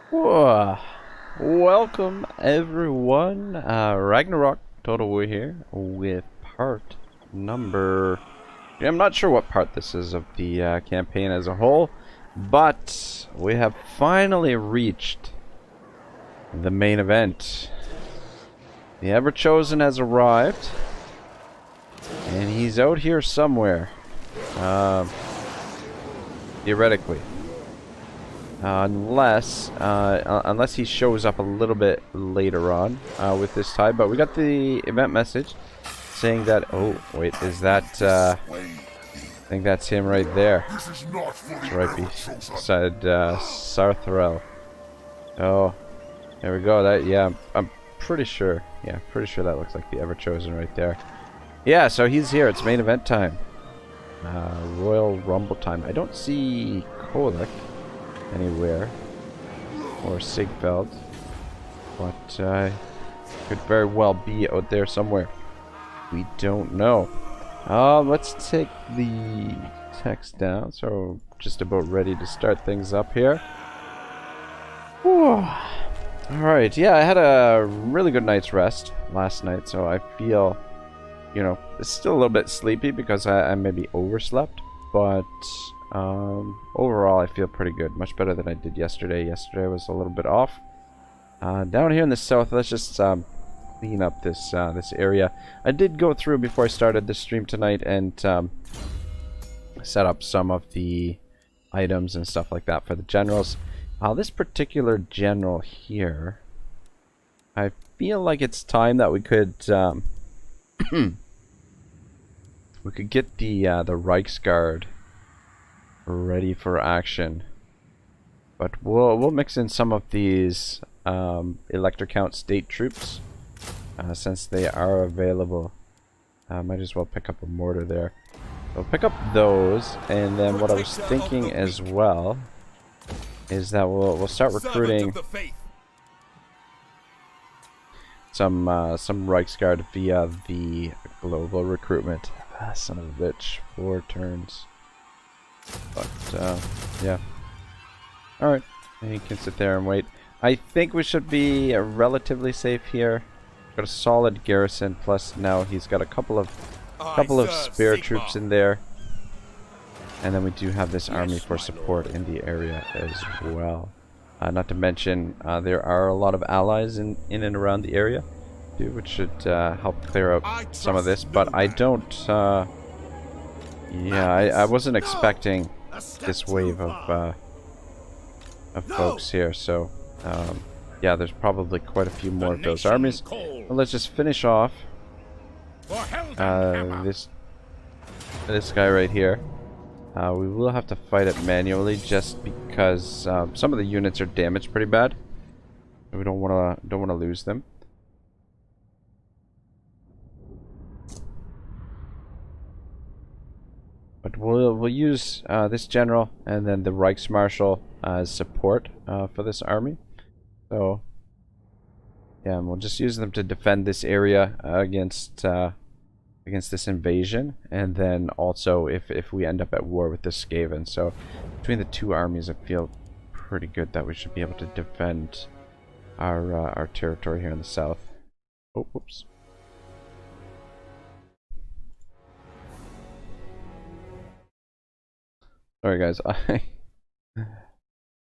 Whoa. Welcome everyone, Ragnarok Total War here with part number... I'm not sure what part this is of the campaign as a whole, but we have finally reached the main event. The Ever-Chosen has arrived, and he's out here somewhere, theoretically. Unless he shows up a little bit later on with this tide. But we got the event message saying that... Oh, wait, is that... I think that's him right there. It's right beside Sarthrel. Oh, there we go. That, yeah, I'm pretty sure. Yeah, pretty sure that looks like the Ever-Chosen right there. Yeah, so he's here. It's main event time. Royal Rumble time. I don't see Kolek anywhere, or Sigfeld, but could very well be out there somewhere. We don't know. Let's take the text down, so just about ready to start things up here. Alright, yeah, I had a really good night's rest last night, so I feel, you know, it's still a little bit sleepy because I maybe overslept, but overall, I feel pretty good. Much better than I did yesterday. Yesterday was a little bit off. Down here in the south, let's just clean up this this area. I did go through before I started the stream tonight and set up some of the items and stuff like that for the generals. This particular general here, I feel like it's time that we could we could get the Reichsguard ready for action, but we'll mix in some of these Elector Count state troops since they are available. Might as well pick up a mortar there. So pick up those, and then what I was thinking as well is that we'll start recruiting some Reichsguard via the global recruitment. Son of a bitch, 4 turns. But, yeah. Alright, you can sit there and wait. I think we should be relatively safe here. Got a solid garrison, plus now he's got a couple of spare troops in there. And then we do have this army for support in the area as well. Not to mention, there are a lot of allies in and around the area, too, which should help clear out some of this. But I don't... yeah, I wasn't expecting this wave of folks here, so yeah, there's probably quite a few more of those armies. Well, let's just finish off this guy right here. We will have to fight it manually just because some of the units are damaged pretty bad. We don't want to lose them. But we'll use this general and then the Reichsmarschall as support for this army. So yeah, and we'll just use them to defend this area against this invasion, and then also if we end up at war with the Skaven. So between the two armies, I feel pretty good that we should be able to defend our territory here in the south. Oh, whoops. Sorry guys, I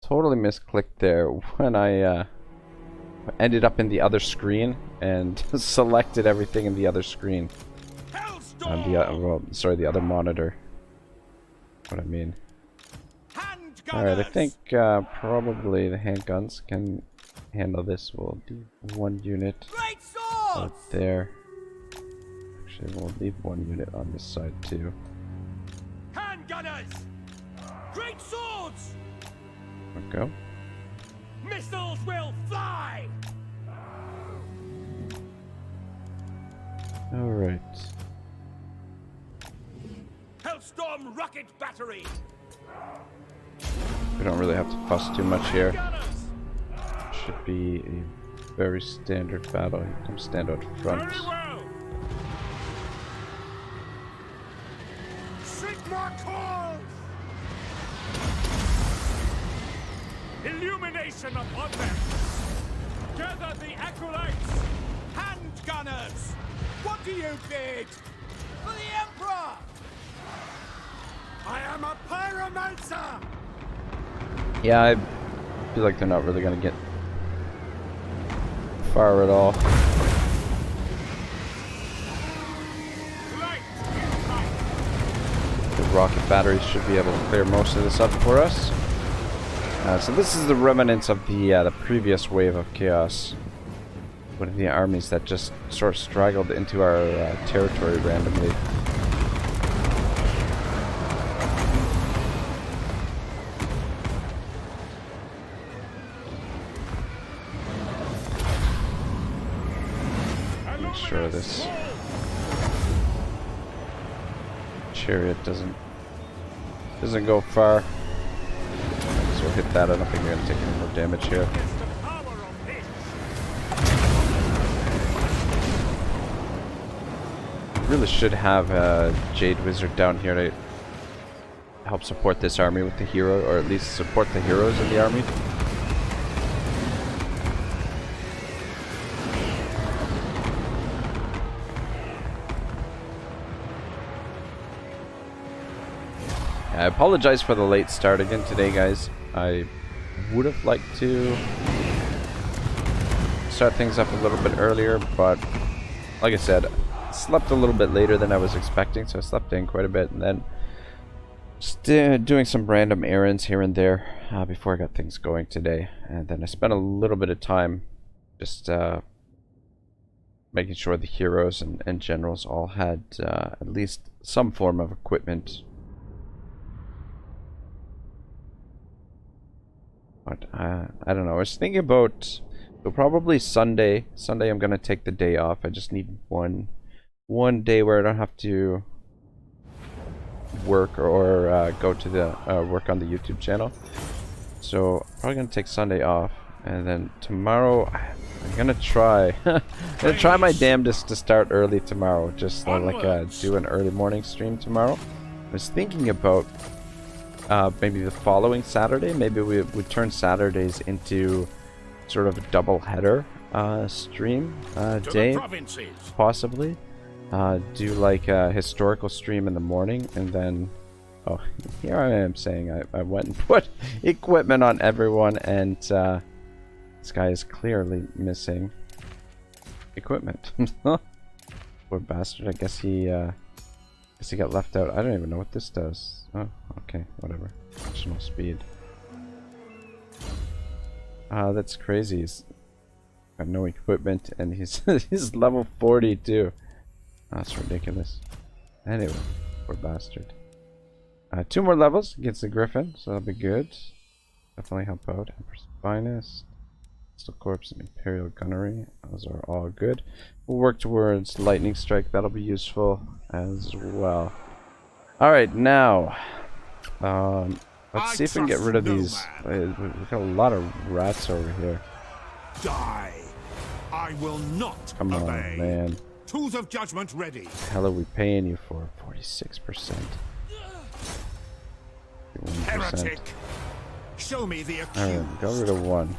totally misclicked there when I ended up in the other screen and selected everything in the other screen. The other monitor. What I mean. Alright, I think probably the handguns can handle this. We'll do 1 unit out there. Actually, we'll leave 1 unit on this side too. Handgunners! Great swords! There we go. Missiles will fly! Alright. Hellstorm rocket battery! We don't really have to fuss too much here. Should be a very standard battle. You can stand out front. Very well. Sigma calls! Illumination upon them! Gather the acolytes! Hand gunners! What do you bid? For the Emperor! I am a pyromancer! Yeah, I feel like they're not really gonna get far at all. The rocket batteries should be able to clear most of this up for us. So this is the remnants of the previous wave of chaos. One of the armies that just sort of straggled into our territory randomly. Make sure this chariot doesn't go far. So we'll hit that. I don't think we're going to take any more damage here. Really should have a Jade Wizard down here to help support this army with the hero, or at least support the heroes of the army. I apologize for the late start again today, guys. I would have liked to start things up a little bit earlier, but like I said, slept a little bit later than I was expecting, so I slept in quite a bit, and then just doing some random errands here and there before I got things going today. And then I spent a little bit of time just making sure the heroes and generals all had at least some form of equipment. But I don't know, I was thinking about, so probably Sunday I'm gonna take the day off. I just need one day where I don't have to work or go to the work on the YouTube channel. So probably gonna take Sunday off, and then tomorrow I'm gonna try my damnedest to start early tomorrow. Just do an early morning stream tomorrow. I was thinking about maybe the following Saturday. Maybe we would turn Saturdays into sort of a double header stream day, possibly. Do like a historical stream in the morning, and then here I am saying I went and put equipment on everyone, and this guy is clearly missing equipment. Poor bastard. I guess he got left out. I don't even know what this does. Oh, okay, whatever. Additional speed. That's crazy. He's got no equipment, and he's level 40 too. That's ridiculous. Anyway, poor bastard. 2 more levels against the Griffin, so that'll be good. Definitely help out. Emperor's Finest, Steel Corpse, and Imperial Gunnery. Those are all good. We'll work towards Lightning Strike. That'll be useful as well. Alright, now let's see if we can get rid of these. We've got a lot of rats over here. Die! I will not Come on, obey. man. Tools of judgment ready. What the hell are we paying you for? 46%. 1%. Heretic! Show me the accused. Alright, got rid of 1.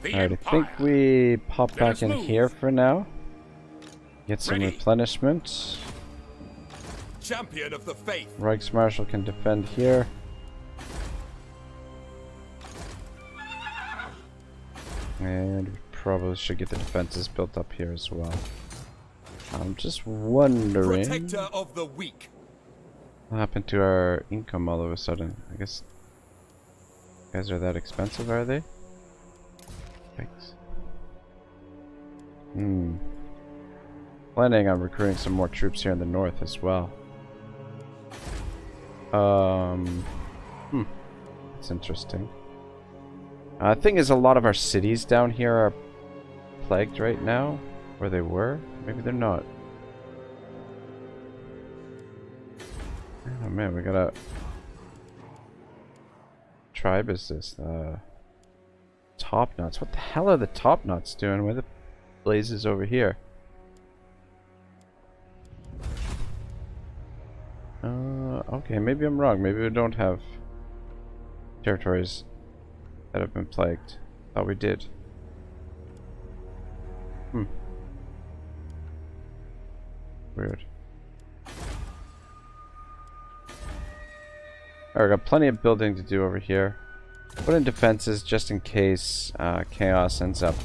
Alright, I think we pop back in here for now. Get some replenishment. Champion of the faith. Reichsmarschall can defend here. And we probably should get the defenses built up here as well. I'm just wondering Protector of the weak. what happened to our income all of a sudden. I guess you guys are that expensive, are they? Thanks. Planning on recruiting some more troops here in the north as well. That's interesting. Thing is, a lot of our cities down here are plagued right now, or they were. Maybe they're not. Oh man, we got a tribe. Is this Top Knots? What the hell are the Top Knots doing? Where the blazes over here? Okay, maybe I'm wrong. Maybe we don't have territories that have been plagued. Thought we did. Weird. Alright, got plenty of building to do over here. Put in defenses just in case Chaos ends up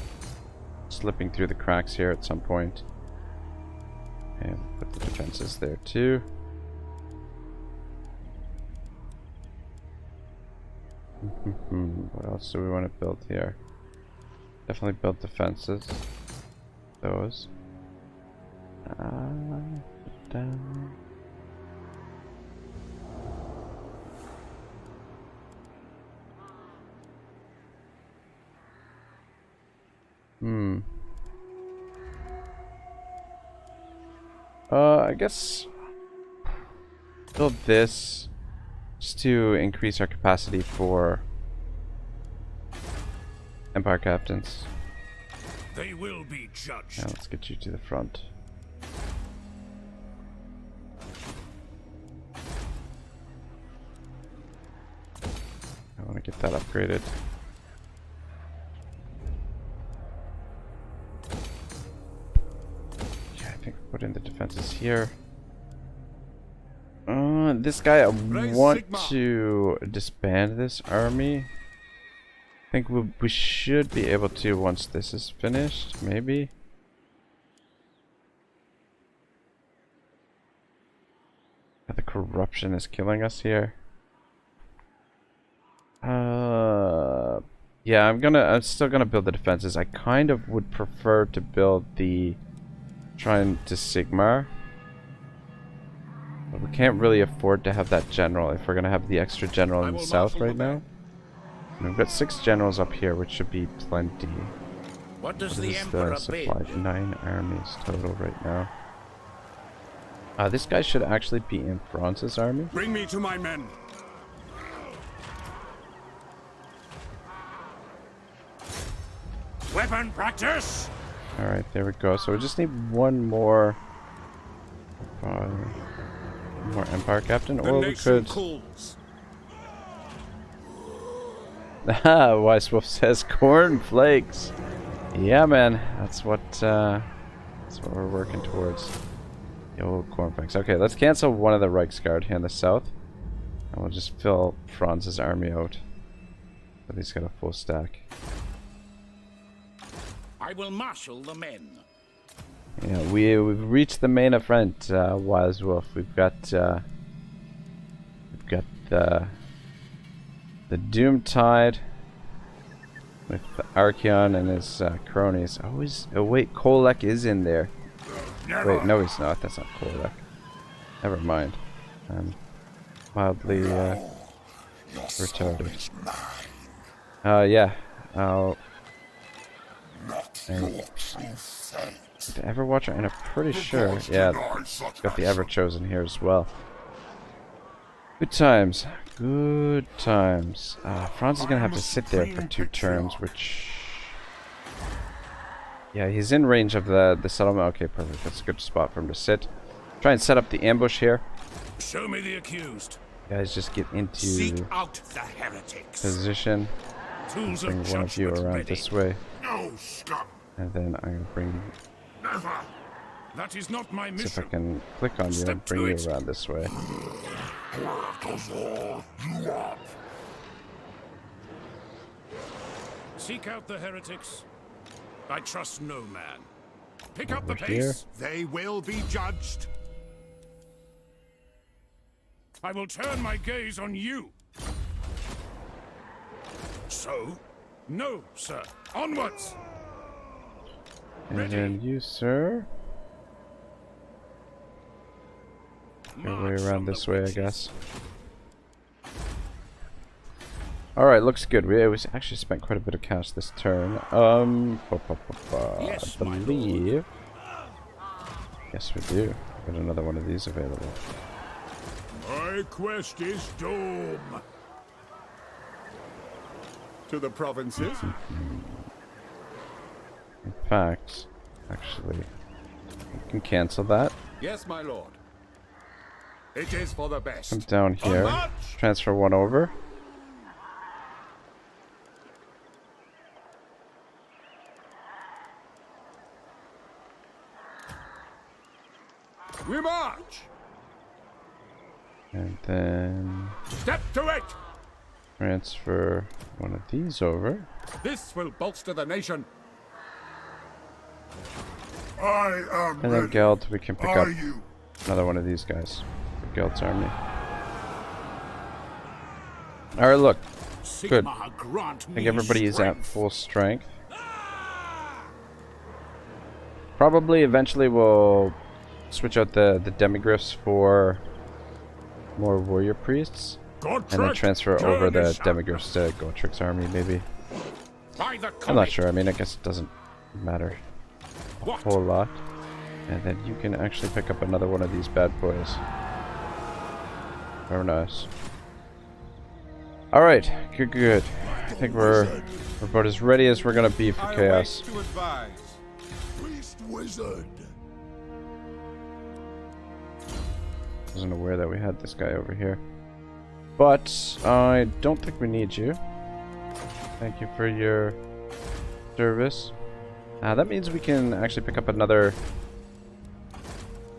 slipping through the cracks here at some point. And put the defenses there too. What else do we want to build here? Definitely build defenses. Those. Down. I guess build this just to increase our capacity for Empire captains. They will be judged. Now let's get you to the front. I want to get that upgraded. Yeah, I think we'll put in the defenses here. This guy, I want to disband this army. I think we should be able to once this is finished, maybe. The corruption is killing us here. Yeah, I'm still gonna build the defenses. I kind of would prefer to build the Shrine to Sigmar. But we can't really afford to have that general if we're gonna have the extra general in the south right now. And we've got 6 generals up here, which should be plenty. What does What the is Emperor the supply? bid? 9 armies total right now. This guy should actually be in Franz's army. Bring me to my men. Weapon practice. Alright, there we go. So we just need one more Empire Captain, or we could... Calls. Wise Wolf says cornflakes. Yeah, man, that's what we're working towards. The old cornflakes. Okay, let's cancel one of the Reichsguard here in the south, and we'll just fill Franz's army out. But he's got a full stack. I will marshal the men. Yeah, we've reached the main event, Wise Wolf. We've got the Doomtide with Archaon and his cronies. Oh wait, Kolek is in there. Wait, no he's not. That's not Kolek. Never mind. I'm mildly retarded. Yeah. The Everwatcher, and I'm pretty sure, yeah, got the Everchosen here as well. Good times. Good times. Franz is gonna have to sit there for 2 turns, which... Yeah, he's in range of the settlement. Okay, perfect. That's a good spot for him to sit. Try and set up the ambush here. Show me the accused. Guys, just get into Seek out the heretics. position. Tools Bring of one of you judgment around ready. this way. No scum. And then I'm gonna bring... Never. That is not my See if I mission. can click on you and Step bring to you it. around this way. Seek out the heretics. I trust no man. Pick up the Over here. pace. They will be judged. I will turn my gaze on you. So? No, sir. Onwards! And Ready. then you, sir. Your way March around on the this way, I witches. guess. Alright, looks good. We actually spent quite a bit of cash this turn. Yes, I my believe... Yes, we do. Got another one of these available. My quest is doom. To the provinces? In fact, actually, we can cancel that. Yes, my lord. It is for the best. Come down here. march! Transfer one over. We march! And then Step to it! transfer one of these over. This will bolster the nation. I am And then ready. Geld, we can pick up Are you? another one of these guys for Geld's army. Alright, look. Good. Sigma, grant I me think everybody is at strength. full strength. Probably eventually we'll switch out the demigryphs for more warrior priests. And then transfer over the demigryphs to Gotrik's army, maybe. I'm not sure. I mean, I guess it doesn't matter a whole lot. And then you can actually pick up another one of these bad boys. Very nice. Alright, good. I think we're about as ready as we're gonna be for chaos. To advise. Priest wizard. Wasn't aware that we had this guy over here. But I don't think we need you. Thank you for your service. That means we can actually pick up another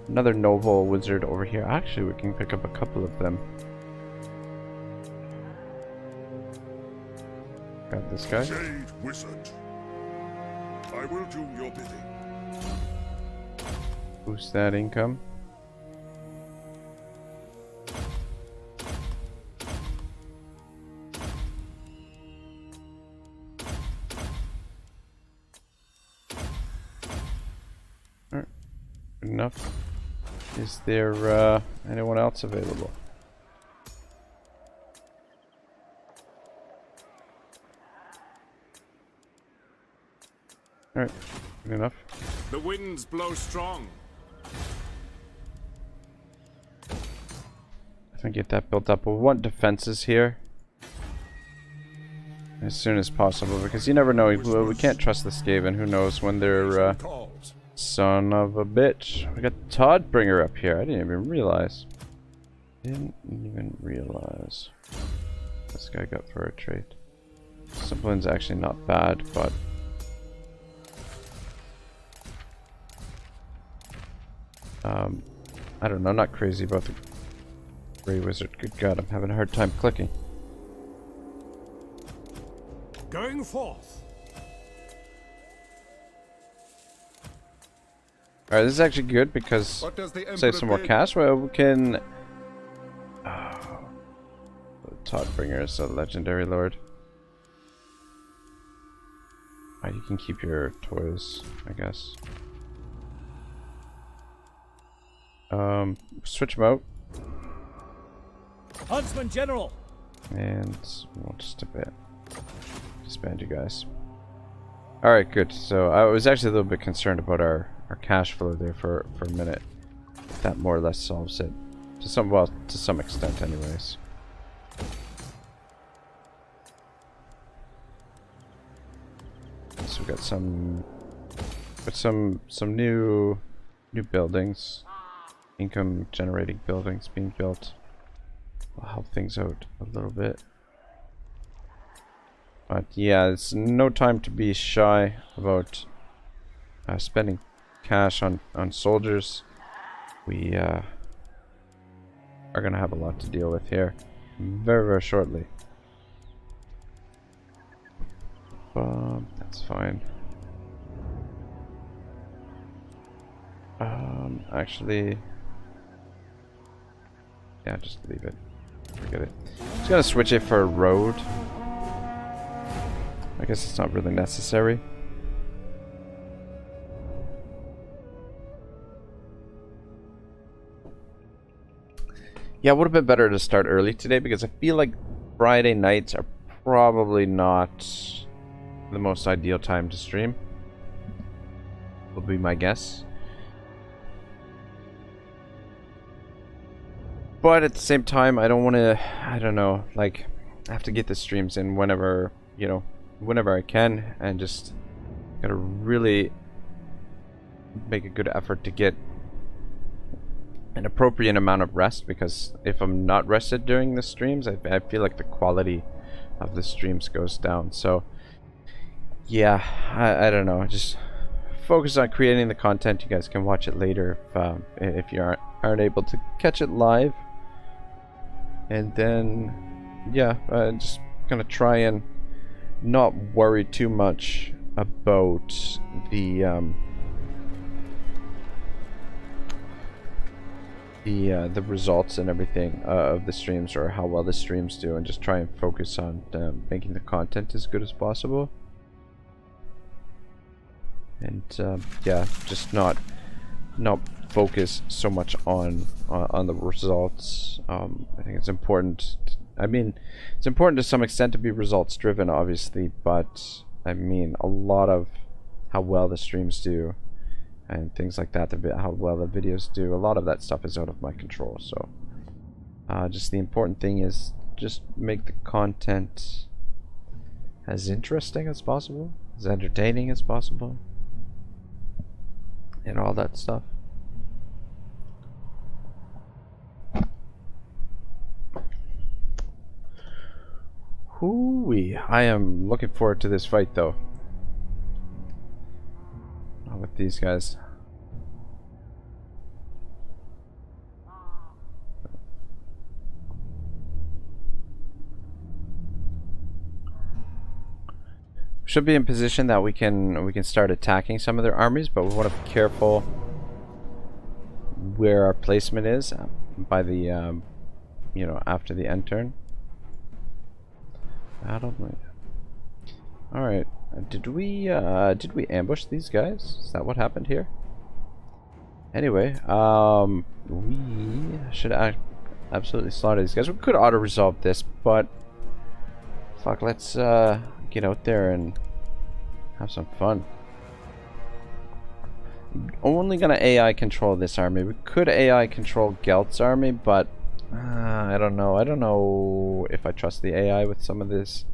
noble wizard over here. Actually, we can pick up a couple of them. Got this guy. Jade wizard. I will do your bidding. Boost that income. Alright, good enough. Is there anyone else available? Alright, good enough. The winds blow strong. I think get that built up. We'll want defenses here as soon as possible because you never know. We can't trust the Skaven. Who knows when they're Calls. son of a bitch. We got Toddbringer up here. I didn't even realize. This guy got for a trait. Discipline's actually not bad, but I don't know. Not crazy about the Grey Wizard. Good God, I'm having a hard time clicking. Going forth. Alright, this is actually good because What does the save Emperor some more bid? cash. Well, we can. Toddbringer is a legendary lord. You can keep your toys, I guess. Switch them out, Huntsman General! and we'll just a bit disband you guys. Alright, good. So I was actually a little bit concerned about our cash flow there for a minute. That more or less solves it. To some extent anyways. So we got some new buildings. Income generating buildings being built. Will help things out a little bit. But yeah, it's no time to be shy about spending cash on soldiers. We are gonna have a lot to deal with here very, very shortly. That's fine. Actually, yeah, just leave it. Forget it. Just gonna switch it for a road. I guess it's not really necessary. Yeah, it would have been better to start early today because I feel like Friday nights are probably not the most ideal time to stream. Will be my guess. But at the same time, I don't want to, I don't know, like, I have to get the streams in whenever, you know, whenever I can, and just gotta really make a good effort to get an appropriate amount of rest, because if I'm not rested during the streams, I feel like the quality of the streams goes down. So yeah, I don't know, just focus on creating the content. You guys can watch it later if you aren't able to catch it live. And then yeah, just gonna try and not worry too much about the results and everything of the streams, or how well the streams do, and just try and focus on making the content as good as possible. And yeah, just not focus so much on the results. I think it's important. I mean, it's important to some extent to be results driven, obviously, but I mean, a lot of how well the streams do and things like that, how well the videos do, a lot of that stuff is out of my control. So just the important thing is just make the content as interesting as possible, as entertaining as possible, and all that stuff. Hoo-wee. I am looking forward to this fight, though. With these guys. Should be in position that we can start attacking some of their armies, but we want to be careful where our placement is by the you know, after the end turn. All right. Did we ambush these guys? Is that what happened here? Anyway, we should absolutely slaughter these guys. We could auto resolve this, but fuck, let's get out there and have some fun. Only gonna AI control this army. We could AI control Gelt's army, but I don't know. I don't know if I trust the AI with some of these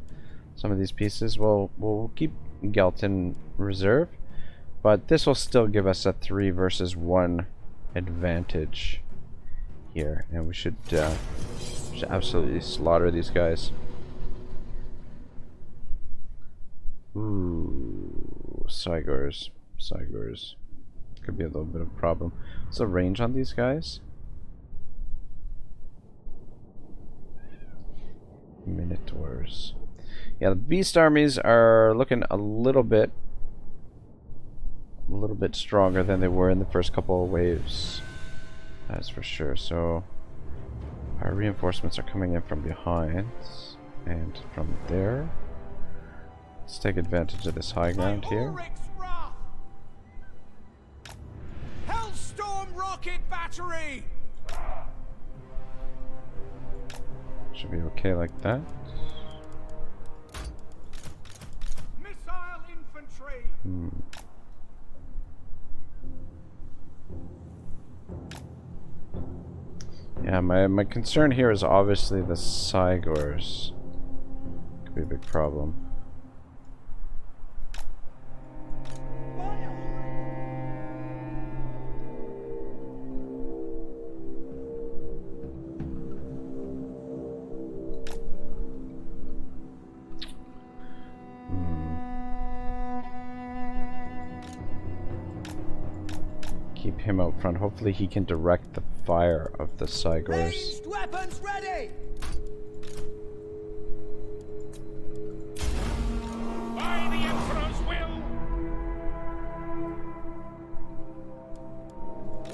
pieces. We'll keep Gelt in reserve, but this will still give us a 3 versus 1 advantage here, and we should absolutely slaughter these guys. Ooh, Cygors. Could be a little bit of a problem. What's the range on these guys? Minotaurs. Yeah, the beast armies are looking a little bit stronger than they were in the first couple of waves. That's for sure. So our reinforcements are coming in from behind and from there. Let's take advantage of this high ground here. Hellstorm rocket battery. Should be okay like that. Missile infantry. Yeah, my concern here is obviously the Cygors. Could be a big problem. Keep him out front. Hopefully he can direct the fire of the Cygors. Ranged weapons ready. By the Emperor's will.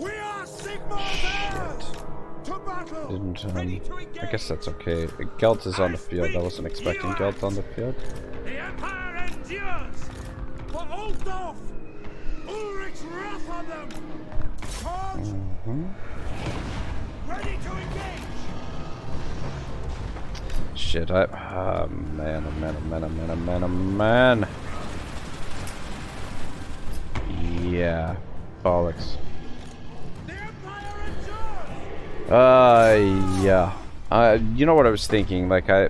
We are Sigmar's heirs. To battle. Didn't I guess that's okay. Gelt is on the field. I wasn't expecting Gelt on the field. The Empire endures. For Ulfdorf. Ulrich's wrath on them. Charge. Ready to engage. Shit, man, oh man. Yeah, bollocks. The Empire endures. Yeah. You know what I was thinking? Like, I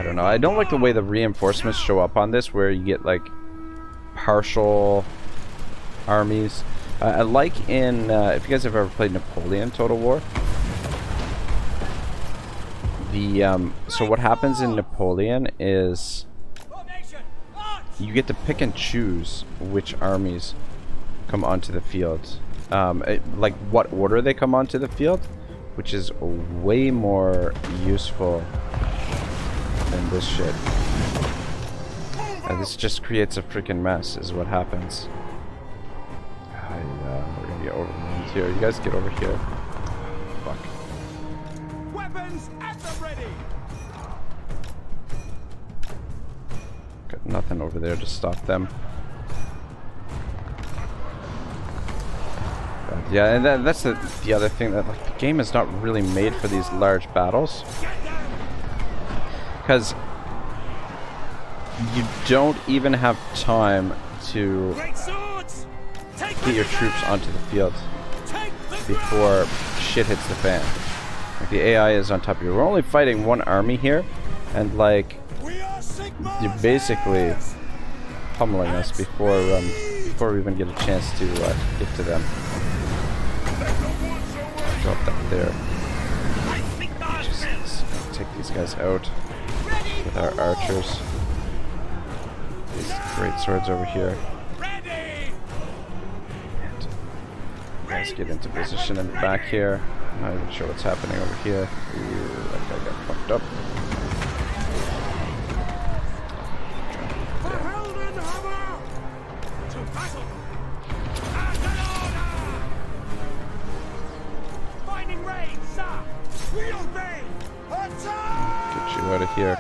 don't know. I don't like the way the reinforcements show up on this, where you get like partial armies. Like in, if you guys have ever played Napoleon Total War, so what happens in Napoleon is you get to pick and choose which armies come onto the field. Like what order they come onto the field, which is way more useful than this shit. This just creates a freaking mess, is what happens. We're gonna get overwhelmed here. You guys get over here. Fuck. Weapons at the ready. Got nothing over there to stop them. But yeah, and that's the other thing, that like the game is not really made for these large battles, because you don't even have time to get your troops onto the field before shit hits the fan. Like the AI is on top of you. We're only fighting one army here, and like you're basically pummeling us before we even get a chance to get to them. Drop that there. Just take these guys out with our archers. These great swords over here. And guys get into position in the back here. I'm not even sure what's happening over here. Ooh, that guy got fucked up. Get you out of here.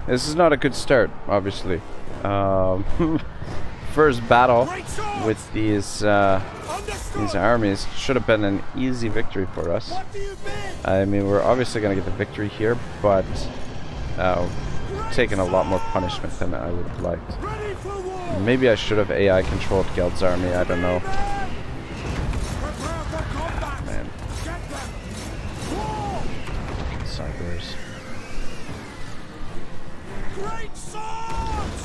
This is not a good start, obviously. First battle with these armies should have been an easy victory for us. I mean, we're obviously going to get the victory here, but taken a lot more punishment than I would have liked. Maybe I should have AI controlled Geld's army, I don't know. Man. Cyber's.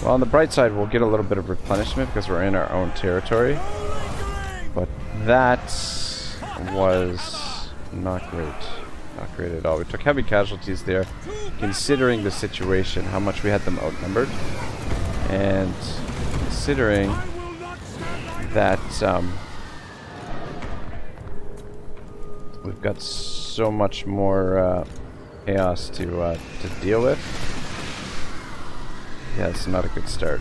Well, on the bright side, we'll get a little bit of replenishment because we're in our own territory. But that was not great. Not great at all. We took heavy casualties there, considering the situation, how much we had them outnumbered. And considering that we've got so much more chaos to deal with. Yeah, it's not a good start.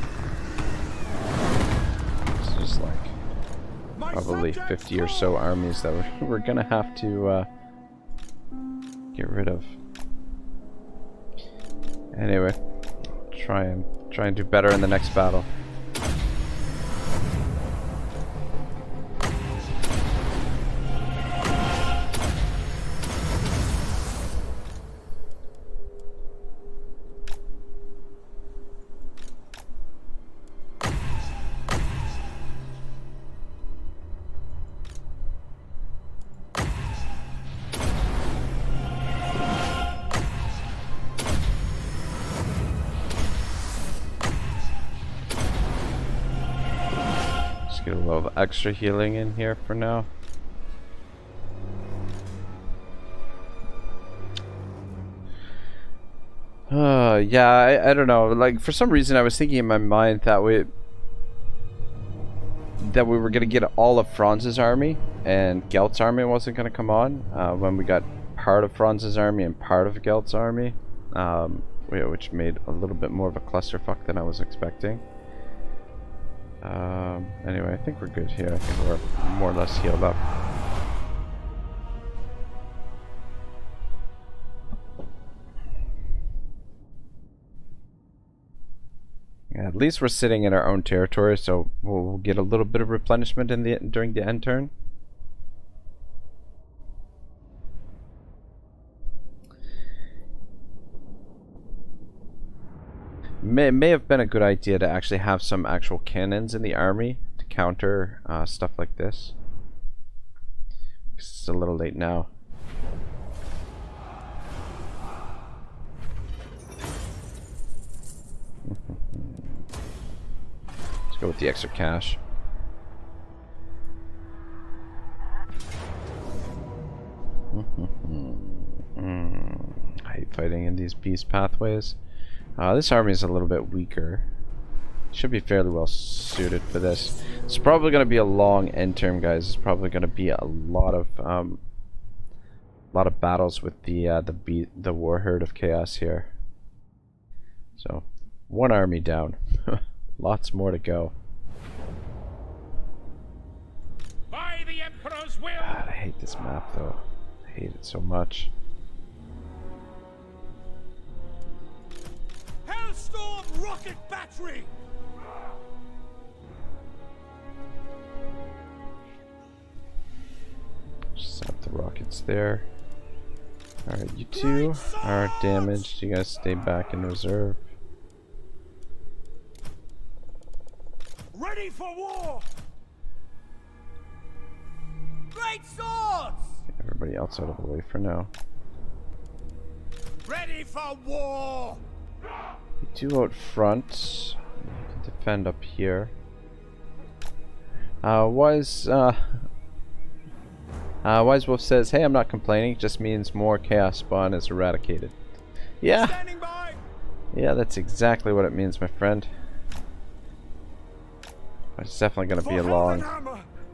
It's just like probably 50 or so armies that we're gonna have to get rid of. Anyway, try and do better in the next battle. Get a little extra healing in here for now. Yeah, I don't know. Like, for some reason I was thinking in my mind that we were gonna get all of Franz's army and Gelt's army wasn't gonna come on when we got part of Franz's army and part of Gelt's army, which made a little bit more of a clusterfuck than I was expecting. Anyway, I think we're good here. I think we're more or less healed up. Yeah, at least we're sitting in our own territory, so we'll get a little bit of replenishment during the end turn. May have been a good idea to actually have some actual cannons in the army to counter stuff like this. It's a little late now. Let's go with the extra cash. these beast pathways. This army is a little bit weaker. Should be fairly well suited for this. It's probably going to be a long end term, guys. It's probably going to be a lot of battles with the war herd of chaos here. So, one army down. Lots more to go. By the Emperor's will. God, I hate this map though. I hate it so much. Hellstorm rocket battery. Just set the rockets there. Alright, you two are damaged. You guys stay back in reserve. Ready for war. Great swords. Get everybody else out of the way for now. Ready for war. You two out front. You can defend up here. Wise Wolf says, "Hey, I'm not complaining. It just means more chaos spawn is eradicated." Yeah. Standing by. Yeah, that's exactly what it means, my friend. It's definitely going to be a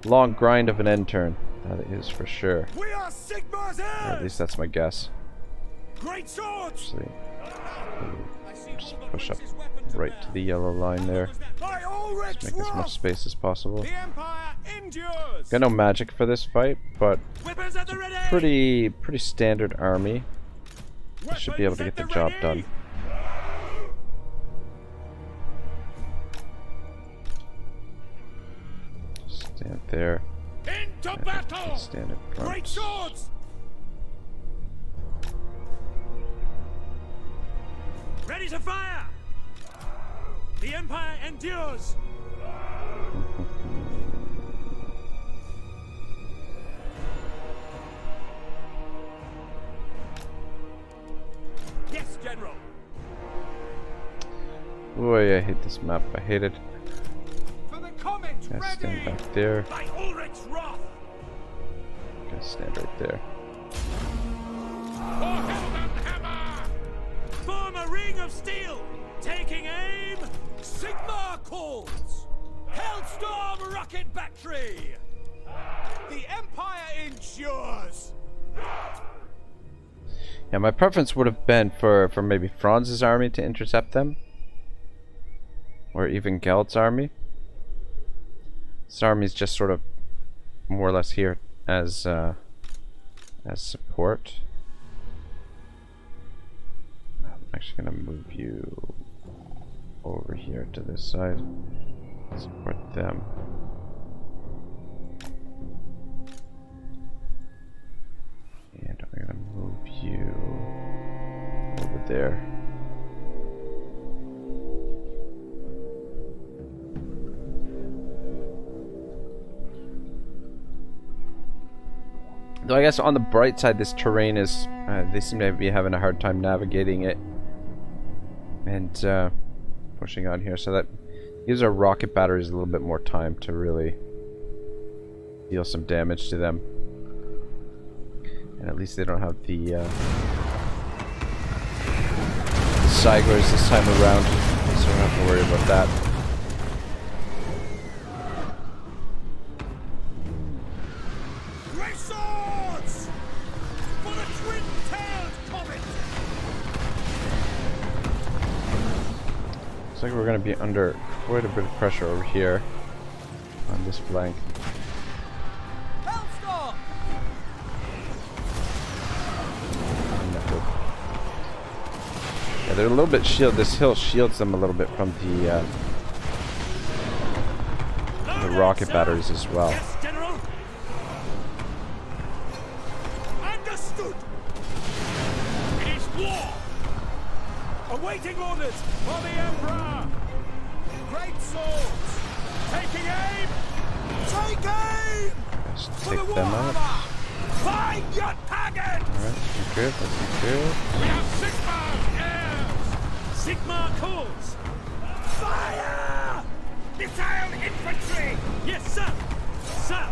long grind of an end turn. That is for sure. We are Sigmar's Or at heirs. least that's my guess. Great swords. Actually, just push up right to the yellow line there. By Ulrich's Make as much wrath. space as possible. The Empire endures. Got no magic for this fight, but Whippers at the ready. pretty standard army. I should be able to get the job done. Stand there. Into battle. Stand in front. Great swords. Ready to fire. The Empire endures. Yes, General. Boy, I hate this map. I hate it. For the comet, Guys, stand ready. back there. By Ulrich's wrath. Guys, stand right there. For Hammer! Form a ring of steel! Taking aim! Sigmar calls! Hellstorm rocket battery! The Empire endures! Yeah, my preference would have been for maybe Franz's army to intercept them. Or even Geld's army. This army's just sort of more or less here as support. I'm actually gonna move you over here to this side. Support them. And I'm gonna move you over there. Though I guess on the bright side, this terrain is, they seem to be having a hard time navigating it and pushing on here, so that gives our rocket batteries a little bit more time to really deal some damage to them. And at least they don't have the Cygors this time around, so we don't have to worry about that. Great swords! For the twin-tailed comet! Looks like we're going to be under quite a bit of pressure over here on this flank. Hellstorm! Yeah, they're a little bit shielded. This hill shields them a little bit from the rocket batteries as well. Yes, General! Understood! It is war! Awaiting orders for the Emperor! Great swords! Taking aim! Take aim! Just For take the them out. Warhammer! Find your targets! Alright, that's good, that's good. We have Sigmar's heirs! Sigmar calls! Fire! Missile infantry! Yes, sir! Sir!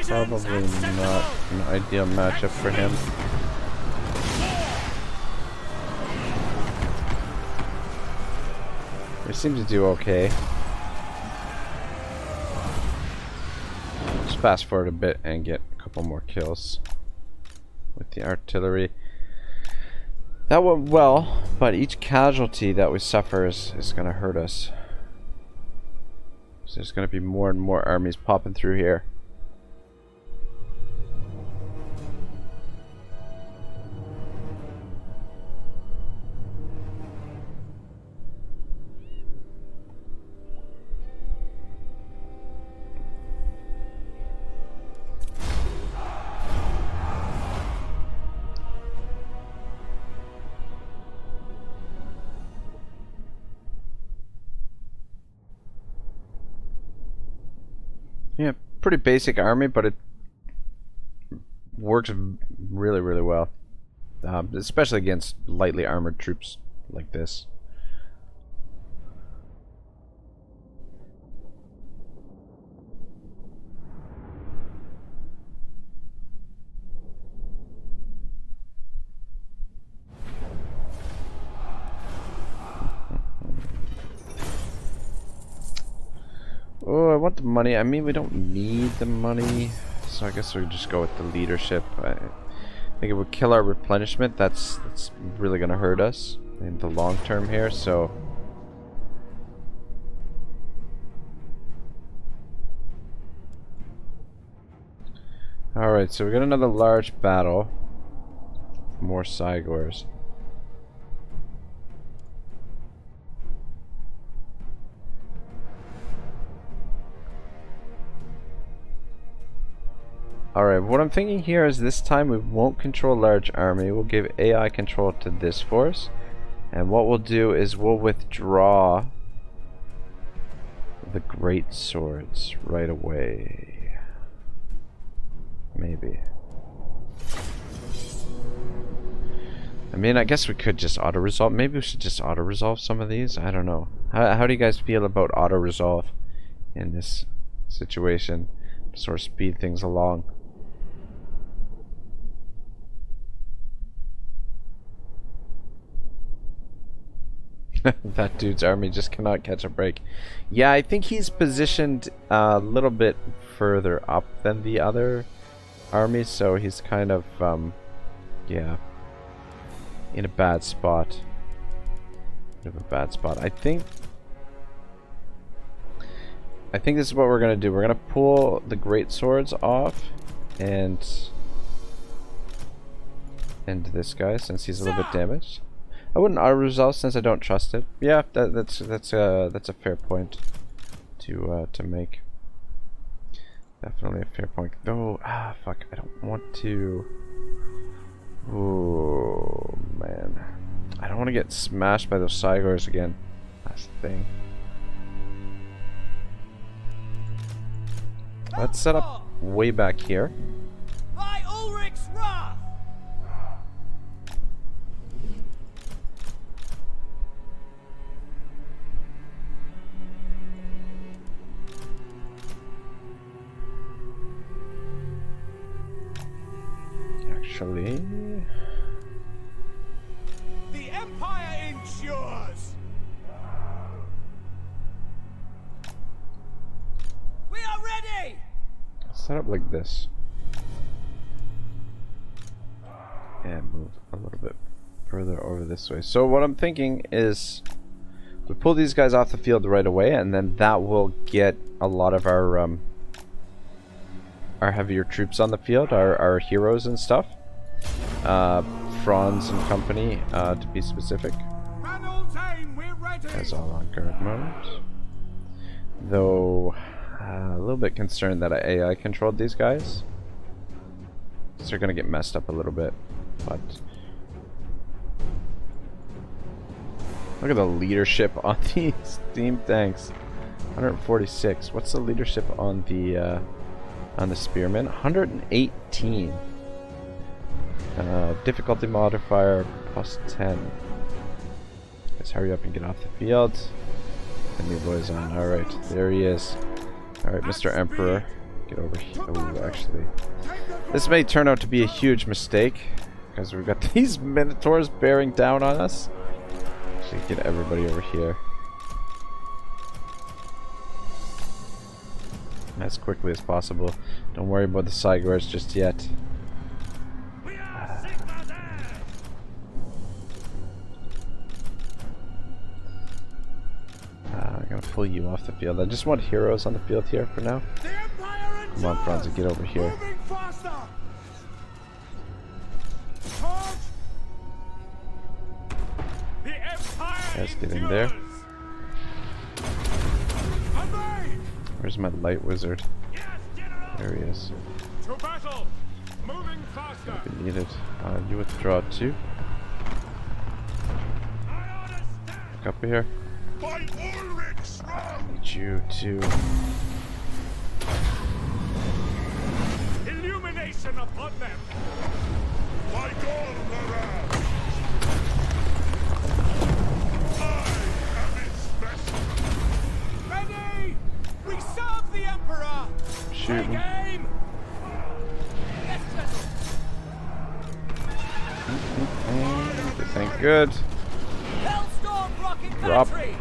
probably not an ideal matchup for him. They seem to do okay. Just fast forward a bit and get a couple more kills with the artillery. That went well, but each casualty that we suffer is going to hurt us. So there's going to be more and more armies popping through here. Yeah, pretty basic army, but it works really, really well. Especially against lightly armored troops like this. Oh, I want the money. I mean, we don't need the money, so I guess we'll just go with the leadership. I think it would kill our replenishment. That's really gonna hurt us in the long term here. So, all right. So we got another large battle. More Cygors. Alright, what I'm thinking here is this time we won't control large army. We'll give AI control to this force. And what we'll do is we'll withdraw the great swords right away. Maybe. I mean, I guess we could just auto-resolve. Maybe we should just auto-resolve some of these. I don't know. How do you guys feel about auto-resolve in this situation? Sort of speed things along. That dude's army just cannot catch a break. Yeah, I think he's positioned a little bit further up than the other armies, so he's kind of, yeah, in a bad spot. Bit of a bad spot. I think this is what we're gonna do. We're gonna pull the great swords off and this guy, since he's a little bit damaged. I wouldn't auto-resolve since I don't trust it. Yeah, that's a fair point to make. Definitely a fair point. Though, fuck, I don't want to. Oh man, I don't want to get smashed by those Cygors again. That's the thing. Let's set up way back here. By Ulrich's wrath! Actually, The Empire endures! We are ready! set up like this. And move a little bit further over this way. So what I'm thinking is we pull these guys off the field right away, and then that will get a lot of our heavier troops on the field, our heroes and stuff. Franz and company, to be specific. We're ready! As all on guard mode. Though, a little bit concerned that AI controlled these guys. So they're gonna get messed up a little bit. But look at the leadership on these steam tanks. 146. What's the leadership on the spearmen? 118. Difficulty modifier plus 10. Let's hurry up and get off the field. The new boy's on. Alright, there he is. Alright, Mr. Emperor. get over here. Oh, actually, this may turn out to be a huge mistake because we've got these minotaurs bearing down on us. Actually, get everybody over here as quickly as possible. Don't worry about the side guards just yet. I'm gonna pull you off the field. I just want heroes on the field here for now. Come on, Franz, get over here. Guys, get in there. Where's my light wizard? There he is. To battle! Moving faster! We need it. You withdraw too. Look up here. Need you too. Illumination upon them! By God, Laran! I am its vessel. Ready! We serve the Emperor! Shoot him. Aim! Yes, Thank good. Hellstorm rocket Drop. battery!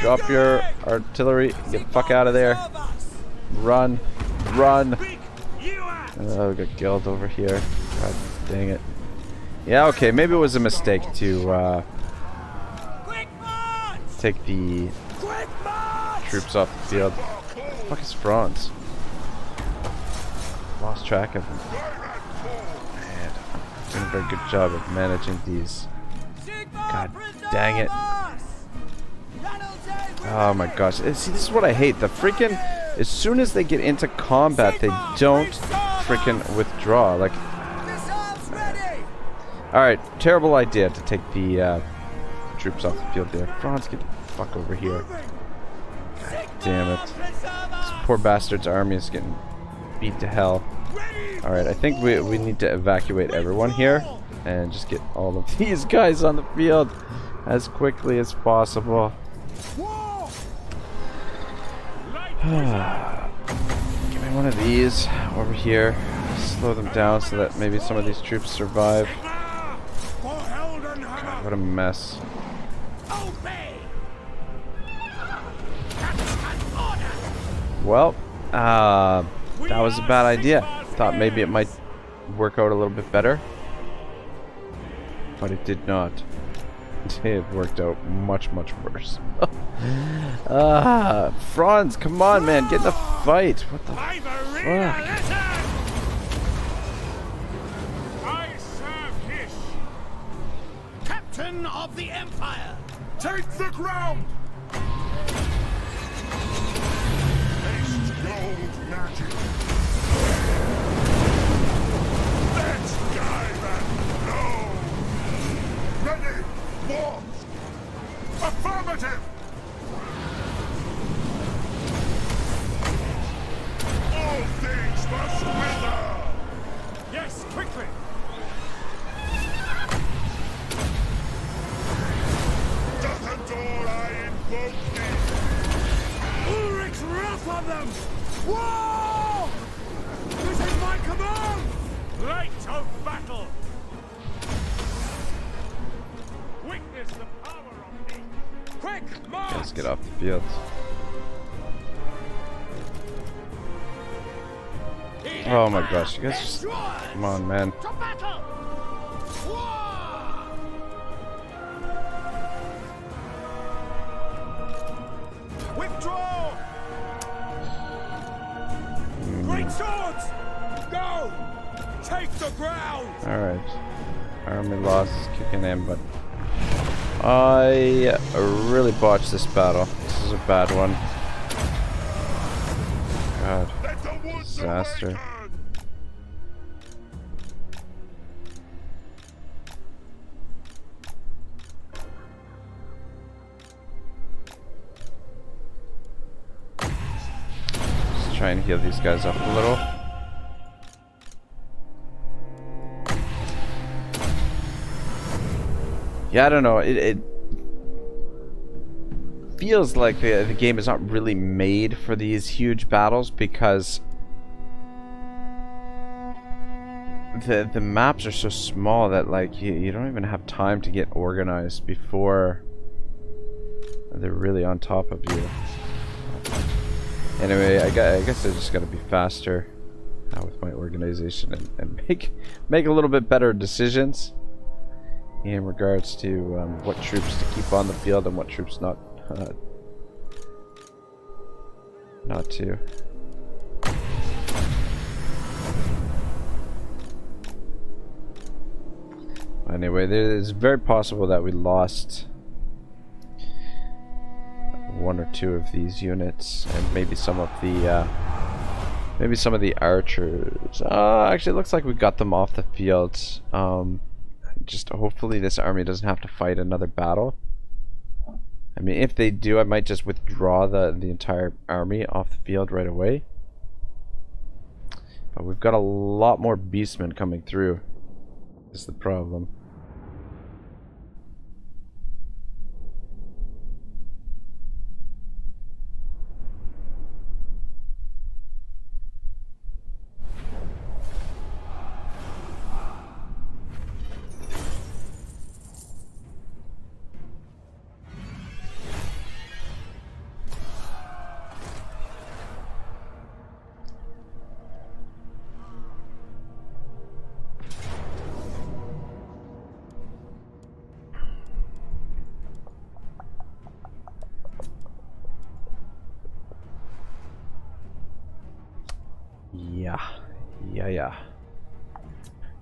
Drop your artillery. Get the fuck out of there. Run. Run. Oh, we got Guild over here. God dang it. Yeah, okay, maybe it was a mistake to take the troops off the field. Where the fuck is Franz? Lost track of him. Man, doing a very good job of managing these. God dang it. Oh my gosh. See, this is what I hate. The freaking... As soon as they get into combat, they don't freaking withdraw. Like... Alright, terrible idea to take the troops off the field there. Franz, get the fuck over here. God damn it. This poor bastard's army is getting beat to hell. Alright, I think we need to evacuate everyone here. And just get all of these guys on the field as quickly as possible. Give me one of these over here. Slow them down so that maybe some of these troops survive. God, what a mess. Well, that was a bad idea. Thought maybe it might work out a little bit better. But it did not. It worked out much, much worse. Franz, come on, man, get in the fight. What the fuck? I serve Hish, Captain of the Empire. Take the ground! Haste gold magic. Let's dive and blow! Ready! Form! Affirmative! All things must wither! Yes, quickly! Doth adore I invoke thee! Ulrich's wrath on them! War! This is my command! Light of battle! Witness the power of me! Quick, march! Let's get off the field. Oh my gosh, you guys just... Come on, man. To battle! War! Withdraw! Great swords! Go! Take the ground! Alright. Army loss is kicking in, but... I really botched this battle. This is a bad one. God. Disaster. Just try and heal these guys up a little. Yeah, I don't know. It feels like the game is not really made for these huge battles because the maps are so small that like you don't even have time to get organized before they're really on top of you. Anyway, I guess I just gotta be faster with my organization and make a little bit better decisions in regards to what troops to keep on the field and what troops not to. Anyway, it's very possible that we lost one or two of these units, and maybe some of the archers. Actually, it looks like we got them off the field. Just hopefully this army doesn't have to fight another battle. I mean, if they do, I might just withdraw the entire army off the field right away. But we've got a lot more beastmen coming through. Is the problem.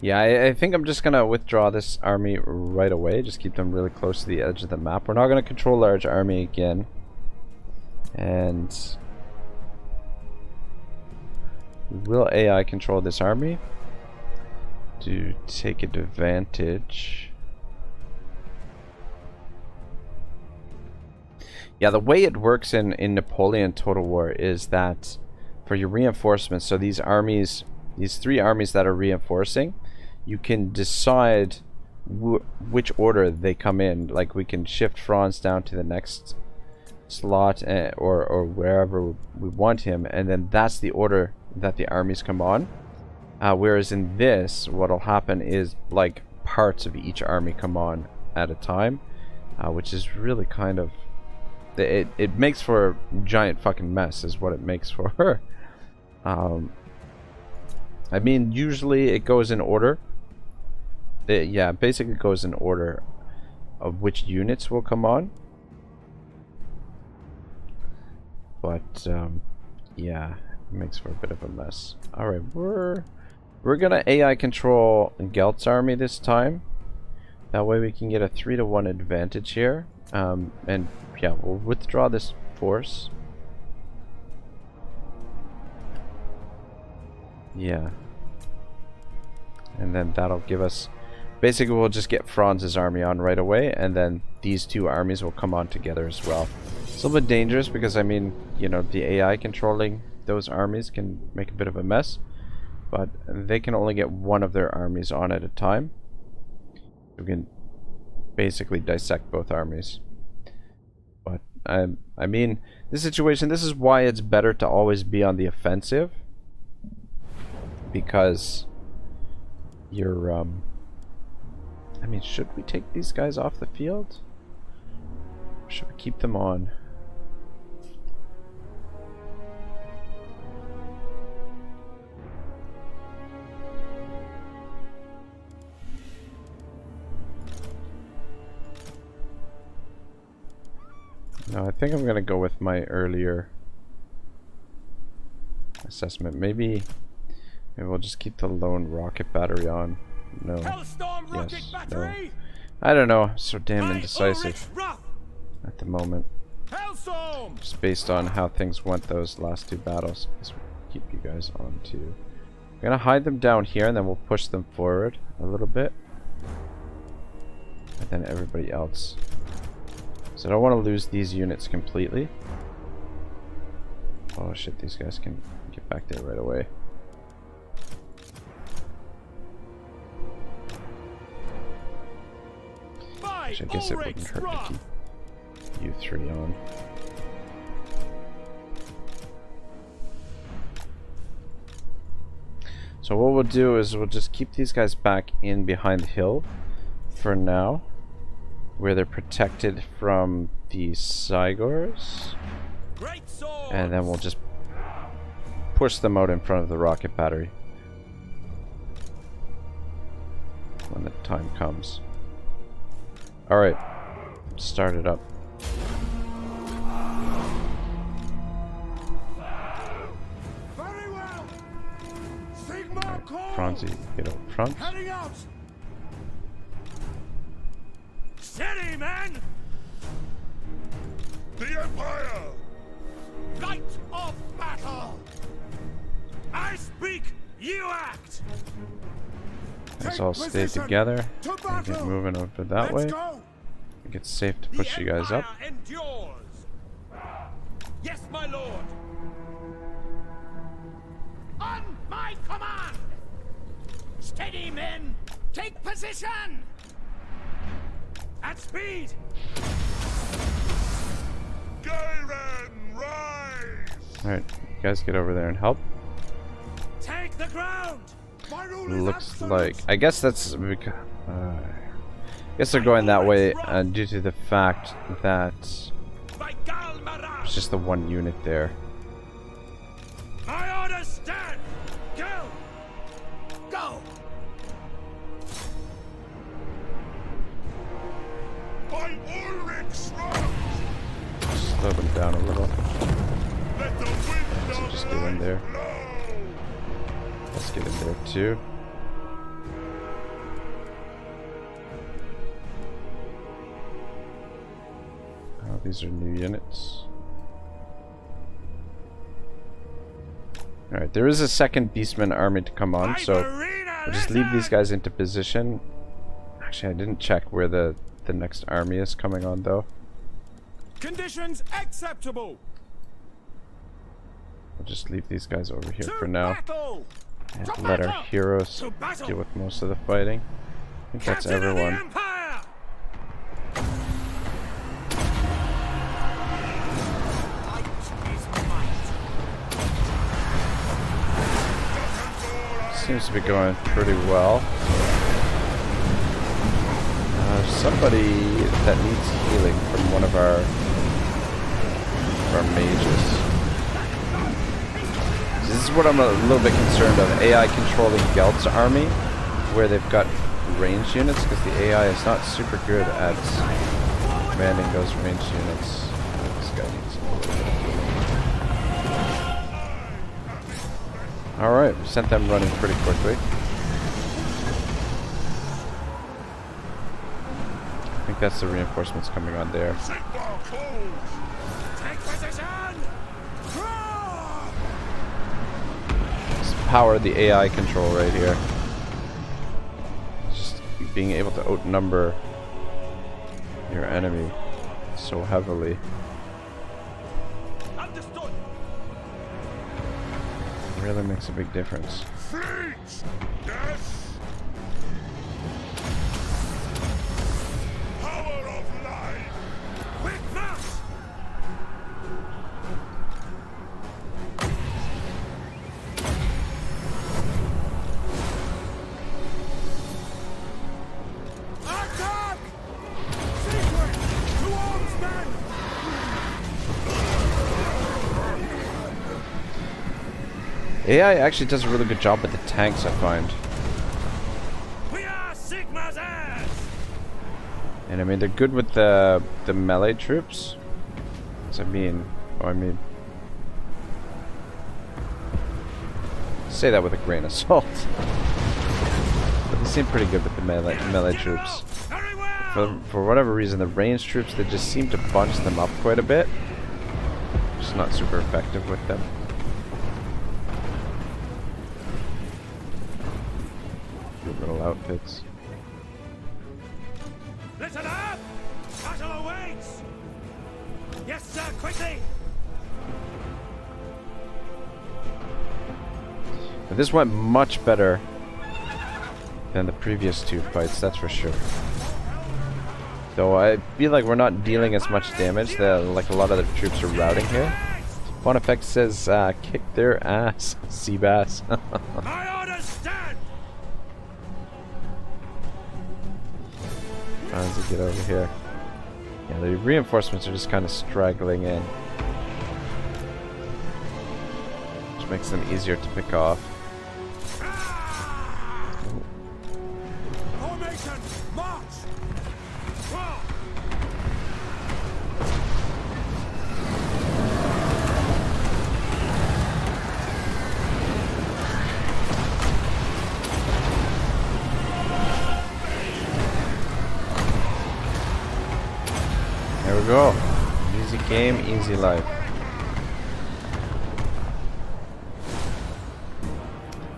Yeah, I think I'm just gonna withdraw this army right away. Just keep them really close to the edge of the map. We're not gonna control large army again. And we will AI control this army to take advantage. Yeah, the way it works in Napoleon Total War is that for your reinforcements, so these armies, these three armies that are reinforcing, you can decide which order they come in. Like we can shift Franz down to the next slot or wherever we want him, and then that's the order that the armies come on. Whereas in this, what'll happen is like parts of each army come on at a time, which is really kind of it makes for a giant fucking mess is what it makes for. I mean, usually it goes in order. Yeah, basically goes in order of which units will come on. But yeah, it makes for a bit of a mess. All right, we're gonna AI control Gelt's army this time. That way we can get a 3-to-1 advantage here. And yeah, we'll withdraw this force. Yeah. And then that'll give us... Basically, we'll just get Franz's army on right away, and then these two armies will come on together as well. It's a little bit dangerous because, I mean, you know, the AI controlling those armies can make a bit of a mess. But they can only get one of their armies on at a time. We can basically dissect both armies. But, I mean, this situation, this is why it's better to always be on the offensive. Because you're, I mean, should we take these guys off the field? Or should we keep them on? No, I think I'm gonna go with my earlier assessment. Maybe we'll just keep the lone rocket battery on. No. Hellstorm rocket Yes. battery! No. I don't know. I'm so damn indecisive at the moment. Hellstorm! Just based on how things went those last two battles. Let's keep you guys on too. I'm gonna hide them down here and then we'll push them forward a little bit. And then everybody else. So I don't want to lose these units completely. Oh shit, these guys can get back there right away. Which I guess it wouldn't hurt to keep you three on. So what we'll do is we'll just keep these guys back in behind the hill for now, where they're protected from the Cygors, and then we'll just push them out in front of the rocket battery when the time comes. Alright, start it up. Very well. Sigma call. Franzi, get out front. Heading out. Steady, men. The Empire! Light of battle. I speak, you act. Let's all stay together and get moving over that way. I think it's safe to push you guys up. Endures. Yes, my lord. On my command. Steady, men. Take position. At speed. Gairen, rise! Alright, you guys get over there and help. Take the ground. My rule is Looks absolute. like, I guess that's because, I guess they're going that way due to the fact that By Galmarad. it's just the one unit there. My orders stand. Go. Go. By Ulrich's wrath! Slow them down a little. Let the wind So of just get in there. life blow! Let's get in there too. Oh, these are new units. Alright, there is a second Beastman army to come on, so we'll just leave these guys into position. Actually, I didn't check where the next army is coming on though. Conditions acceptable. We'll just leave these guys over here To for now battle. and To let our battle! heroes To battle! deal with most of the fighting. I think that's Captain of the everyone. Empire! Light is might. Seems to be going pretty well. Somebody that needs healing from one of our mages. This is what I'm a little bit concerned of. AI controlling Gelt's army, where they've got range units, because the AI is not super good at commanding those range units. This guy needs a little bit of healing. Alright, we sent them running pretty quickly. I think that's the reinforcements coming on there. Sigma calls! Take position! Just power the AI control right here. Just being able to outnumber your enemy so heavily. Understood. Really makes a big difference. Fleet! Yes! Power of life! Quick march! Attack! Secret! To arms, men! AI actually does a really good job with the tanks, I find. We are Sigma's heirs! And I mean, they're good with the melee troops. I mean, say that with a grain of salt. But they seem pretty good with the melee troops. Very well! For whatever reason, the ranged troops, they just seem to bunch them up quite a bit. Just not super effective with them. Good little outfits. Listen up! Battle awaits! Yes, sir, quickly! But this went much better than the previous two fights, that's for sure. Though I feel like we're not dealing as much damage like a lot of the troops are routing here. Fun Effect says, kick their ass, Seabass. My orders stand! Trying to get over here. Yeah, the reinforcements are just kind of straggling in, which makes them easier to pick off. Formation, march! Whoa. There we go. Easy game, easy life.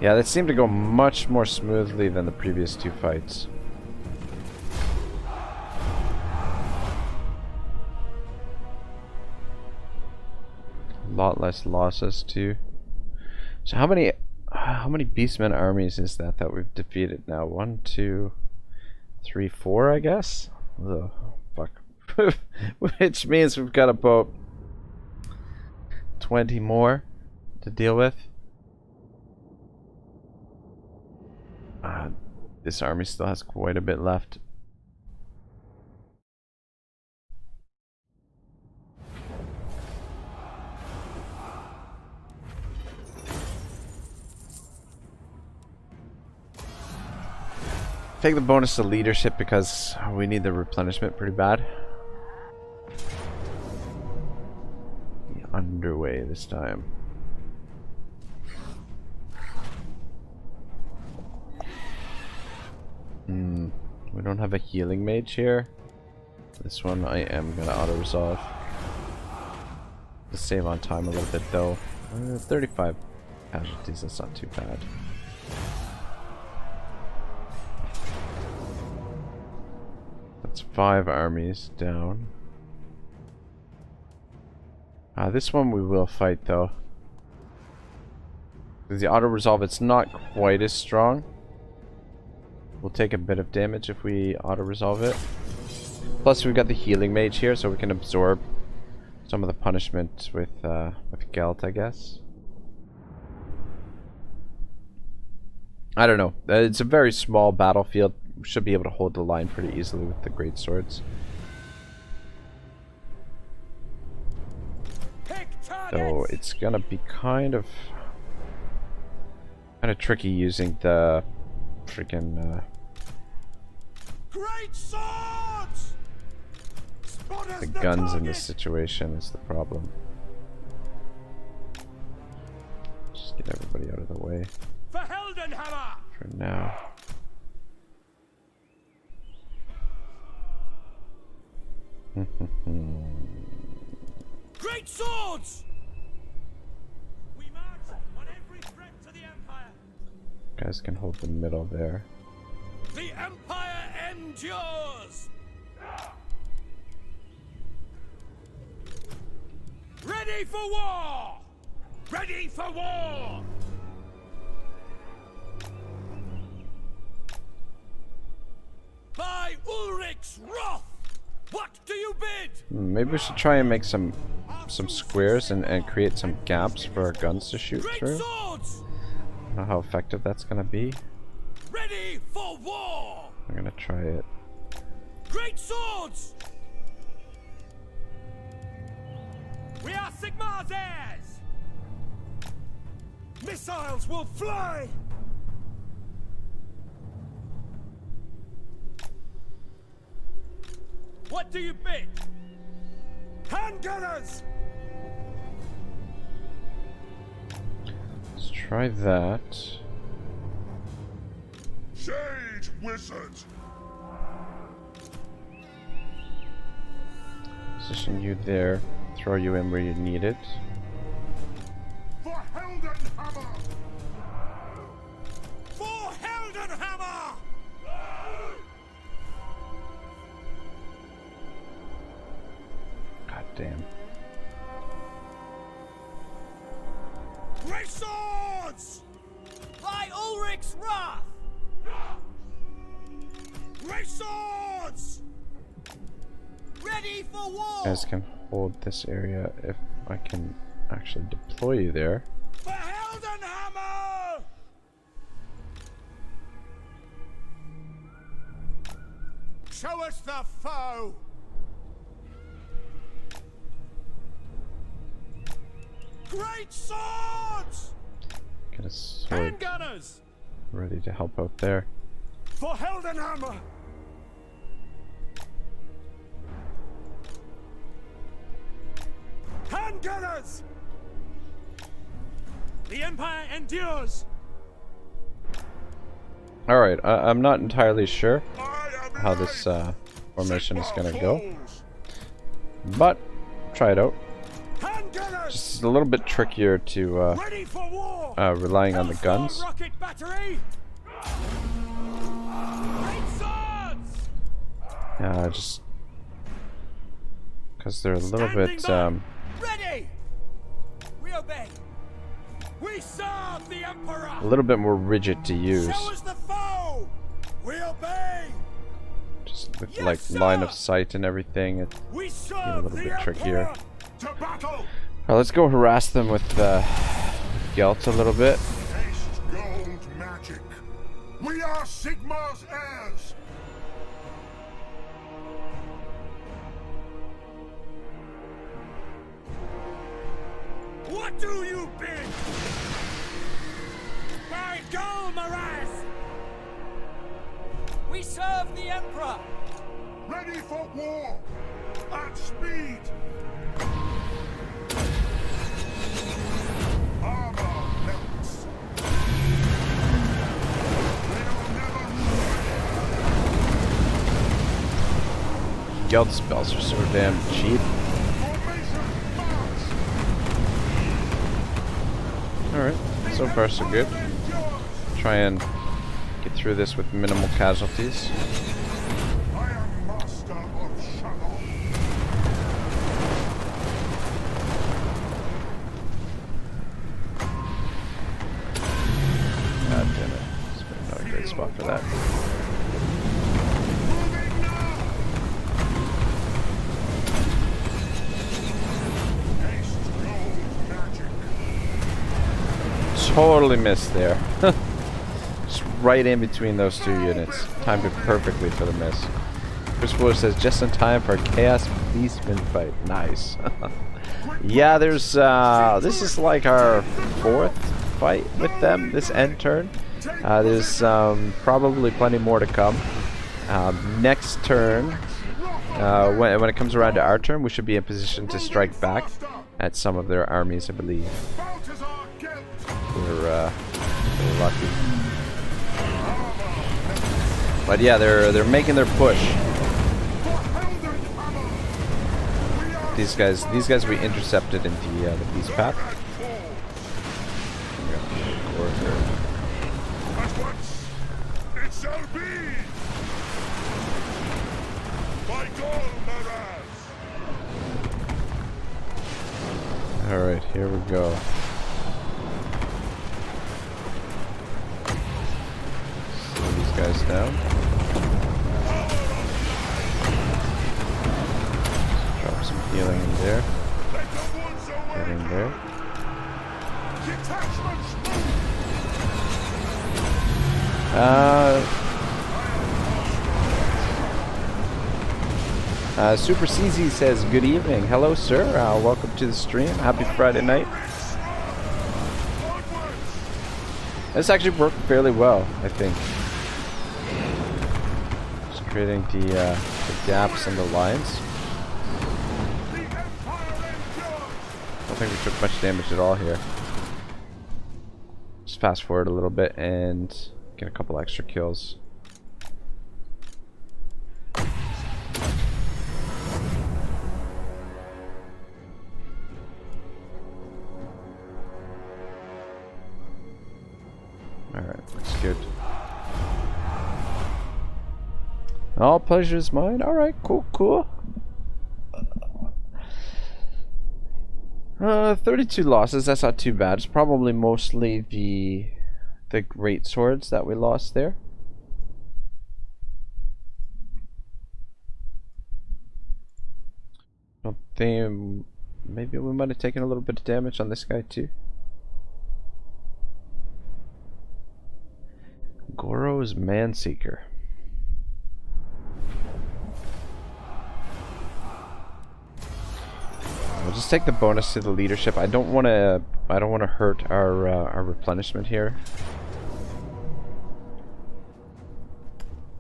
Yeah, that seemed to go much more smoothly than the previous two fights. A lot less losses too. So how many Beastmen armies is that we've defeated now? 1, 2, 3, 4, I guess. Ugh, fuck. Which means we've got about 20 more to deal with. This army still has quite a bit left. Take the bonus to leadership because we need the replenishment pretty bad. Underway this time. We don't have a healing mage here. This one I am gonna auto-resolve. To save on time a little bit though. 35 casualties, that's not too bad. That's 5 armies down. This one we will fight though. Because the auto-resolve, it's not quite as strong. We'll take a bit of damage if we auto-resolve it. Plus we've got the healing mage here, so we can absorb some of the punishment with Gelt, I guess. I don't know. It's a very small battlefield. We should be able to hold the line pretty easily with the great swords. So it's gonna be kind of tricky using the freaking Great swords! the guns in this situation is the problem. Just get everybody out of the way For Heldenhammer! for now. Great swords! We march on every threat to the Empire. Guys can hold the middle there. The Empire endures! Ready for war! Ready for war! By Ulrich's wrath! What do you bid? Maybe we should try and make some squares and create some gaps for our guns to shoot Great through. swords! I don't know how effective that's gonna be. Ready for war! I'm gonna try it. Great swords! We are Sigmar's heirs! Missiles will fly! What do you bid? Handgunners! Let's try that. Shade wizard! Position you there. Throw you in where you need it. For Heldenhammer! For Heldenhammer! God damn. Great swords! By Ulrich's wrath! Great swords! Ready for war! You guys can hold this area if I can actually deploy you there. For Heldenhammer! Show us the foe! Great swords! Get a sword Handgunners! ready to help out there. For Heldenhammer! Handgunners! The Empire endures! Alright, I'm not entirely sure I am how this formation is Sigmar going to go, falls. but try it out. Handgunners! Just a little bit trickier to Ready for war! relying on the guns. Rocket battery! Great swords! Just because they're a little Standing bit by. Ready! We obey! We serve the Emperor! a little bit more rigid to use. Show us the foe! We obey! Just with Yes, like sir! line of sight and everything, it's We serve a little the bit Emperor! trickier. To battle! Alright, let's go harass them with Gelt a little bit. Taste gold magic. We are Sigmar's heirs. What do you bid? By Gol Maraz! We serve the Emperor! Ready for war. At speed. Armor melts. We'll never Gelt spells are so damn cheap. formation march. Alright, so far so good. Try and get through this with minimal casualties. I am master of shadow. God damn it. This is not a great spot for that. Moving now. Taste gold magic. Totally missed there. Just right in between those two units. Timed it perfectly for the miss. Chris Fuller says, just in time for a Chaos Beastmen fight. Nice. Yeah, there's, this is like our 4th fight with them, this end turn. There's probably plenty more to come. Next turn, when it comes around to our turn, we should be in position to strike back at some of their armies, I believe. Balthazar Gelt. We're lucky. But yeah, they're making their push. For Heldenhammer. We are These guys we intercepted in the peace path. at once. It shall be. By Gol Maraz. All right, here we go. Slow these guys down. Drop some healing in there. Let the woods Get away. in there. Detachments Super CZ says, good evening. Hello, sir. Welcome to the stream. Happy Friday night. This actually worked fairly well, I think. Just creating the gaps and the lines. The Empire endures. I don't think we took much damage at all here. Just fast forward a little bit and get a couple extra kills. Alright, looks good. All pleasure is mine. Alright, cool. 32 losses, that's not too bad. It's probably mostly the great swords that we lost there. Don't think maybe we might have taken a little bit of damage on this guy too. Goro's Manseeker. just take the bonus to the leadership. I don't want to hurt our replenishment here.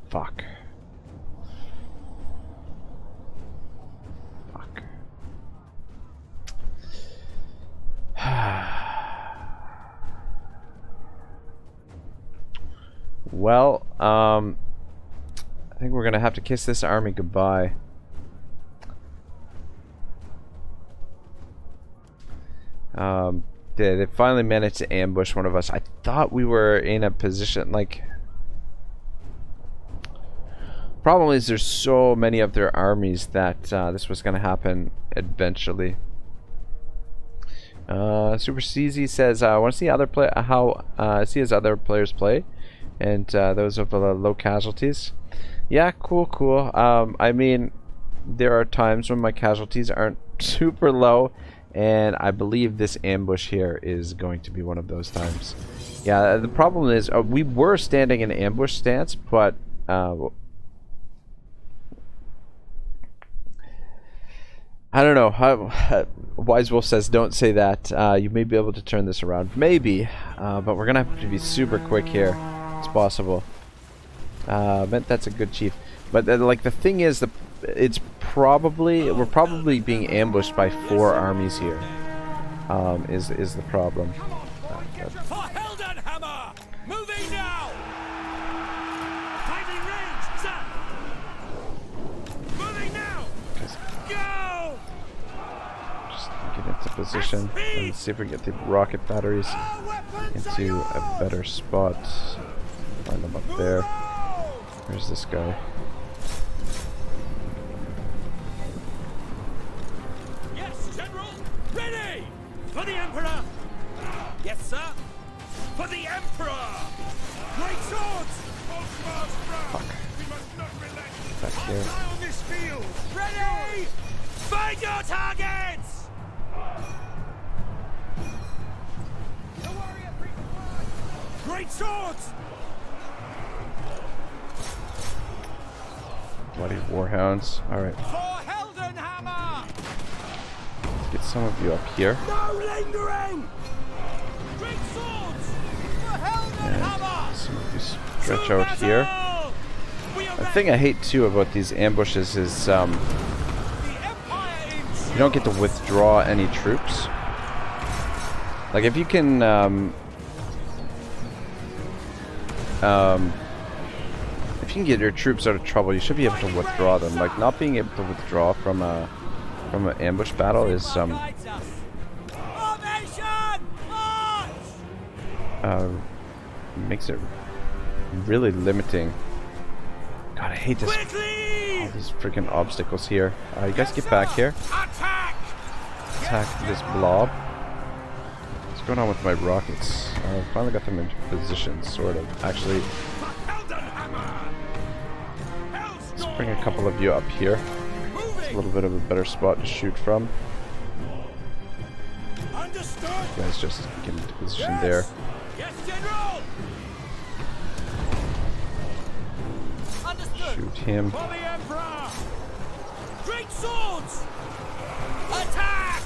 Fuck. Fuck. Well, I think we're gonna have to kiss this army goodbye. They finally managed to ambush one of us. I thought we were in a position, like... Problem is there's so many of their armies that this was going to happen eventually. Super CZ says, I want to see see his other players play, and those of the low casualties. Yeah, cool. I mean, there are times when my casualties aren't super low, and I believe this ambush here is going to be one of those times. Yeah, the problem is we were standing in ambush stance, but I don't know. Wise Wolf says, don't say that. You may be able to turn this around. Maybe, but we're going to have to be super quick here. It's possible. Meant that's a good chief. But like the thing is, we're probably being ambushed by 4 armies here. Is the problem. For Heldenhammer! Moving now! Finding range, sir! Moving now! Go! Just get into position and see if we can get the rocket batteries into a better spot. Find them up there. Where's this guy? Yes, General! Ready! For the Emperor! Yes, sir! For the Emperor! Great swords! Fuck. Back here. On this field! Ready! Find your targets! Great swords! Bloody warhounds. Alright. For Heldenhammer! Let's get some of you up here. No lingering! Great swords! For Heldenhammer! And some of you stretch out here. The thing I hate too about these ambushes is you don't get to withdraw any troops. Like if you can if you can get your troops out of trouble, you should be able to withdraw them. Like not being able to withdraw from an ambush battle is makes it really limiting. God, I hate this. All these freaking obstacles here. You guys get back here. Attack this blob. What's going on with my rockets? I finally got them into position, sort of. Actually, let's bring a couple of you up here. It's a little bit of a better spot to shoot from. You guys just get into position there. Yes, General! Shoot him. For the Emperor! Great swords! Attack!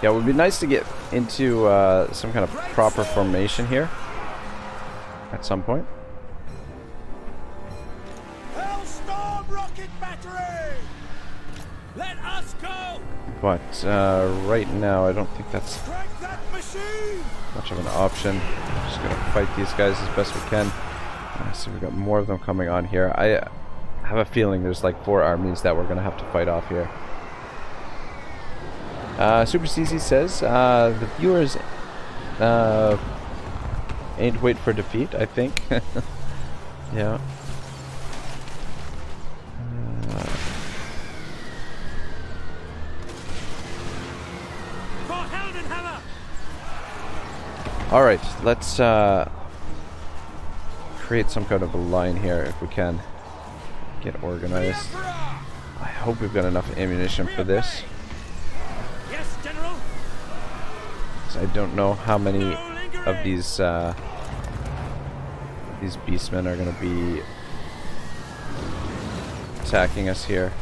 Yeah, it would be nice to get into some kind of proper formation here at some point. Hellstorm rocket battery! Let us go! But right now, I don't think that's Strike that machine! much of an option. I'm just gonna fight these guys as best we can. So we've got more of them coming on here. I have a feeling there's like 4 armies that we're gonna have to fight off here. Super CZ says the viewers ain't wait for defeat, I think. Yeah. For Heldenhammer! Alright, let's create some kind of a line here if we can. Get organized. I hope we've got enough ammunition for this. Yes, General! I don't know how many of these beastmen are going to be attacking us here.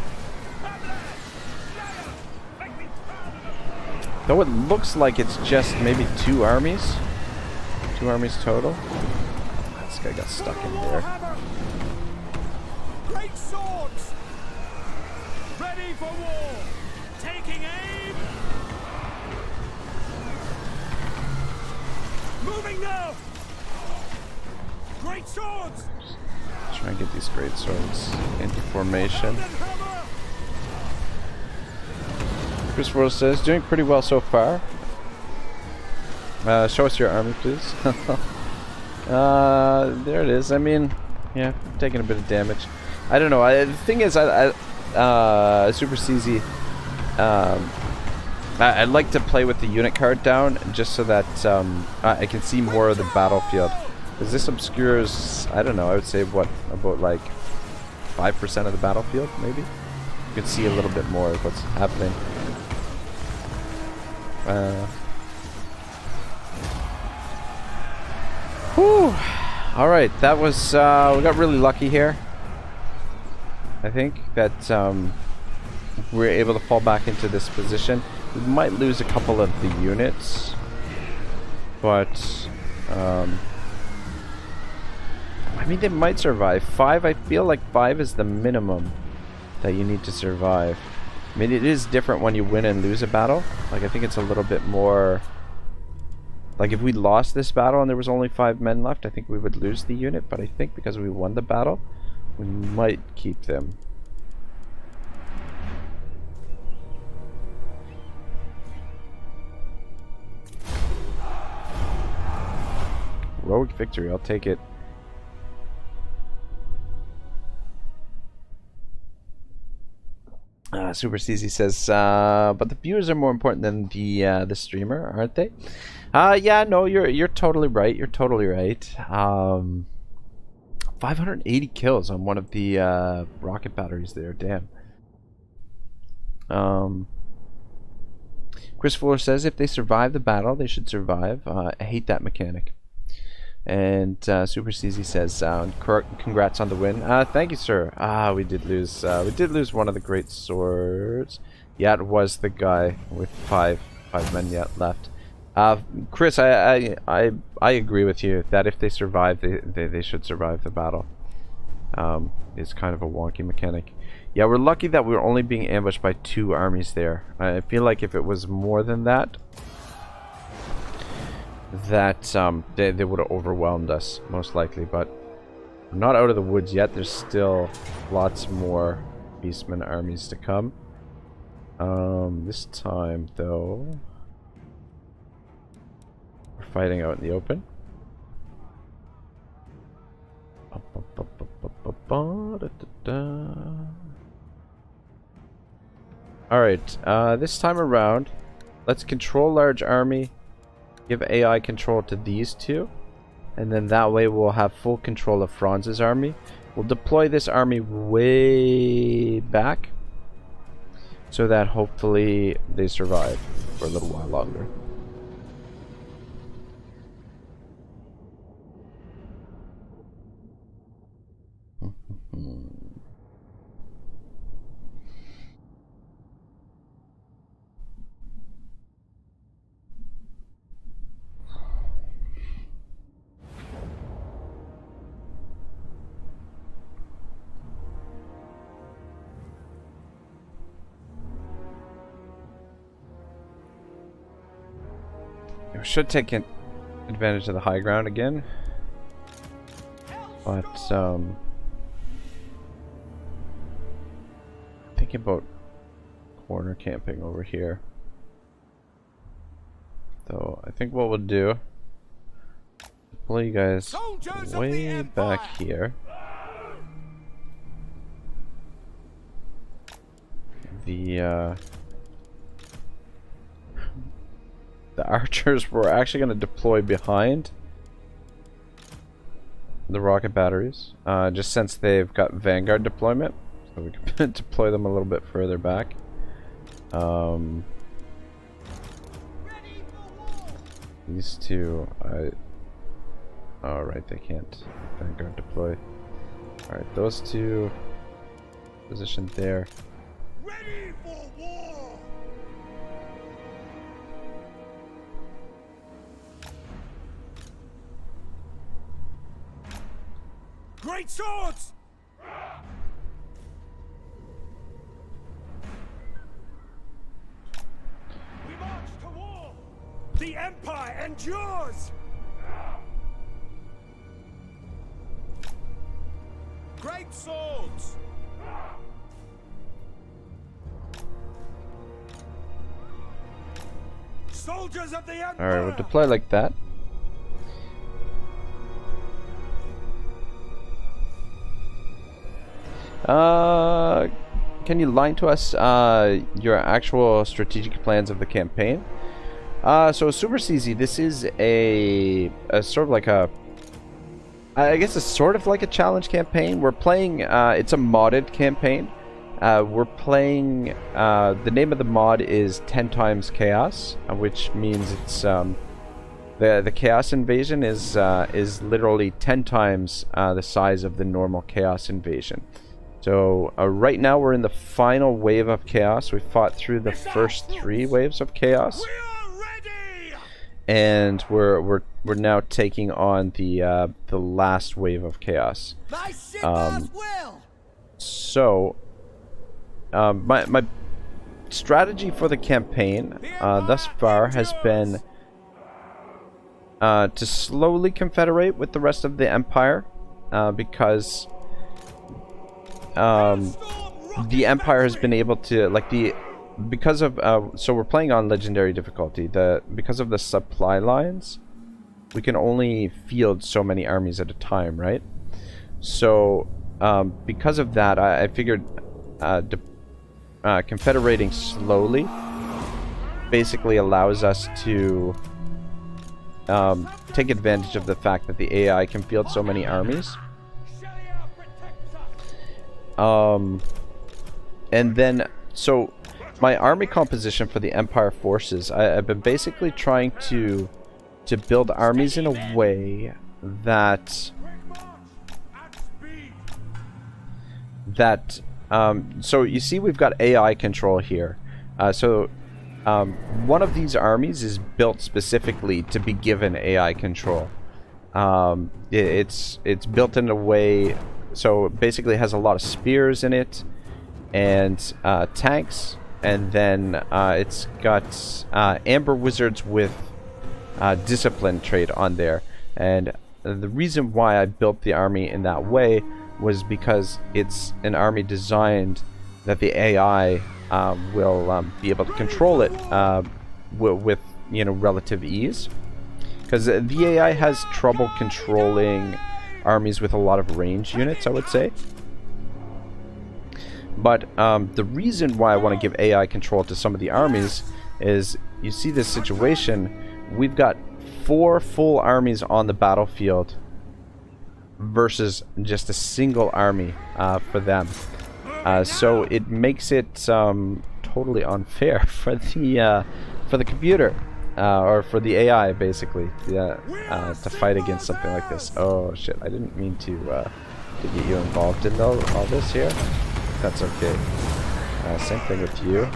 Though it looks like it's just maybe 2 armies. 2 armies total. This guy got stuck in there. Great swords! Ready for war! Taking aim! Moving now! Great swords! Try and get these great swords into formation. Chris World says, doing pretty well so far. Show us your army, please. There it is. I mean, yeah, taking a bit of damage. I don't know. The thing is, Super CZ. I'd like to play with the unit card down just so that I can see more of the battlefield. Because this obscures, I don't know, I would say what, about like 5% of the battlefield, maybe? You can see a little bit more of what's happening. Whew. Alright, that was, we got really lucky here. I think that we were able to fall back into this position. We might lose a couple of the units, but I mean, they might survive. 5, I feel like 5 is the minimum that you need to survive. I mean, it is different when you win and lose a battle. Like, I think it's a little bit more... Like, if we lost this battle and there was only 5 men left, I think we would lose the unit. But I think because we won the battle, we might keep them. Heroic victory, I'll take it. Super CZ says, but the viewers are more important than the streamer, aren't they? Yeah, no, you're totally right. You're totally right. 580 kills on one of the rocket batteries there. Damn. Chris Fuller says, if they survive the battle, they should survive. I hate that mechanic. And Super CZ says, congrats on the win. Thank you, sir. We did lose one of the great swords. Yeah, it was the guy with five men yet left. Chris, I agree with you that if they survive, they should survive the battle. It's kind of a wonky mechanic. Yeah, we're lucky that we're only being ambushed by 2 armies there. I feel like if it was more than that, they would have overwhelmed us, most likely. But we're not out of the woods yet. There's still lots more Beastmen armies to come. This time, though, we're fighting out in the open. Alright, this time around, let's control large army. Give AI control to these 2, and then that way we'll have full control of Franz's army. We'll deploy this army way back so that hopefully they survive for a little while longer. We should take advantage of the high ground again, but thinking about corner camping over here. Though I think what we'll do, pull you guys way back here. The archers were actually going to deploy behind the rocket batteries, just since they've got vanguard deployment, so we can deploy them a little bit further back. These 2, alright, they can't vanguard deploy. Alright, those 2 positioned there. Ready for war! great swords! We march to war! The Empire endures! Great swords! Soldiers of the Empire! Alright, we'll deploy like that. Can you line to us your actual strategic plans of the campaign? So super easy. This is a sort of like a, I guess it's sort of like a challenge campaign. We're playing, it's a modded campaign. We're playing, the name of the mod is 10 times Chaos, which means it's, the Chaos invasion is literally 10 times the size of the normal Chaos invasion. So right now we're in the final wave of Chaos. We fought through the first 3 waves of Chaos, and we're now taking on the last wave of Chaos. So my strategy for the campaign thus far has been to slowly confederate with the rest of the Empire, because the Empire has been able to, like, because of so we're playing on legendary difficulty. Because of the supply lines, we can only field so many armies at a time, right? So because of that, I figured confederating slowly basically allows us to take advantage of the fact that the AI can field so many armies. And then, so my army composition for the Empire forces, I've been basically trying to build armies in a way that so you see we've got AI control here. One of these armies is built specifically to be given AI control. It's built in a way, so basically it has a lot of spears in it, and tanks, and then it's got Amber Wizards with Discipline trait on there. And the reason why I built the army in that way was because it's an army designed that the AI will be able to control it with, you know, relative ease. Because the AI has trouble controlling armies with a lot of range units, I would say. But the reason why I want to give AI control to some of the armies is, you see this situation, we've got 4 full armies on the battlefield versus just a single army for them. So it makes it totally unfair for the computer, or for the AI basically, to fight against something like this. Oh shit, I didn't mean to get you involved in all this here. That's okay. Same thing with you.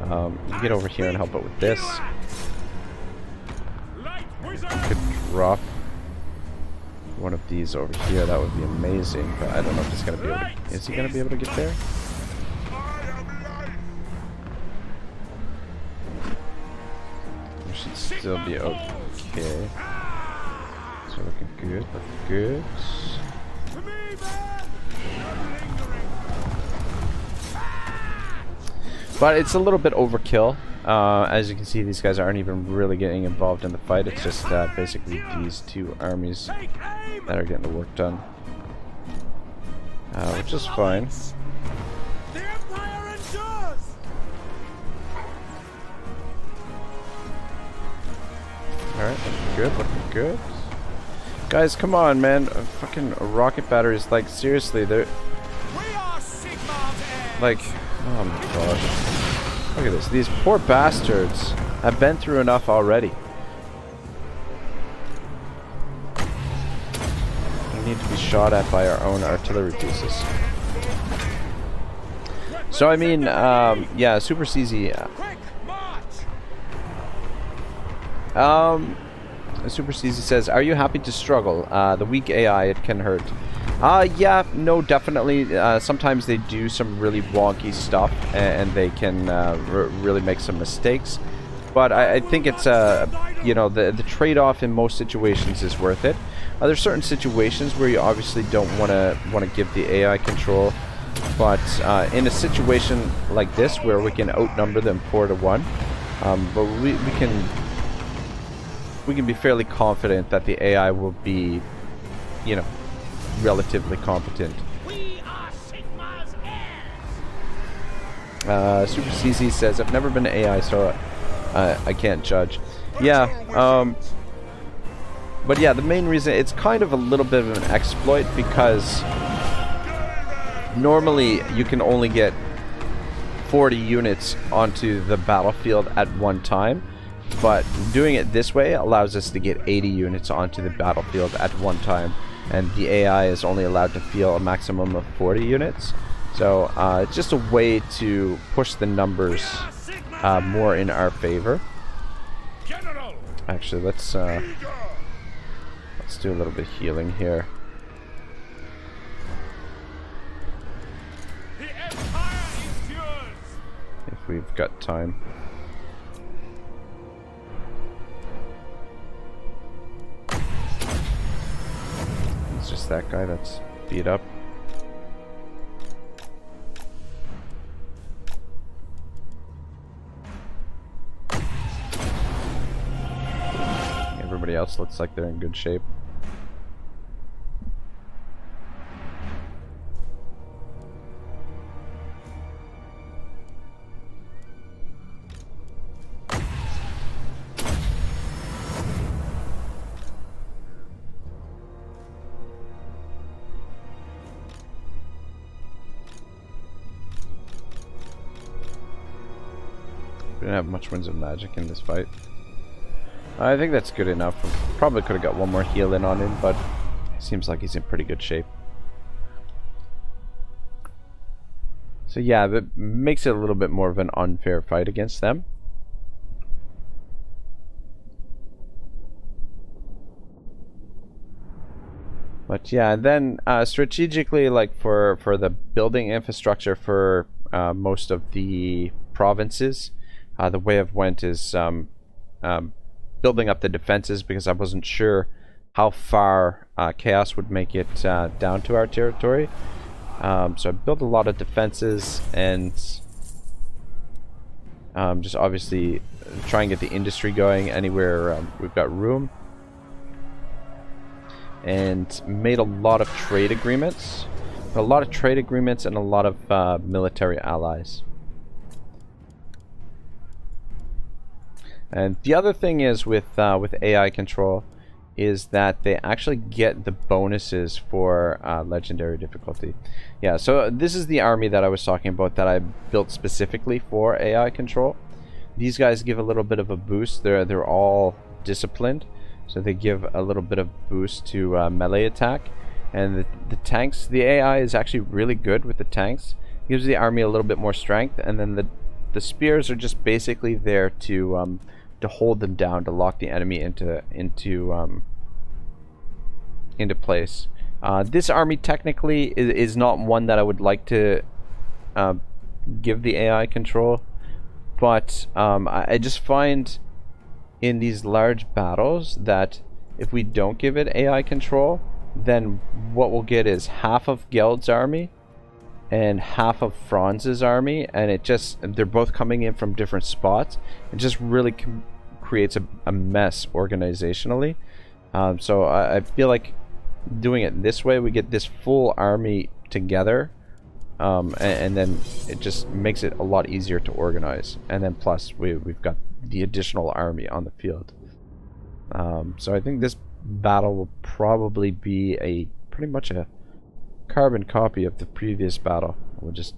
You get over here and help out with this. I could drop one of these over here. That would be amazing, but I don't know if he's gonna be able to. Is he gonna be able to get there? We should still be okay. So looking good, looking good. But it's a little bit overkill. As you can see, these guys aren't even really getting involved in the fight. It's just basically these 2 armies that are getting the work done, which is fine. Alright, looking good, looking good. Guys, come on, man. Fucking rocket batteries, like, seriously, they're... Like, oh my gosh. Look at this. These poor bastards have been through enough already. We need to be shot at by our own artillery pieces. So, I mean, yeah, super easy. Super Caesar says, "Are you happy to struggle? The weak AI, it can hurt." Yeah, no, definitely. Sometimes they do some really wonky stuff, and they can really make some mistakes. But I think it's you know, the trade-off in most situations is worth it. There's certain situations where you obviously don't want to give the AI control, but in a situation like this where we can outnumber them 4-1, but we can be fairly confident that the AI will be, you know, relatively competent. We are Sigma's heirs. Super CZ says, "I've never been an AI, so I can't judge." Yeah, but yeah, the main reason, it's kind of a little bit of an exploit, because normally you can only get 40 units onto the battlefield at one time, but doing it this way allows us to get 80 units onto the battlefield at one time, and the AI is only allowed to field a maximum of 40 units. So it's just a way to push the numbers more in our favor. Actually, let's do a little bit of healing here. The Empire is yours. If we've got time. It's just that guy that's beat up. Everybody else looks like they're in good shape. We didn't have much Winds of Magic in this fight. I think that's good enough. Probably could have got one more heal in on him, but seems like he's in pretty good shape. So yeah, that makes it a little bit more of an unfair fight against them. But yeah, and then strategically, like for the building infrastructure for most of the provinces, the way I've went is building up the defenses, because I wasn't sure how far Chaos would make it down to our territory. So I built a lot of defenses, and just obviously try and get the industry going anywhere we've got room. And made a lot of trade agreements. A lot of trade agreements and a lot of military allies. And the other thing is with AI control is that they actually get the bonuses for legendary difficulty. Yeah, so this is the army that I was talking about that I built specifically for AI control. These guys give a little bit of a boost. They're all disciplined, so they give a little bit of boost to melee attack. And the tanks, the AI is actually really good with the tanks. Gives the army a little bit more strength, and then the spears are just basically there to hold them down, to lock the enemy into place. This army technically is not one that I would like to give the AI control, but I just find in these large battles that if we don't give it AI control, then what we'll get is half of Geld's army and half of Franz's army, and they're both coming in from different spots. It just really creates a mess organizationally. So I feel like doing it this way, we get this full army together, and then it just makes it a lot easier to organize. And then plus we've got the additional army on the field. So I think this battle will probably be pretty much a carbon copy of the previous battle. We'll just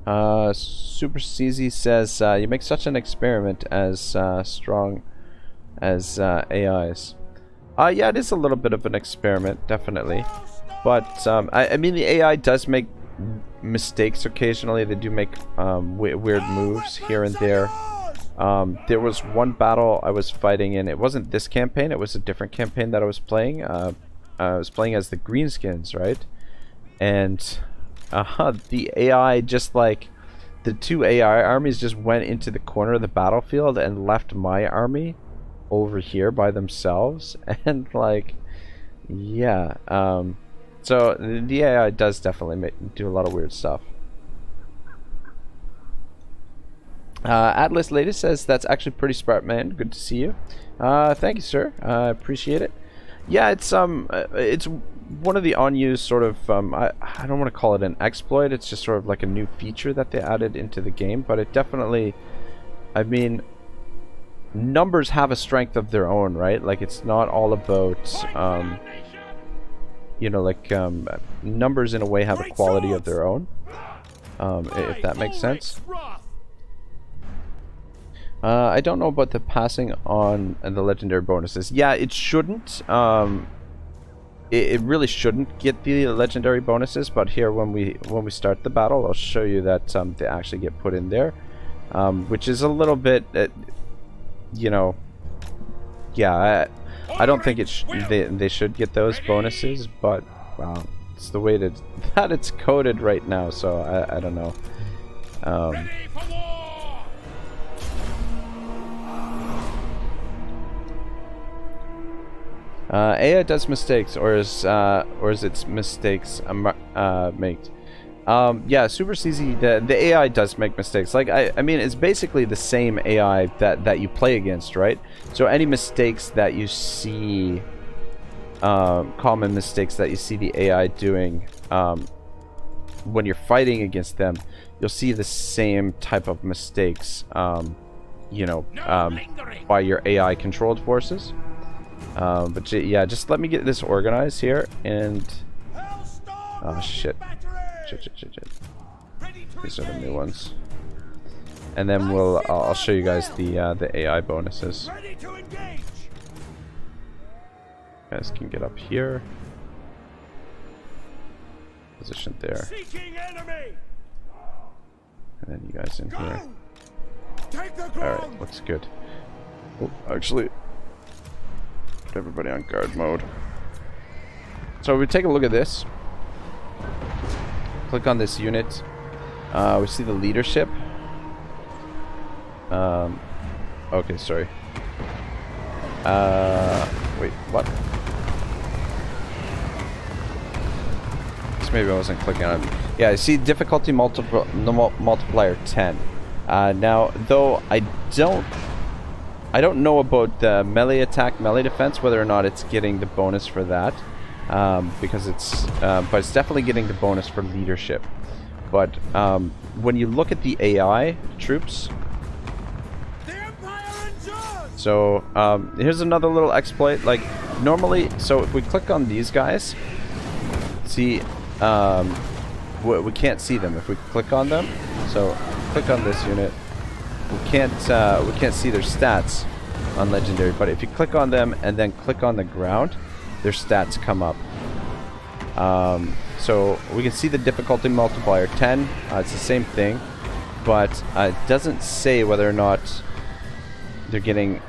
Super CZ says you make such an experiment as strong as AIs. Yeah, it is a little bit of an experiment, definitely. But I mean, the AI does make mistakes occasionally. They do make weird moves here and there. There was one battle I was fighting in. It wasn't this campaign. It was a different campaign that I was playing. I was playing as the Greenskins, right? And the AI just like the two AI armies just went into the corner of the battlefield and left my army over here by themselves. And like, yeah. So the AI does definitely do a lot of weird stuff. Atlas Lady says, that's actually pretty smart, man. Good to see you. Thank you, sir. I appreciate it. Yeah, it's one of the unused sort of, I don't want to call it an exploit. It's just sort of like a new feature that they added into the game. But it definitely, I mean, numbers have a strength of their own, right? Like, it's not all about, you know, like, numbers in a way have a quality of their own. If that makes sense. I don't know about the passing on and the legendary bonuses. Yeah, it shouldn't. It really shouldn't get the legendary bonuses. But here, when we start the battle, I'll show you that they actually get put in there, which is a little bit, you know, yeah. I don't think they should get those bonuses, but wow, it's the way that it's coded right now. So I don't know. AI does mistakes, or is its mistakes made? Yeah, Super CZ, the AI does make mistakes. Like I mean, it's basically the same AI that you play against, right? So any mistakes that you see, common mistakes that you see the AI doing, when you're fighting against them, you'll see the same type of mistakes, you know, by your AI controlled forces. But yeah, just let me get this organized here, and oh shit. These are the new ones, and then I'll show you guys the AI bonuses. You guys can get up here, positioned there, and then you guys in here. All right, looks good. Oh, actually, put everybody on guard mode. So we take a look at this. Click on this unit. We see the leadership. Okay, sorry. Wait, what? Maybe I wasn't clicking on it. Yeah, I see difficulty multiplier 10. Now, though I don't know about the melee attack, melee defense, whether or not it's getting the bonus for that. Because but it's definitely getting the bonus for leadership. But when you look at the AI troops, so here's another little exploit. Like normally, so if we click on these guys, see, we can't see them if we click on them. So click on this unit, we can't see their stats on legendary. But if you click on them and then click on the ground, their stats come up. So we can see the difficulty multiplier 10. It's the same thing, but it doesn't say whether or not they're getting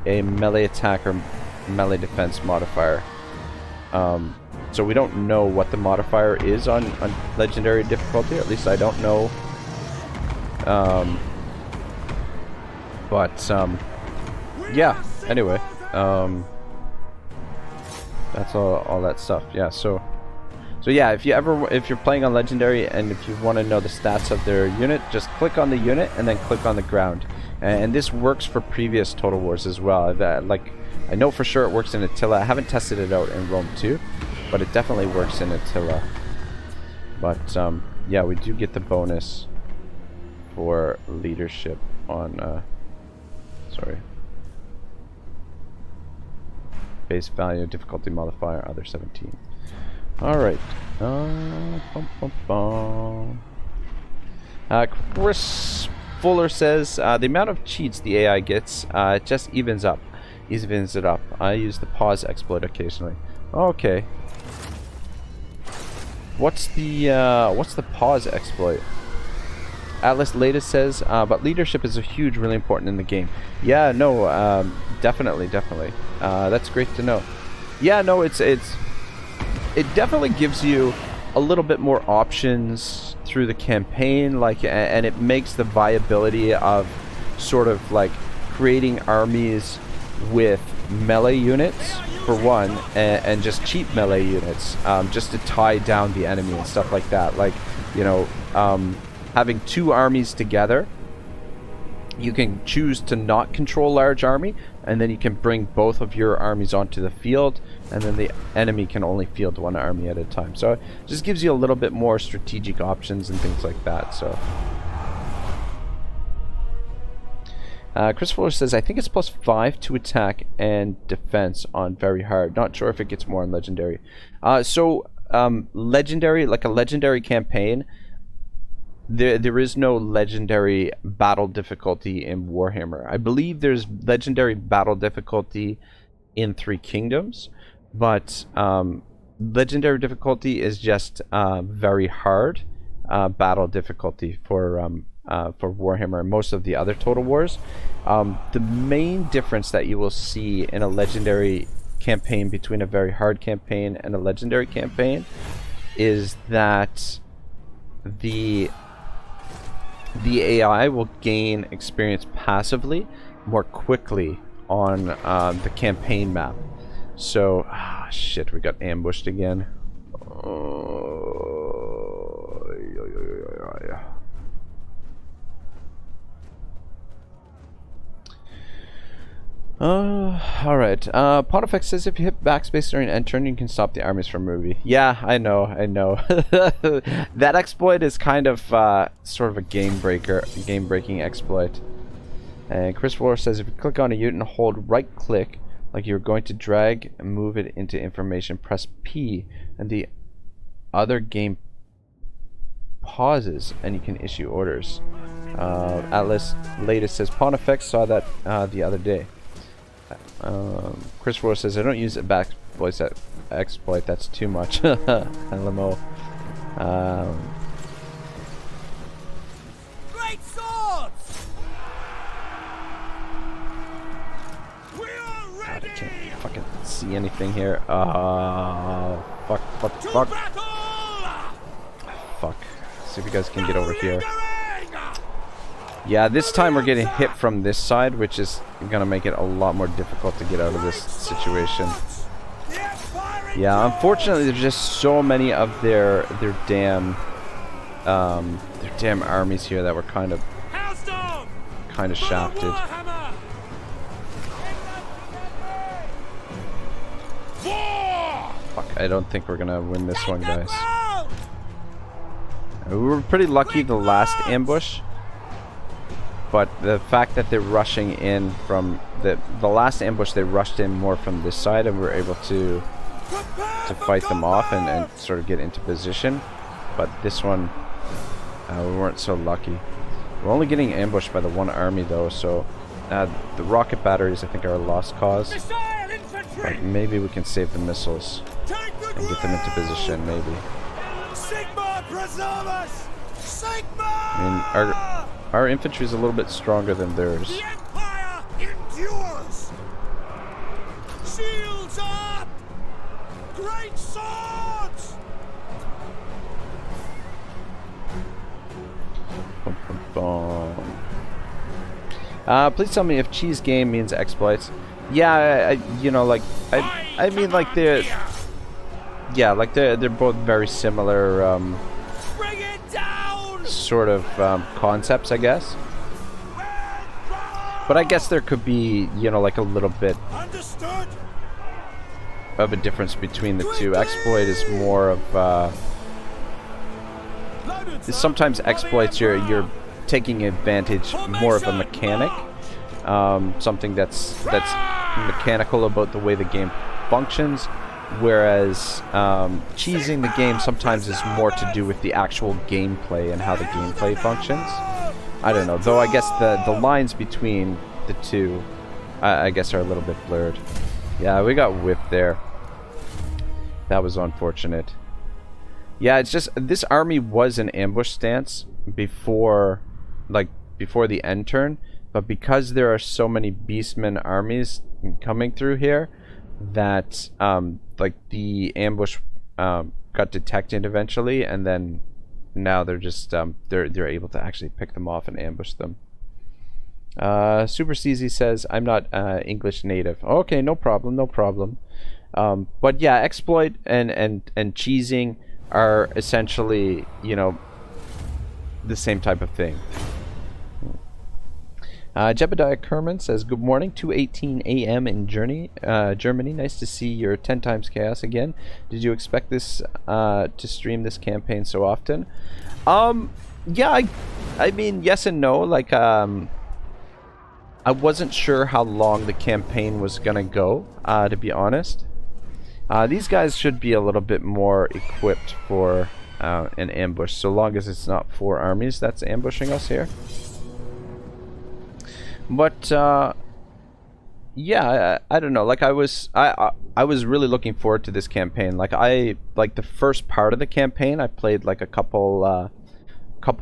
a melee attack or melee defense modifier. So we don't know what the modifier is on legendary difficulty. At least I don't know. Yeah. Anyway. That's all that stuff. Yeah, so yeah, if you're playing on legendary and if you want to know the stats of their unit, just click on the unit and then click on the ground. And this works for previous Total Wars as well. Like I know for sure it works in Attila. I haven't tested it out in Rome 2, but it definitely works in Attila. But yeah, we do get the bonus for leadership on sorry. Base value, difficulty modifier, other 17. Alright. Chris Fuller says, the amount of cheats the AI gets just evens it up. I use the pause exploit occasionally. Okay. What's the pause exploit? Atlas latest says, but leadership is a huge, really important in the game. Yeah, no, definitely. That's great to know. Yeah, no, it definitely gives you a little bit more options through the campaign, like, and it makes the viability of sort of like creating armies with melee units for one, and just cheap melee units, just to tie down the enemy and stuff like that. Like, you know, having two armies together, you can choose to not control large army, and then you can bring both of your armies onto the field, and then the enemy can only field one army at a time. So it just gives you a little bit more strategic options and things like that. So Christopher says, I think it's +5 to attack and defense on very hard. Not sure if it gets more on legendary. Legendary, like a legendary campaign, there is no legendary battle difficulty in Warhammer. I believe there's legendary battle difficulty in Three Kingdoms, but legendary difficulty is just very hard battle difficulty for Warhammer and most of the other Total Wars. The main difference that you will see in a legendary campaign between a very hard campaign and a legendary campaign is that the AI will gain experience passively more quickly on the campaign map. So, shit, we got ambushed again. Alright. Pontifex says if you hit backspace during end turn, you can stop the armies from moving. Yeah, I know. That exploit is kind of sort of a game-breaking exploit. And Chris Waller says if you click on a unit and hold right click, like you're going to drag and move it into information, press P, and the other game pauses, and you can issue orders. Atlas latest says Pontifex saw that the other day. Chris Roy says I don't use a back voice exploit, that's too much. LMO. Great swords! We are ready! God, I can't fucking see anything here. Fuck. Fuck. See if you guys can get over here. Yeah, this time we're getting hit from this side, which is gonna make it a lot more difficult to get out of this situation. Yeah, unfortunately, there's just so many of their damn armies here that were kind of shafted. Fuck, I don't think we're gonna win this one, guys. We were pretty lucky the last ambush. But the fact that they're rushing in from the last ambush, they rushed in more from this side, and we were able to fight them off and sort of get into position. But this one, we weren't so lucky. We're only getting ambushed by the one army though, so the rocket batteries I think are a lost cause. But maybe we can save the missiles and get them into position, maybe. I mean, our infantry is a little bit stronger than theirs. The Empire endures! Shields up! Great swords! Please tell me if cheese game means exploits. Yeah, you know, like I mean, like they're both very similar. Bring it down! Sort of concepts, I guess. But I guess there could be, you know, like a little bit of a difference between the two. Exploit is more of sometimes exploits you're taking advantage more of a mechanic, something that's mechanical about the way the game functions. Whereas cheesing the game sometimes is more to do with the actual gameplay and how the gameplay functions. I don't know, though I guess the lines between the two I guess are a little bit blurred. Yeah, we got whipped there. That was unfortunate. Yeah, it's just this army was an ambush stance before, like before the end turn, but because there are so many Beastmen armies coming through here, that like the ambush got detected eventually, and then now they're just they're able to actually pick them off and ambush them. Super CZ says, I'm not English native. Okay, no problem, no problem. But yeah, exploit and cheesing are essentially, you know, the same type of thing. Jebediah Kerman says, good morning, 2:18 a.m. in Germany. Nice to see your 10 times chaos again. Did you expect this to stream this campaign so often? Yeah, I mean, yes and no. Like, I wasn't sure how long the campaign was gonna go, to be honest. These guys should be a little bit more equipped for an ambush, so long as it's not 4 armies that's ambushing us here. But yeah, I don't know. Like I was really looking forward to this campaign. Like the first part of the campaign I played like a couple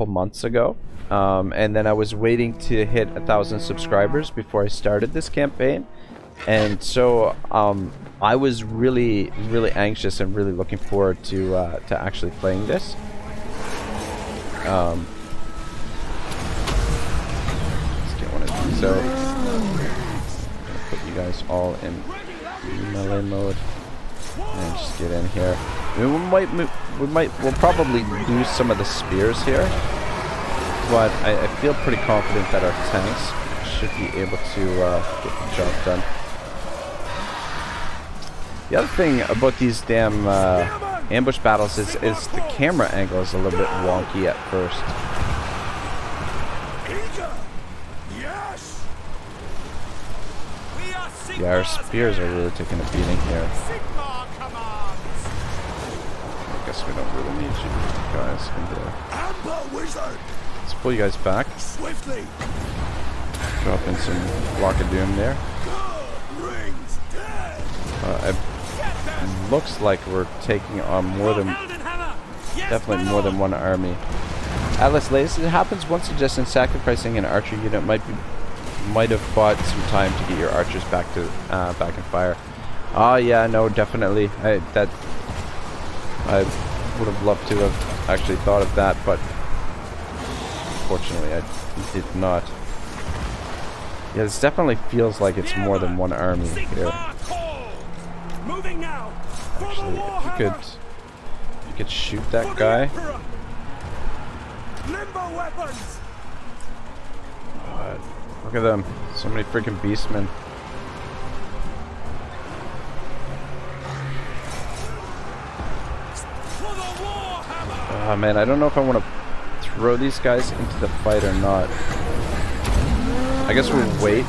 months ago, and then I was waiting to hit 1,000 subscribers before I started this campaign, and so I was really anxious and really looking forward to actually playing this. So, put you guys all in melee mode and just get in here. I mean, we'll probably lose some of the spears here, but I feel pretty confident that our tanks should be able to get the job done. The other thing about these damn ambush battles is the camera angle is a little bit wonky at first. Yeah, our spears are really taking a beating here. I guess we don't really need you guys in there. Let's pull you guys back. Drop in some Block of Doom there. It looks like we're taking on definitely more than one army. Atlas Lace, it happens once suggesting sacrificing an archer unit might have bought some time to get your archers back in fire. Oh yeah, no, definitely. I would have loved to have actually thought of that, but unfortunately I did not. Yeah, this definitely feels like it's more than one army here. Actually, if you could shoot that guy. Look at them. So many freaking beastmen. Oh man, I don't know if I want to throw these guys into the fight or not. I guess we'll wait.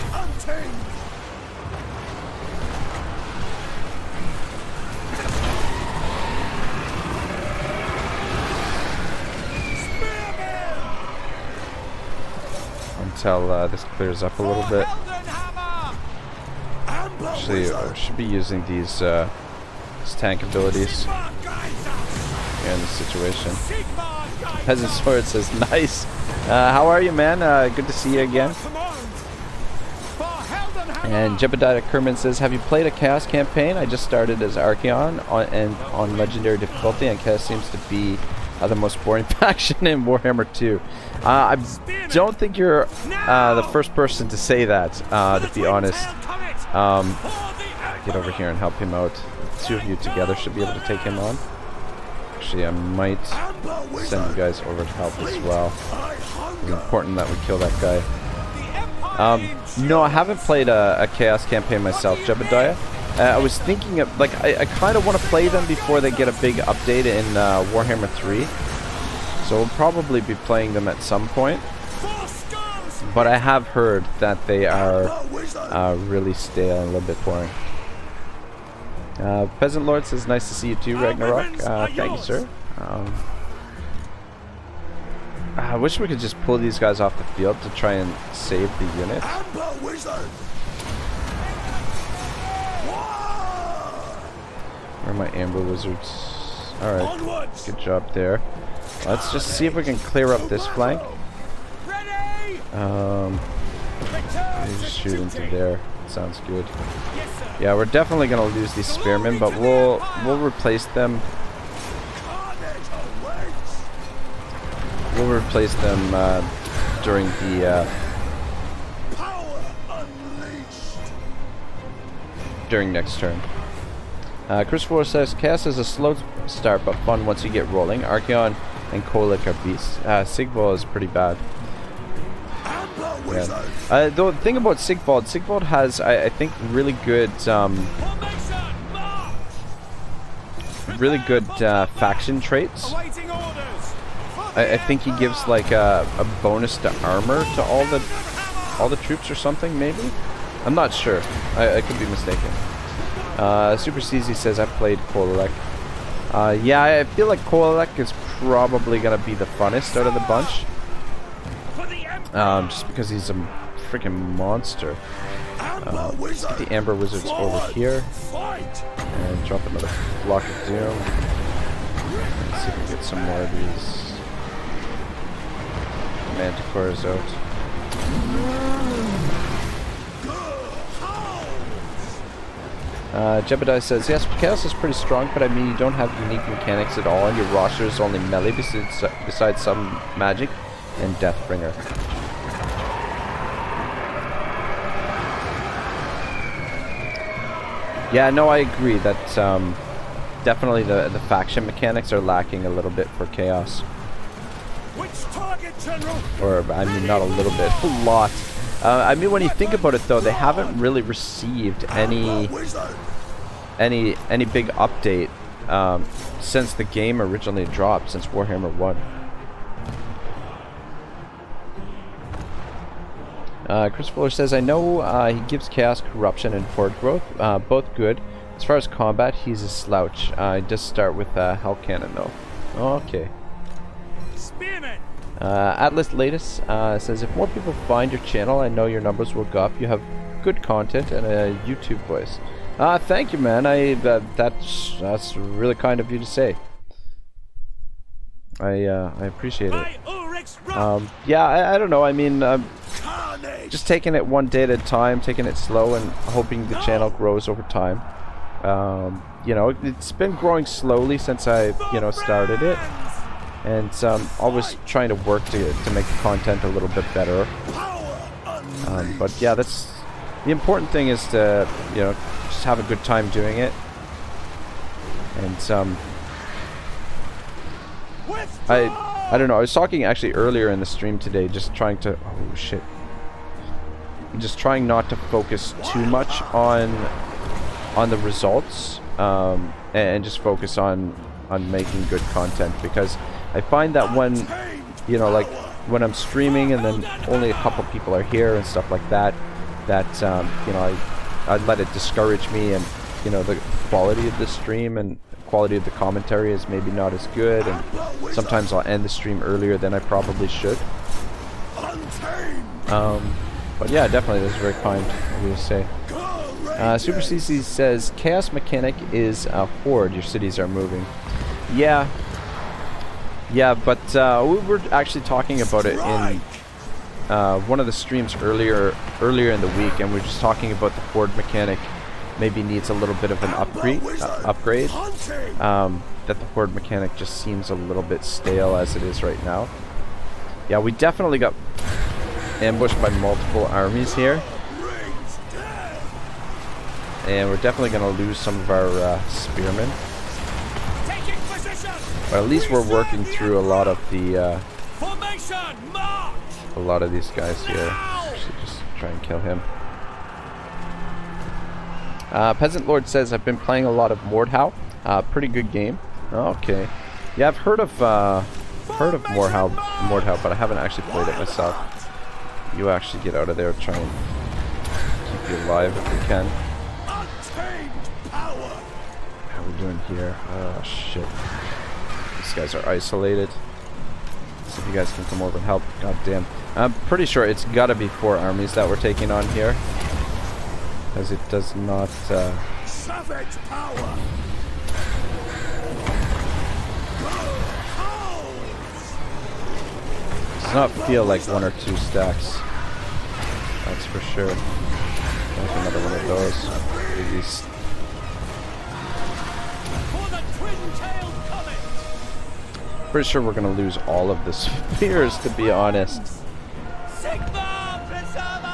Until this clears up a little bit. Actually, I should be using these tank abilities here in this situation. Peasant Sword says, nice. How are you, man? Good to see you again. And Jebediah Kerman says, have you played a Chaos campaign? I just started as Archaon on Legendary difficulty, and Chaos seems to be the most boring faction in Warhammer 2. I don't think you're the first person to say that, to be honest. Get over here and help him out. The 2 of you together should be able to take him on. Actually, I might send you guys over to help as well. It's important that we kill that guy. No, I haven't played a Chaos campaign myself, Jebediah. I was thinking of, like, I kind of want to play them before they get a big update in Warhammer 3. So we'll probably be playing them at some point. But I have heard that they are really stale and a little bit boring. Peasant Lord says, nice to see you too, Ragnarok. Thank you, sir. I wish we could just pull these guys off the field to try and save the unit. Where are my Amber Wizards? Alright. Onwards. Good job there. Let's just see if we can clear up this flank. Ready. Maybe just shoot into there. Sounds good. Yes, sir. Yeah, we're definitely gonna lose these spearmen, but we'll replace them. Carnage awaits. We'll replace them during the Power unleashed. during next turn. Christopher says Chaos is a slow start but fun once you get rolling. Archaon and Kolic are beasts. Sigvald is pretty bad. Yeah. The thing about Sigvald has, I think, really good faction traits. Awaiting orders. I think he gives like a bonus to armor to all the troops or something, maybe? I'm not sure. I could be mistaken. Super CZ says I played Kolic. Yeah, I feel like Kolic is probably gonna be the funnest out of the bunch. Just because he's a freaking monster. Let's get the Amber Wizards over here and drop another block of Doom. Let's see if we can get some more of these Manticores out. Jebediah says, yes, Chaos is pretty strong, but I mean you don't have unique mechanics at all, and your roster is only melee besides some magic and Deathbringer. Yeah, no, I agree that definitely the faction mechanics are lacking a little bit for Chaos. Which target, General? Or, I mean, not a little bit, a lot. I mean, when you think about it, though, they haven't really received any big update since the game originally dropped, since Warhammer 1. Christopher says, I know he gives Chaos Corruption and Horde Growth, both good. As far as combat, he's a slouch. I just start with Hell Cannon, though. Okay. Spearmen. Atlas Latest says, if more people find your channel, I know your numbers will go up. You have good content and a YouTube voice. Thank you, man. That's really kind of you to say. I appreciate it. Yeah, I don't know. I mean, just taking it one day at a time, taking it slow, and hoping the channel grows over time. You know, it's been growing slowly since I, started it, and always trying to work to make the content a little bit better. But yeah, that's the important thing, is to just have a good time doing it, and I don't know. I was talking actually earlier in the stream today, just trying to just trying not to focus too much on the results, and just focus on making good content, because I find that when like when I'm streaming and then only a couple people are here and stuff like that, I let it discourage me, and the quality of the stream and quality of the commentary is maybe not as good, and sometimes I'll end the stream earlier than I probably should. But yeah, definitely, that's very kind of you to say. Super CC says, Chaos mechanic is a horde, your cities are moving. Yeah, but we were actually talking about it in one of the streams earlier in the week, and we were just talking about the horde mechanic maybe needs a little bit of an upgrade. That the horde mechanic just seems a little bit stale as it is right now. Yeah, we definitely got ambushed by multiple armies here, and we're definitely going to lose some of our spearmen. But at least we're working through a lot of the these guys here. Actually, just try and kill him. Peasant Lord says, I've been playing a lot of Mordhau. Pretty good game. Okay. Yeah, I've heard of Mordhau, but I haven't actually played it myself. You actually get out of there, try and keep you alive if you can. How are we doing here? Oh shit. These guys are isolated. See if you guys can come over and help. God damn. I'm pretty sure it's gotta be 4 armies that we're taking on here, as it does not Savage power. Does not feel like 1 or 2 stacks. That's for sure. Like another one of those. These. For the twin-tailed comet. Pretty sure we're gonna lose all of the spears, to be honest. Sigma, preserve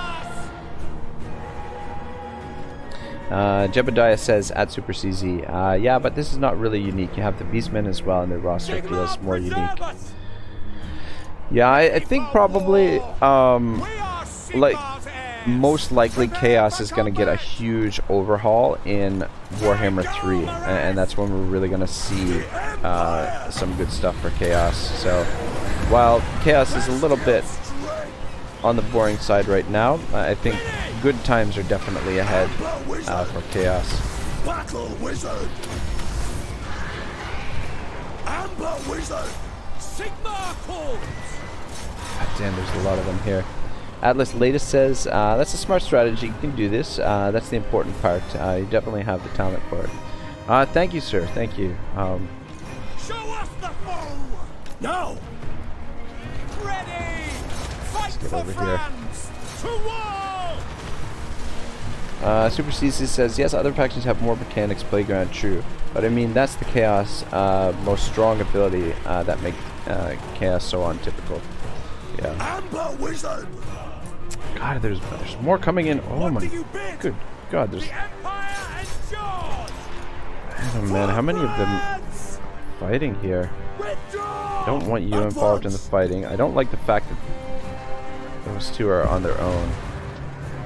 us! Jebediah says at Super CZ, yeah, but this is not really unique. You have the Beastmen as well, and their roster feels more unique. Yeah, I think probably, like, most likely Chaos is going to get a huge overhaul in Warhammer 3, and that's when we're really going to see some good stuff for Chaos. So, while Chaos is a little bit on the boring side right now, I think good times are definitely ahead for Chaos. Battle Wizard! Amber Wizard! Sigma calls! God damn, there's a lot of them here. Atlas Latest says, that's a smart strategy. You can do this. That's the important part. You definitely have the talent for it. Thank you, sir. Thank you. Show us the foe! Now! Ready! Fight get for over here. Franz! To war! Super CC says, yes, other factions have more mechanics, playground, true. But I mean, that's the Chaos most strong ability that make Chaos so untypical. Yeah. Amber Wizard! God, there's more coming in. Oh What my do you bid? good God, there's The Empire endures! oh man, how many of them fighting here? Withdraw! I don't want you involved in the fighting. I don't like the fact that those two are on their own.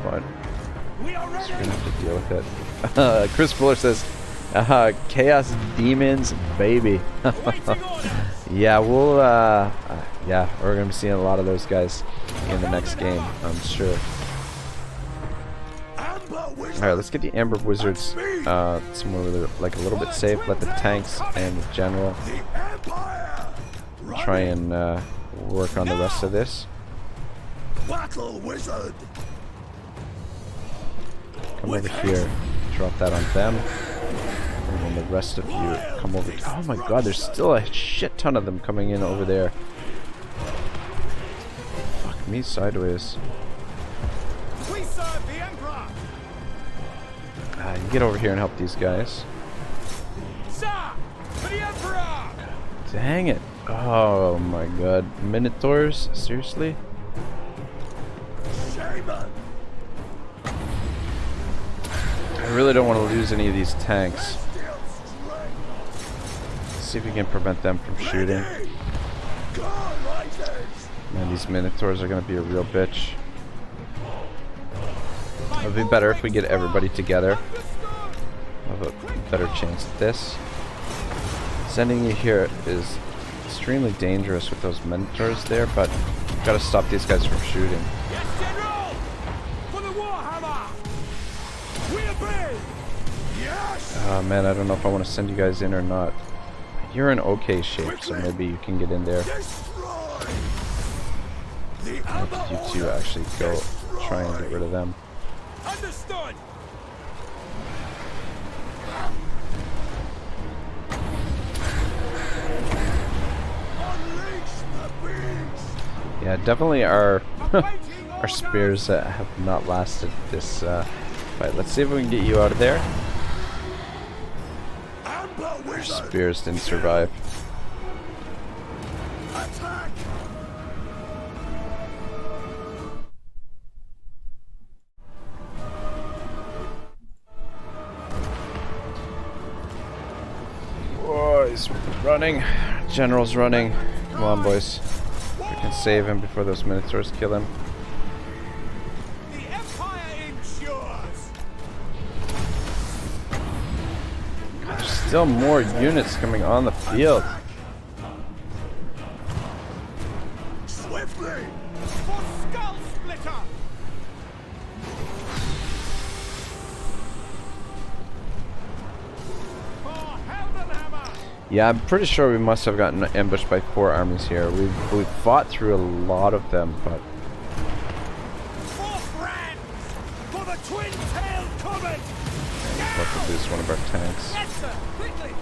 But We are we're ready! gonna have to deal with it. Chris Fuller says, Chaos Demons, baby. Waiting order! Yeah, we'll yeah, we're gonna be seeing a lot of those guys in the next game, I'm sure. Amber Wizard! Alright, let's get the Amber Wizards somewhere where they're like a little bit safe. Let the tanks and the general The Empire! try and work on the rest of this. Battle Wizard! Come over here, drop that on them, and then the rest of you come over. Oh my god, there's still a shit ton of them coming in over there. Fuck me sideways. We serve the Emperor! You get over here and help these guys. Sir! For the Emperor! Dang it. Oh my god. Minotaurs? Seriously? Shaman! I really don't want to lose any of these tanks. Let's see if we can prevent them from shooting. Man, these Minotaurs are going to be a real bitch. It would be better if we get everybody together. We'll have a better chance at this. Sending you here is extremely dangerous with those Minotaurs there, but we've got to stop these guys from shooting. Yes, General! For the Warhammer! We obey! Yes! Oh man, I don't know if I want to send you guys in or not. You're in okay shape, so maybe you can get in there. Destroy! The You Amber two actually go try and get rid of them. Understood! Unleash the beast! Yeah, definitely our Awaiting our orders! spears have not lasted this fight. Let's see if we can get you out of there. Amber Our Wizard! spears didn't survive. Attack! Boys, running. General's running. Come on, boys. We can save him before those Minotaurs kill him. The Empire ensures! God, there's still more units coming on the field. Swiftly! For Skull Splitter! For Heldenhammer! Yeah, I'm pretty sure we must have gotten ambushed by 4 armies here. We've fought through a lot of them, but For Franz! For the twin-tailed comet! we'll have to lose one of our tanks. Yes, sir! Quickly!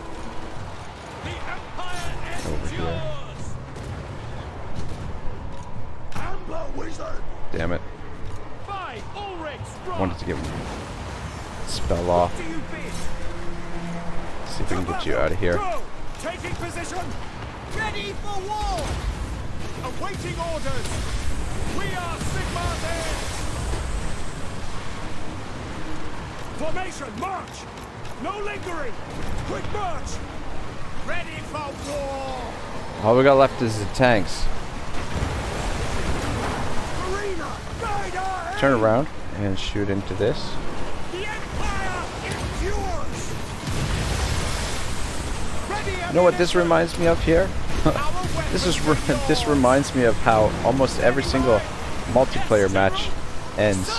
The Empire Over here. endures! Damn it. By Ulrich's wrath. Wanted to get spell off. Do you bid? See if we can get you out of here. Go! Taking position. Ready for war. Awaiting orders. We are Sigmar's heirs. Formation, march. No lingering. Quick march. Ready for war. All we got left is the tanks. Marina, guide our Turn aim. around and shoot into this. The Empire endures. Ready. You know what this reminds me of here? This reminds me of how almost every single multiplayer match ends.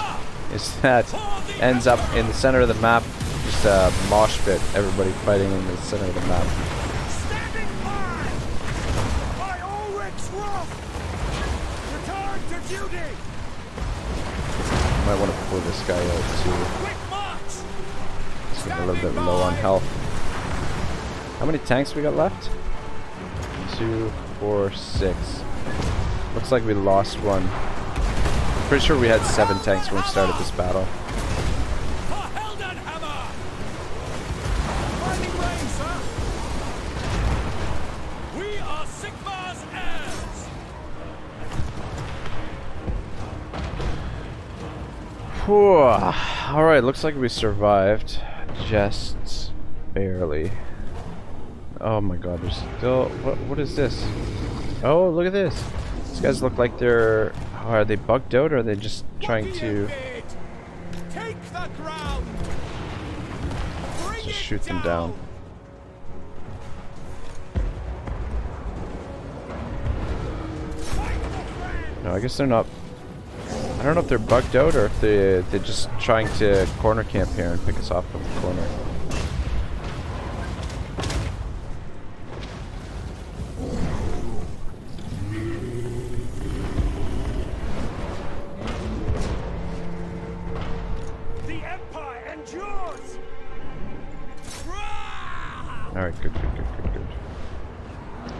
Ends up in the center of the map, just a mosh pit, everybody fighting in the center of the map. Standing by. By Ulrich's wrath. Return to duty. Might want to pull this guy out too. Quick march. He's getting a little bit low on health. How many tanks we got left? 2, 4, 6. Looks like we lost one. Pretty sure we had 7 tanks when we started this battle. For Heldenhammer. Finding range, sir. We are Sigmar's heirs. Alright, looks like we survived. Just barely. Oh my god, there's still... What is this? Oh, look at this. These guys look like they're... Are they bugged out or are they just trying to... Take the ground. Bring Just it shoot them down. No, I guess they're not... I don't know if they're bugged out or if they're just trying to corner camp here and pick us off from the corner. The Empire endures. Alright, good.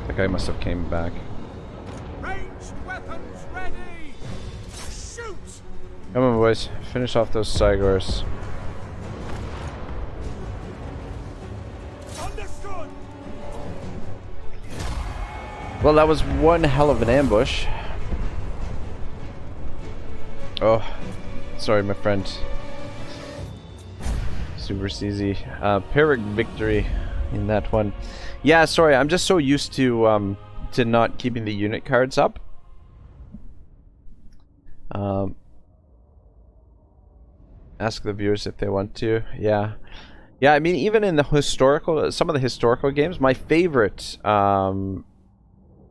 That guy must have came back. Ranged weapons ready. Shoot. Come on, boys. Finish off those Cygors. Understood. Well, that was one hell of an ambush. Oh, sorry, my friend. Super easy. Pyrrhic victory in that one. Yeah, sorry, I'm just so used to not keeping the unit cards up. Ask the viewers if they want to. Yeah. I mean, even in the some of the historical games, my favorite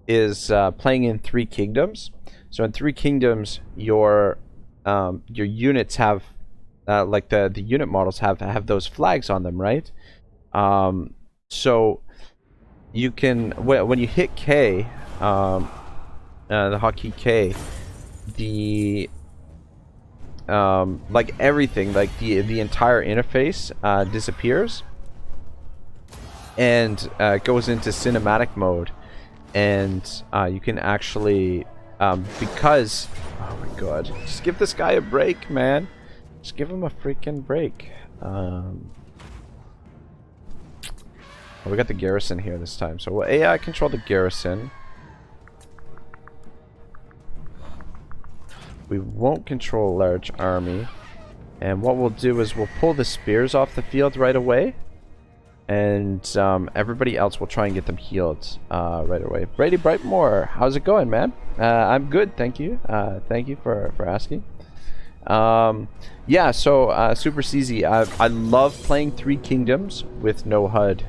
is playing in Three Kingdoms. So in Three Kingdoms, your units have like the unit models have those flags on them, right? So you can when you hit K, the hotkey K, the like everything, like the entire interface disappears and goes into cinematic mode, and you can actually because oh my god, just give this guy a break, man. Just give him a freaking break. Well, we got the garrison here this time, so we'll AI control the garrison. We won't control a large army, and what we'll do is we'll pull the spears off the field right away, and everybody else will try and get them healed right away. Brady Brightmore, how's it going, man? I'm good, thank you. Thank you for asking. Yeah, so super easy. I love playing Three Kingdoms with no HUD.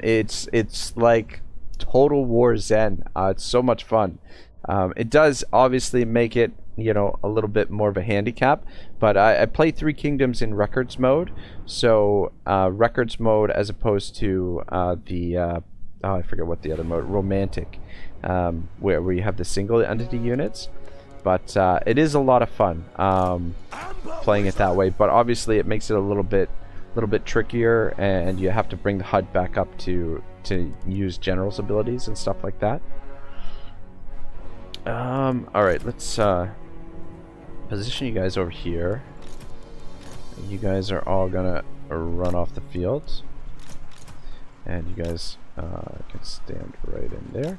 It's like Total War Zen. It's so much fun. It does obviously make it, you know, a little bit more of a handicap, but I play Three Kingdoms in records mode. So records mode as opposed to the I forget what the other mode, romantic, where you have the single entity units. But it is a lot of fun playing it that way. But obviously, it makes it a little bit trickier, and you have to bring the HUD back up to use general's abilities and stuff like that. All right, let's position you guys over here. You guys are all gonna run off the field. And you guys can stand right in there.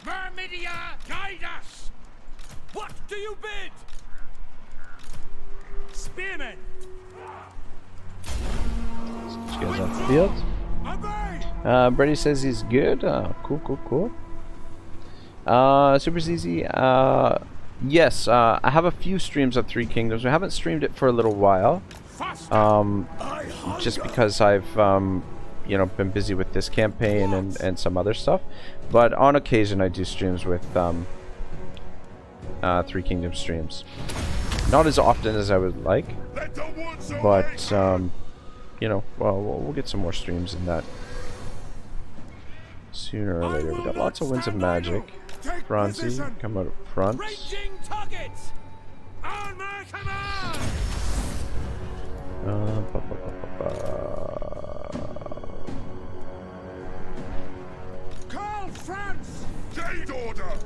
Myrmidia, guide us! What do you bid? Spearmen! Let's get you guys off the field. Obey! Brady says he's good. Cool. Super easy. Yes, I have a few streams of Three Kingdoms. We haven't streamed it for a little while. Just because I've you know, been busy with this campaign and some other stuff. But on occasion I do streams with Three Kingdoms streams. Not as often as I would like, but you know, well, we'll get some more streams in that sooner or later. We got lots of Winds of Magic. Franzi, come out up front. Ranging targets! On my command! Karl Franz! Gate order!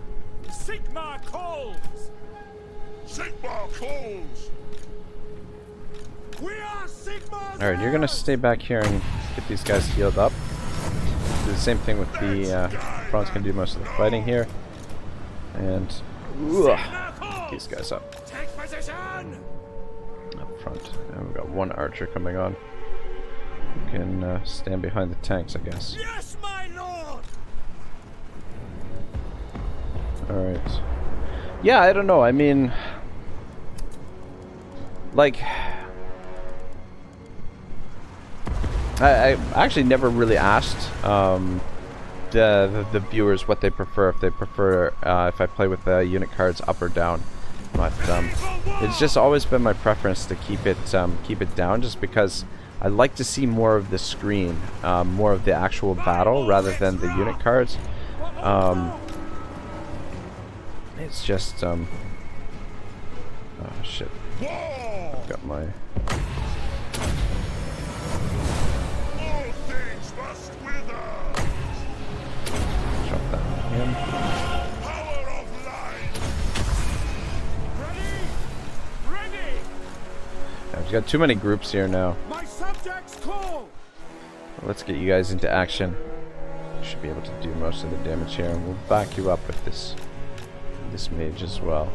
Sigmar calls! Sigmar calls! We are Sigmar's Alright, you're gonna stay back here and get these guys healed up. Do the same thing with the Franz can do most of the fighting here. And get these guys up. Take position! Up front. And we've got one archer coming on. You can stand behind the tanks, I guess. Yes, my lord! Alright. Yeah, I don't know. I mean, like, I actually never really asked the viewers what they prefer. If they prefer if I play with the unit cards up or down. But it's just always been my preference to keep it down, just because I like to see more of the screen, more of the actual battle rather than the unit cards. It's just oh shit. Got my All things must wither! drop that on him. Power of light! Ready! Yeah, we've got too many groups here now. My subjects call! Let's get you guys into action. Should be able to do most of the damage here, and we'll back you up with this mage as well.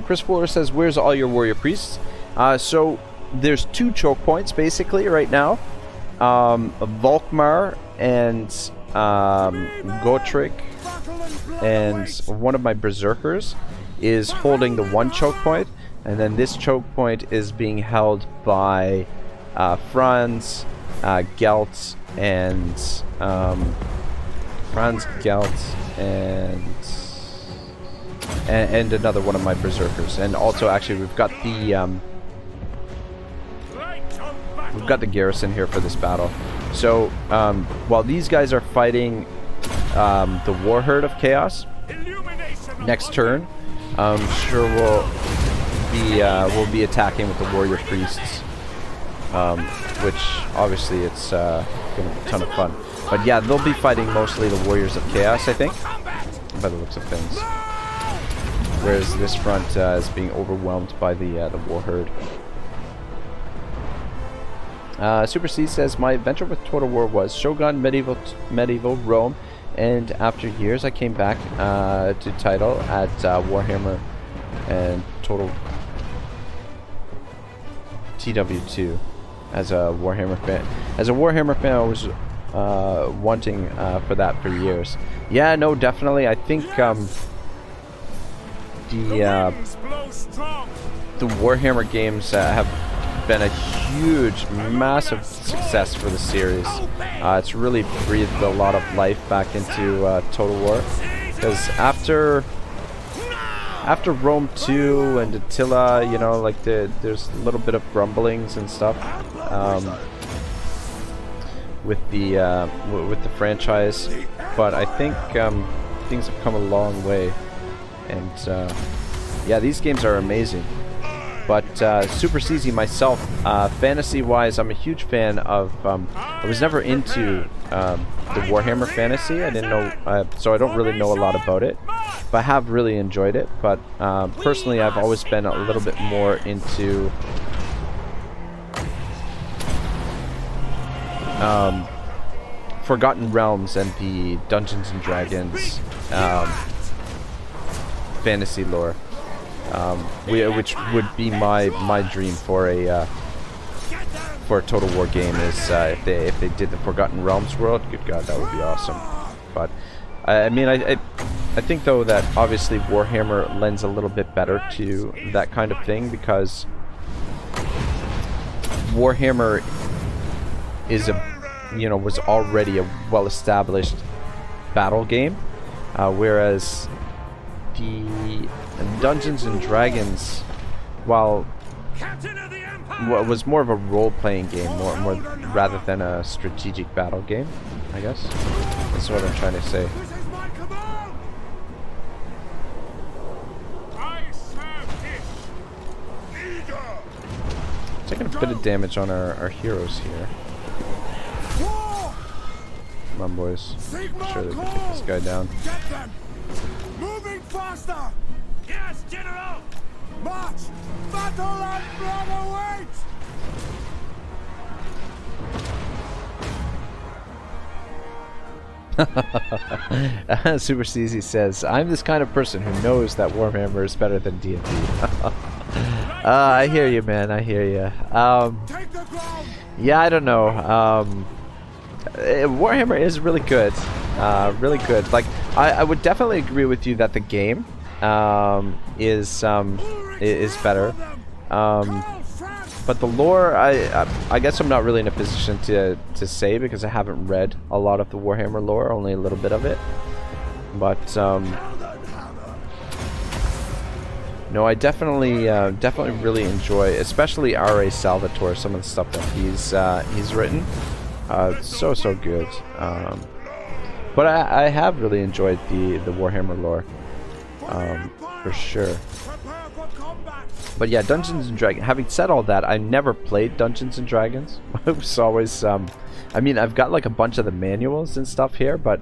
Chris Fuller says, "Where's all your warrior priests?" So there's 2 choke points basically right now. Volkmar and Gotrek, and one of my berserkers is holding the 1 choke point, and then this choke point is being held by Franz, Gelt, and and another one of my berserkers. And also, actually, we've got the garrison here for this battle. So while these guys are fighting the war horde of chaos, next turn, I'm sure we'll be attacking with the warrior priests, which obviously it's gonna be a ton of fun. But yeah, they'll be fighting mostly the warriors of chaos, I think, by the looks of things. Whereas this front is being overwhelmed by the war herd. Super C says, "My adventure with Total War was Shogun, medieval Rome, and after years I came back to title at Warhammer and Total TW2 as a Warhammer fan. As a Warhammer fan, I was wanting for that for years." Yeah, no, definitely. I think the Warhammer games have been a huge, massive success for the series. It's really breathed a lot of life back into Total War, because after Rome 2 and Attila, you know, like there's a little bit of grumblings and stuff with the franchise, but I think things have come a long way, and yeah, these games are amazing. But Super CZ myself, fantasy-wise, I'm a huge fan of. I was never into the Warhammer fantasy. I didn't know, so I don't really know a lot about it. But I have really enjoyed it. But personally, I've always been a little bit more into Forgotten Realms and the Dungeons and Dragons fantasy lore, which would be my dream for a Total War game, is if they did the Forgotten Realms world. Good God, that would be awesome. But I mean, I think though that obviously Warhammer lends a little bit better to that kind of thing, because Warhammer is was already a well-established battle game, whereas the Dungeons and Dragons, while was more of a role-playing game, more rather than a strategic battle game, I guess. That's what I'm trying to say. Taking a bit of damage on our heroes here. Come on, boys. I'm sure they can take this guy down. Get them! Moving faster! Yes, General! March! Battle and blood awaits! Super CZ says, I'm this kind of person who knows that Warhammer is better than D&D. I hear you, man. I hear you. Yeah, I don't know. Warhammer is really good. Really good. Like, I would definitely agree with you that the game is better. But the lore, I guess I'm not really in a position to say, because I haven't read a lot of the Warhammer lore, only a little bit of it. But no, I definitely really enjoy, especially R.A. Salvatore, some of the stuff that he's written. So good. But I have really enjoyed the Warhammer lore, for sure. But yeah, Dungeons and Dragons. Having said all that, I never played Dungeons and Dragons. It was always, I mean, I've got like a bunch of the manuals and stuff here, but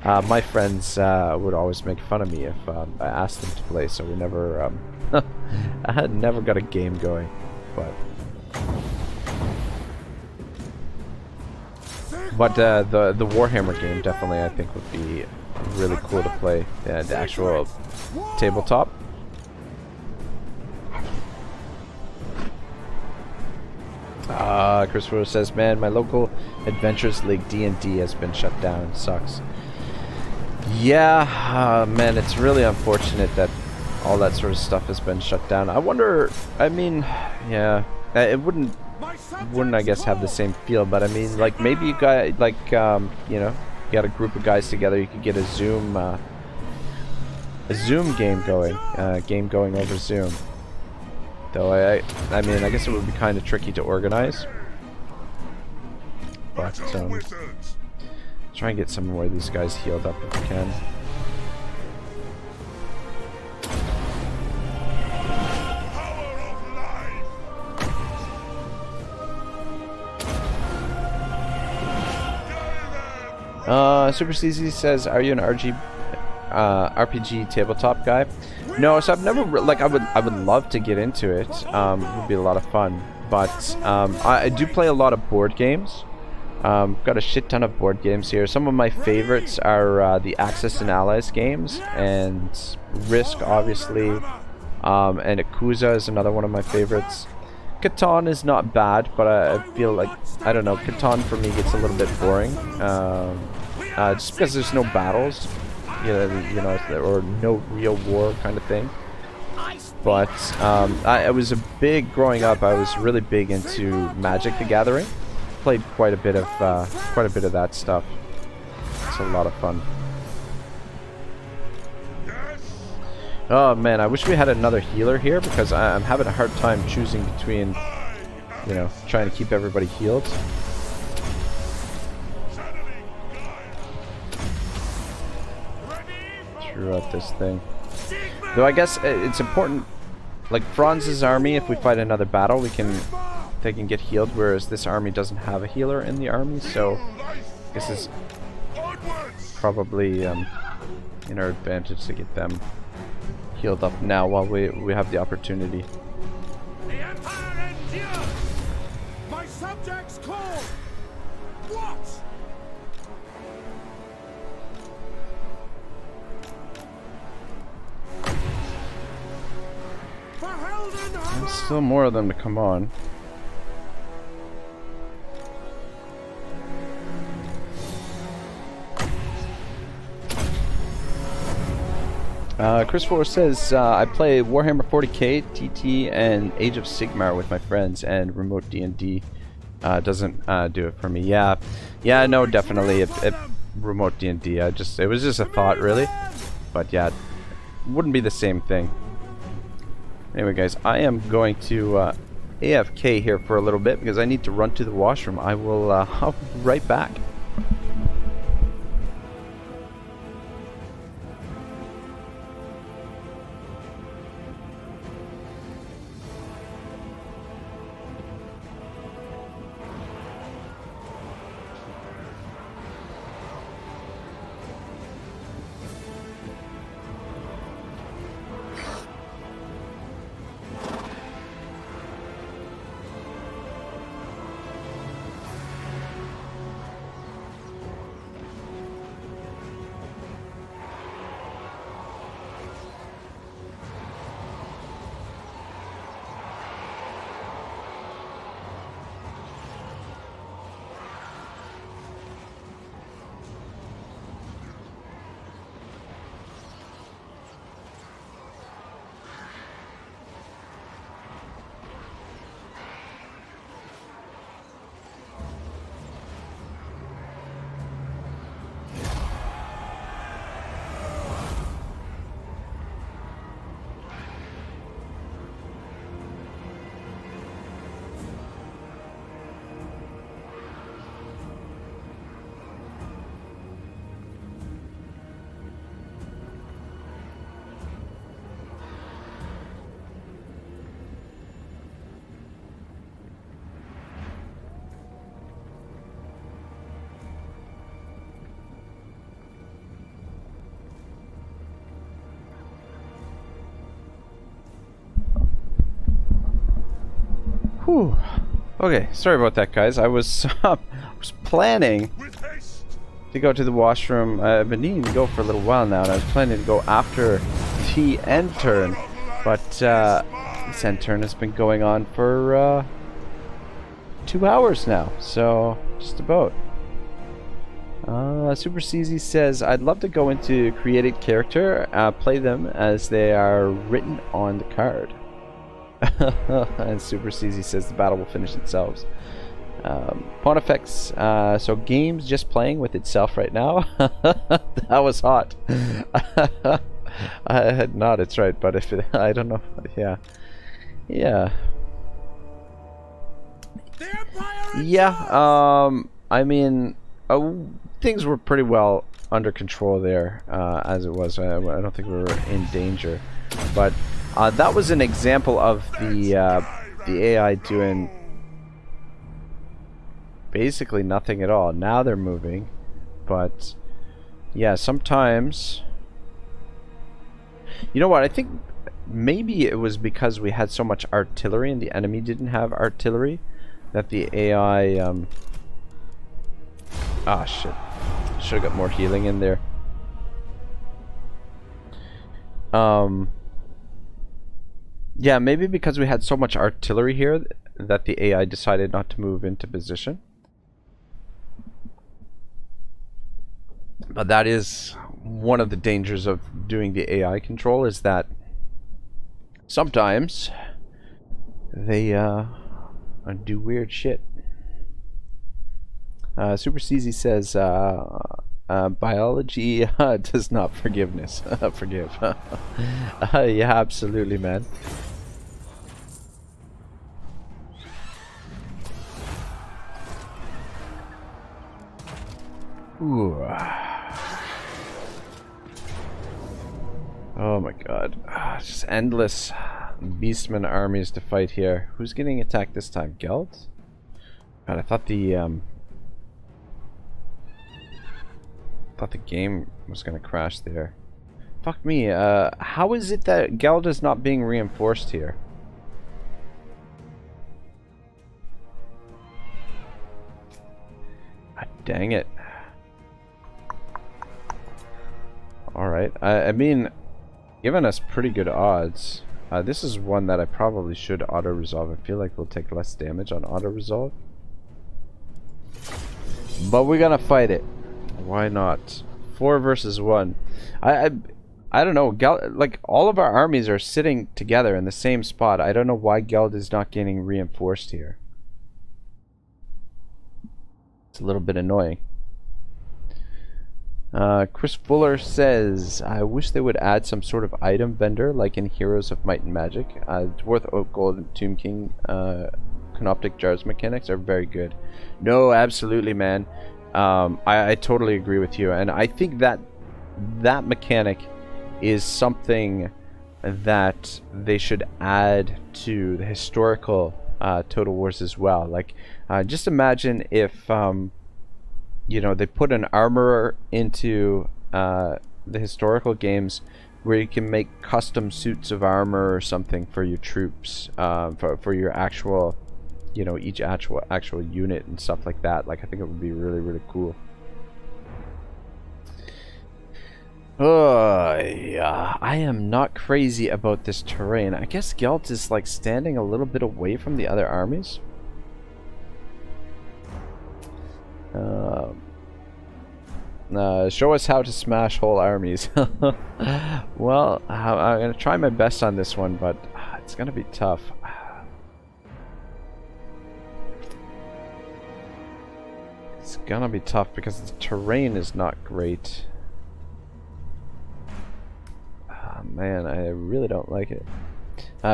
my friends would always make fun of me if I asked them to play. So we never, I had never got a game going, but. But the Warhammer game definitely, I think, would be really cool to play. The actual tabletop. Christopher says, man, my local Adventures League D&D has been shut down. Sucks. Yeah, man, it's really unfortunate that all that sort of stuff has been shut down. I wonder, I mean, yeah, it wouldn't I guess have the same feel, but I mean, like, maybe you guys, like, you know, you got a group of guys together, you could get a Zoom game going over Zoom. Though I mean, I guess it would be kind of tricky to organize. But try and get some more of these guys healed up if we can. Super CZ says, "Are you an RPG tabletop guy?" No, so I've never like I would love to get into it. It would be a lot of fun, but I do play a lot of board games. Got a shit ton of board games here. Some of my favorites are the Axis and Allies games, and Risk, obviously, and Yakuza is another one of my favorites. Catan is not bad, but I feel like, I don't know, Catan for me gets a little bit boring, just because there's no battles, you know, or no real war kind of thing. But I was growing up, I was really big into Magic the Gathering. Played quite a bit of that stuff. It's a lot of fun. Oh man, I wish we had another healer here, because I'm having a hard time choosing between, you know, trying to keep everybody healed. Throughout this thing. Though I guess it's important like Franz's army, if we fight another battle, they can get healed, whereas this army doesn't have a healer in the army, so this is probably in our advantage to get them healed up now while we have the opportunity. The Empire endures! My subjects call! What? For Helden There's still more of them to come on. Chris4 says, I play Warhammer 40k, TT, and Age of Sigmar with my friends, and remote D&D doesn't do it for me. Yeah, no, definitely, remote D&D, it was just a thought, really. But yeah, it wouldn't be the same thing. Anyway, guys, I am going to AFK here for a little bit because I need to run to the washroom. I will, I'll be right back. Whew. Okay, sorry about that, guys. I was planning to go to the washroom. I've been needing to go for a little while now, and I was planning to go after the end turn, but this end turn has been going on for 2 hours now, so just about. Super CZ says, I'd love to go into created character, play them as they are written on the card. And Super CZ says the battle will finish itself. Pontifex, so games just playing with itself right now. That was hot. I had not, it's right, but if it, I don't know, yeah. I mean, things were pretty well under control there, as it was. I don't think we were in danger, but that was an example of the AI doing basically nothing at all. Now they're moving, but yeah, sometimes, you know what, I think maybe it was because we had so much artillery and the enemy didn't have artillery that the AI ah, shit, should have got more healing in there. Yeah, maybe because we had so much artillery here that the AI decided not to move into position. But that is one of the dangers of doing the AI control, is that sometimes they do weird shit. Super CZ says, biology does not forgive. Yeah, absolutely, man. Ooh. Oh my god. It's just endless Beastmen armies to fight here. Who's getting attacked this time? Geld? God, I thought the game was gonna crash there. Fuck me. How is it that Geld is not being reinforced here? God dang it. Alright. I mean, given us pretty good odds. This is one that I probably should auto-resolve. I feel like we'll take less damage on auto-resolve. But we're gonna fight it. Why not? 4 versus 1. I don't know. Like, all of our armies are sitting together in the same spot. I don't know why Geld is not getting reinforced here. It's a little bit annoying. Chris Fuller says, I wish they would add some sort of item vendor like in Heroes of Might and Magic. Dwarf Oak Gold and Tomb King Canoptic Jars mechanics are very good. No, absolutely, man. I totally agree with you, and I think that that mechanic is something that they should add to the historical Total Wars as well. Like, just imagine if you know, they put an armorer into the historical games where you can make custom suits of armor or something for your troops, for your actual, you know, each actual unit and stuff like that. Like, I think it would be really, really cool. Yeah, I am not crazy about this terrain. I guess Gelt is like standing a little bit away from the other armies. Show us how to smash whole armies. Well, I'm gonna try my best on this one, but it's gonna be tough. It's gonna be tough because the terrain is not great. Man, I really don't like it.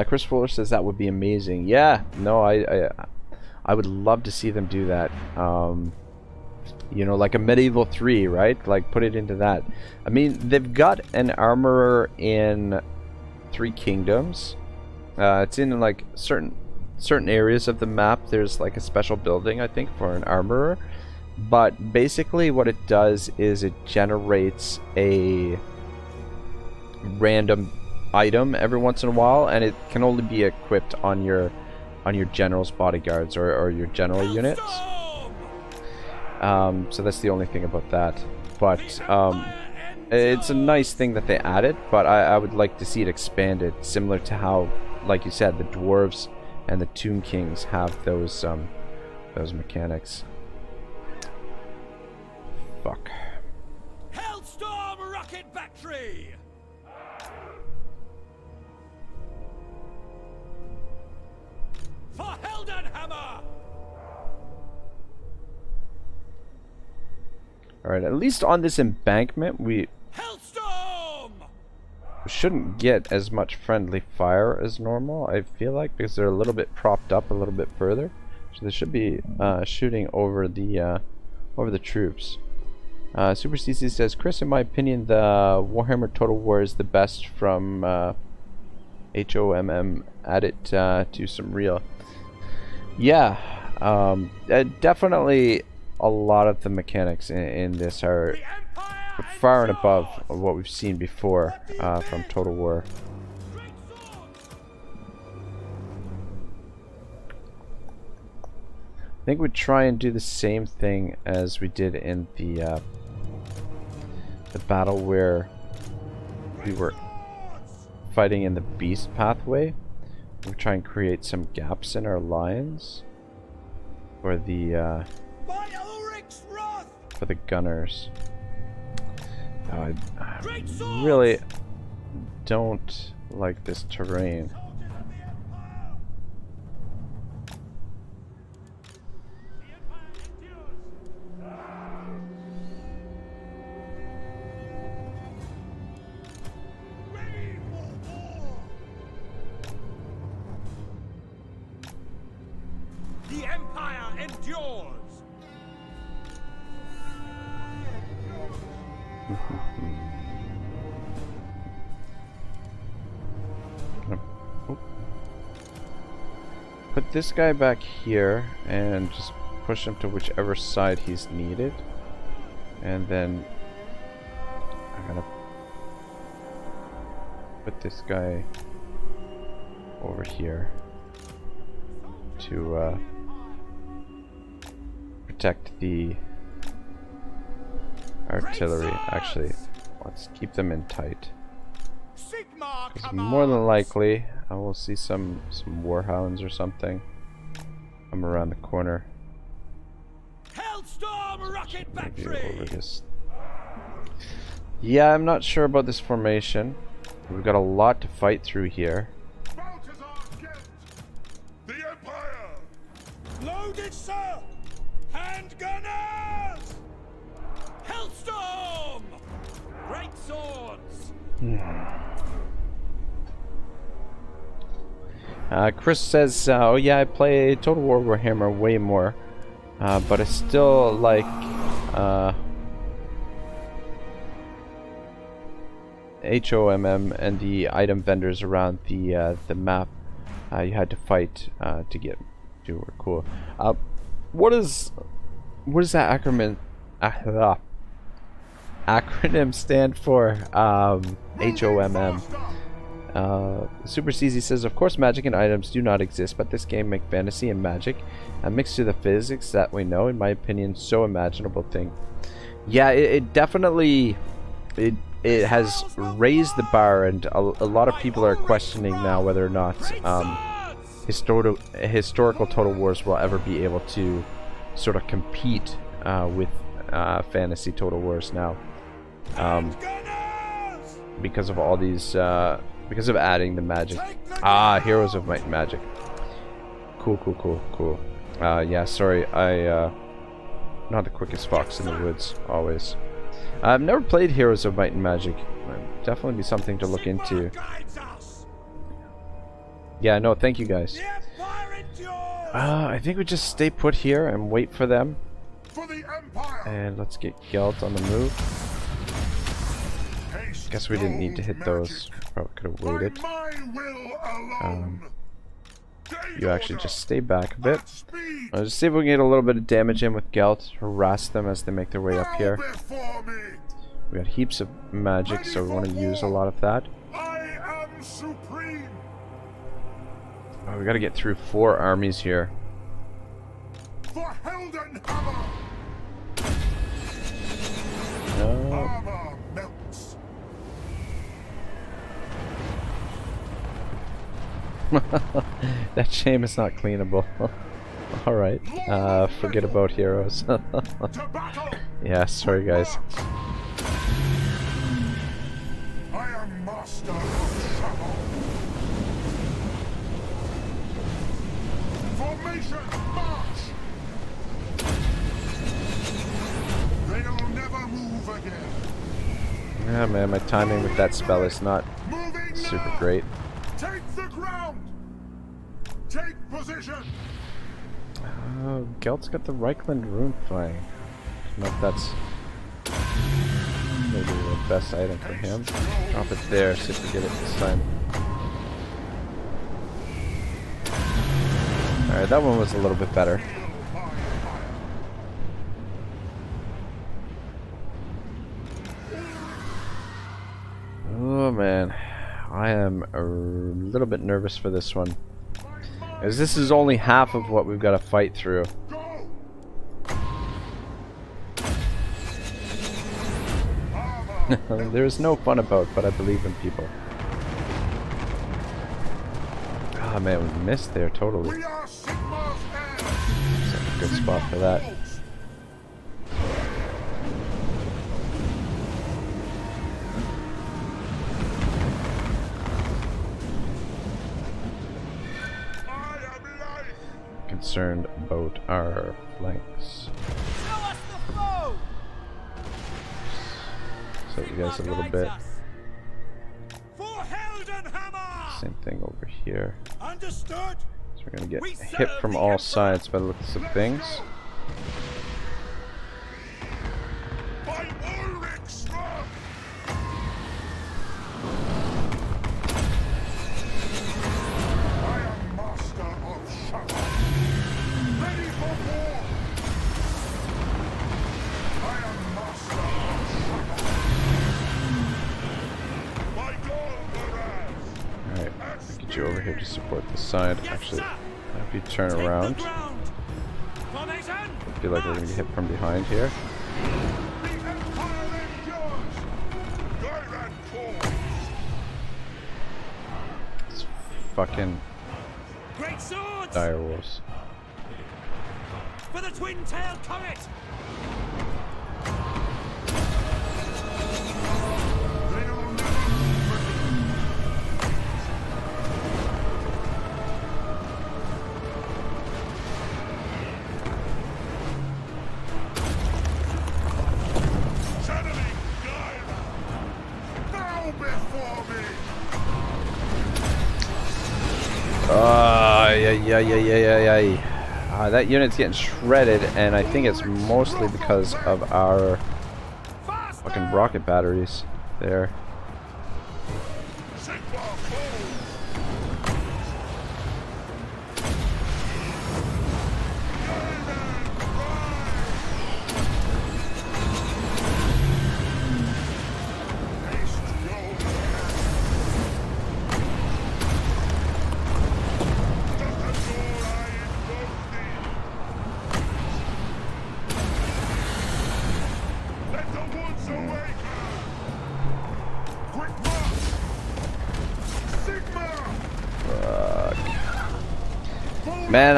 Chris Fuller says that would be amazing. Yeah, no, I would love to see them do that. You know, like a Medieval 3, right? Like, put it into that. I mean, they've got an armorer in Three Kingdoms. It's in like certain areas of the map. There's like a special building, I think, for an armorer. But basically, what it does is it generates a random item every once in a while, and it can only be equipped on your general's bodyguards or your general units. So that's the only thing about that. But it's a nice thing that they added, but I would like to see it expanded, similar to how, like you said, the dwarves and the Tomb Kings have those mechanics. Fuck. Hellstorm rocket battery. For Heldenhammer! Alright, at least on this embankment we Hellstorm! shouldn't get as much friendly fire as normal, I feel like, because they're a little bit propped up a little bit further. So they should be shooting over the troops. Super CC says, Chris, in my opinion, the Warhammer Total War is the best from HOMM. Add it to some real. Yeah, definitely a lot of the mechanics in this are far and above of what we've seen before from Total War. I think we'd try and do the same thing as we did in the battle where we were fighting in the beast pathway. We'll try and create some gaps in our lines for the gunners. I really don't like this terrain. The Empire endures! put this guy back here and just push him to whichever side he's needed. And then I'm gonna put this guy over here to protect the artillery. Actually, let's keep them in tight. Because more than likely, I will see some warhounds or something come around the corner. Hellstorm rocket Maybe battery. over this. Yeah, I'm not sure about this formation. We've got a lot to fight through here. The Empire! Loaded, sir! Handgunners! Hellstorm! Great swords! Chris says, oh yeah, I play Total War Warhammer way more, but I still like HOMM and the item vendors around the map. You had to fight to get to were cool. What is that acronym stand for? HOMM. Super CZ says, of course magic and items do not exist, but this game makes fantasy and magic mixed to the physics that we know, in my opinion, so imaginable thing. Yeah, it definitely it has raised the bar, and a lot of people are questioning now whether or not historical Total Wars will ever be able to sort of compete with fantasy Total Wars now, because of all these because of adding the magic. Heroes of Might and Magic. Cool. Yeah, sorry, I not the quickest fox in the woods always. I've never played Heroes of Might and Magic. Definitely be something to look into. Yeah, no, thank you guys. I think we just stay put here and wait for them. And let's get Gelt on the move. Guess we didn't need to hit those. Probably could have waited. You actually just stay back a bit. I'll just see if we can get a little bit of damage in with Gelt. Harass them as they make their way up here. We got heaps of magic, so we want to use a lot of that. Oh, we got to get through 4 armies here. No. That shame is not cleanable. Alright, forget about heroes. Yeah, sorry guys. I am master of travel. Formation, march! They'll never move again. Yeah, man, my timing with that spell is not super great. Take the ground! Take position! Oh, Gelt's got the Reichland rune flying. I don't know if that's maybe the best item for him. Drop it there, see if we get it this time. Alright, that one was a little bit better. Oh man, I am a little bit nervous for this one, as this is only half of what we've got to fight through. There's no fun about, but I believe in people. Ah man, we missed there totally. That's a good spot for that. Concerned about our flanks. So you guys a little bit. Same thing over here. Understood. So we're gonna get hit from all sides by the looks of things. you over here to support the side. Actually, if you turn around, I feel like we're gonna get hit from behind here. It's fucking Great swords dire wolves. for the twin-tailed comet. Yeah. That unit's getting shredded, and I think it's mostly because of our fucking rocket batteries there. Man,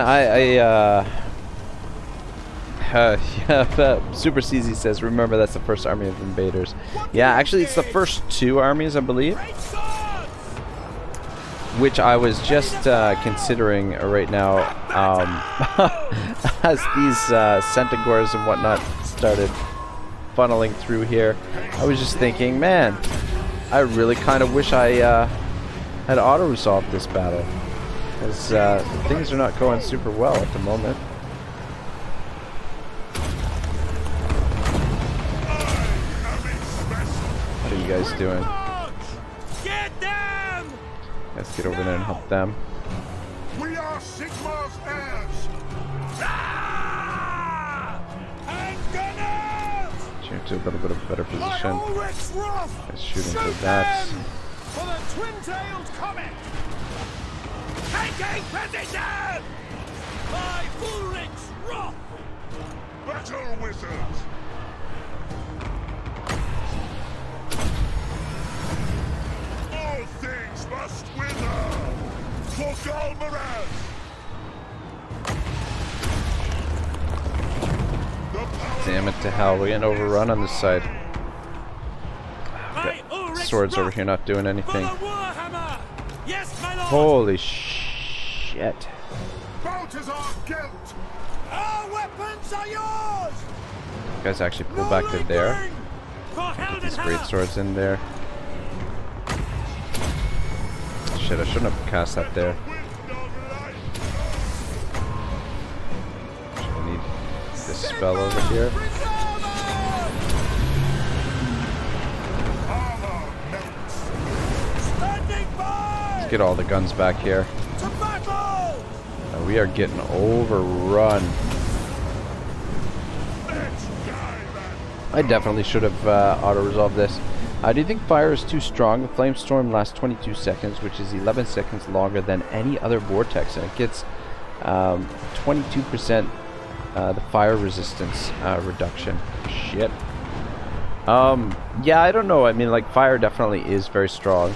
Super CZ says, remember that's the first army of invaders. Yeah, actually it's the first two armies, I believe. Which I was just considering right now, as these Centaurs and whatnot started funneling through here. I was just thinking, man, I really kind of wish I had auto-resolved this battle. Because things are not going super well at the moment. What are you guys doing? Get them! Let's get over there and help them. We are Sigmar's heirs! And gunners! Change to a little bit of a better position. Ulrich's wrath! Let's shooting Shoot for that. them for the twin-tailed comet! Taking position! By Ulrich's wrath! Battle wizards! All things must wither! For Galmarez! Damn it to hell, we're getting overrun on this side. By Ulrich's Swords over wrath! here not doing For anything. the Warhammer! Yes, my lord! Holy shit. Balthazar guilt! Our weapons are yours! You guys actually pull back to there. For Get these great swords in there. Shit, I shouldn't have cast that there. I need this spell over here. Let's get all the guns back here. To battle! We are getting overrun. I definitely should have auto-resolved this. Do you think fire is too strong? The Flamestorm lasts 22 seconds, which is 11 seconds longer than any other vortex, and it gets 22% the fire resistance reduction. Shit. Yeah, I don't know. I mean, like, fire definitely is very strong.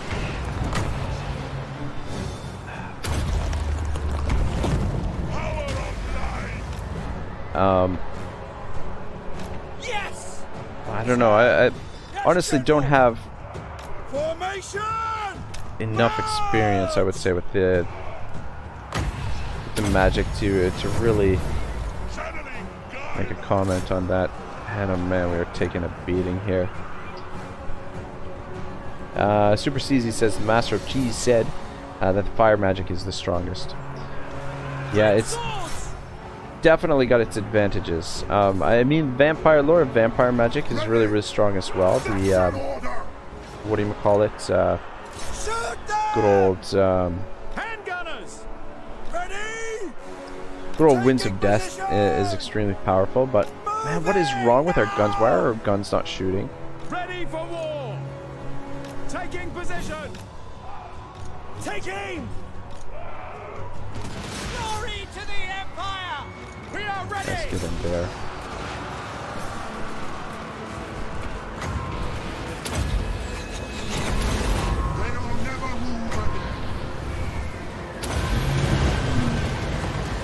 Yes! I don't know. I honestly don't have Formation! enough experience, I would say, with the magic to really make a comment on that. And oh man, we are taking a beating here. Super CZ says the Master of Cheese said that the fire magic is the strongest. Yeah, it's definitely got its advantages. I mean, vampire lore of vampire magic is really, really strong as well. The what do you call it? Good old Handgunners! Ready! good old Winds of Death is extremely powerful. But man, what is wrong with our guns? Why are our guns not shooting? Ready for war! Taking position! Take aim! Glory to the Empire! We are ready! Let's get in there. They'll never move again.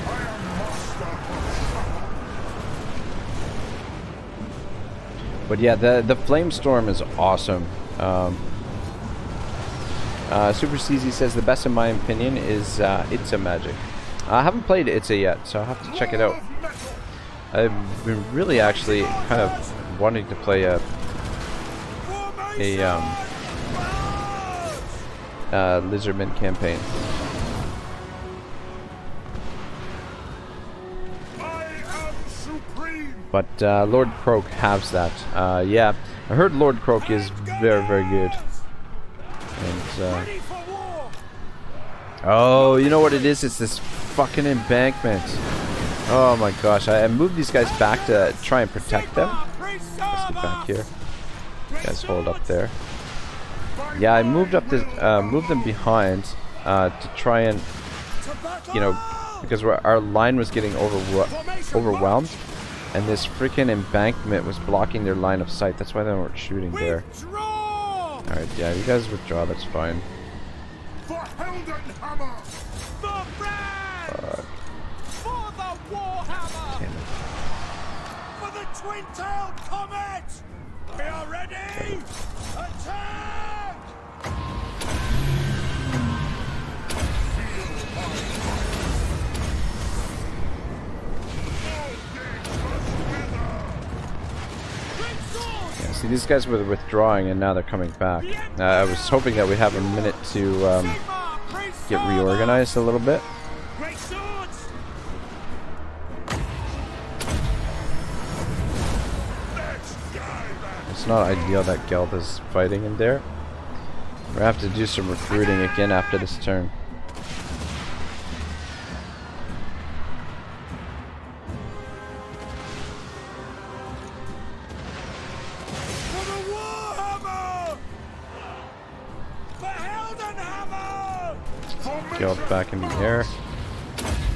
I am master of Shadow. But yeah, the flame storm is awesome. Super CZ says the best in my opinion is Itza Magic. I haven't played Itza yet, so I'll have to check it out. I've been really actually kind of wanting to play a Lizardman campaign. I am supreme. But Lord Croak has that. Yeah, I heard Lord Croak is very, very good. And, Ready for war! oh, you know what it is? It's this fucking embankment. Oh my gosh, I moved these guys back to try and protect them. Let's get back here. You guys hold up there. Yeah, I moved up this, moved them behind to try and, you know, because our line was getting overwhelmed, and this freaking embankment was blocking their line of sight. That's why they weren't shooting there. Alright, yeah, you guys withdraw, that's fine. For Heldenhammer. For Franz! For the Warhammer! Damn it. For the twin-tailed comet! We are ready! Attack! Yeah, see, these guys were withdrawing and now they're coming back. I was hoping that we'd have a minute to get reorganized a little bit. Great swords! It's not ideal that Gelb is fighting in there. We're gonna have to do some recruiting again after this turn. For the Warhammer! For Heldenhammer! Gelb back in the air.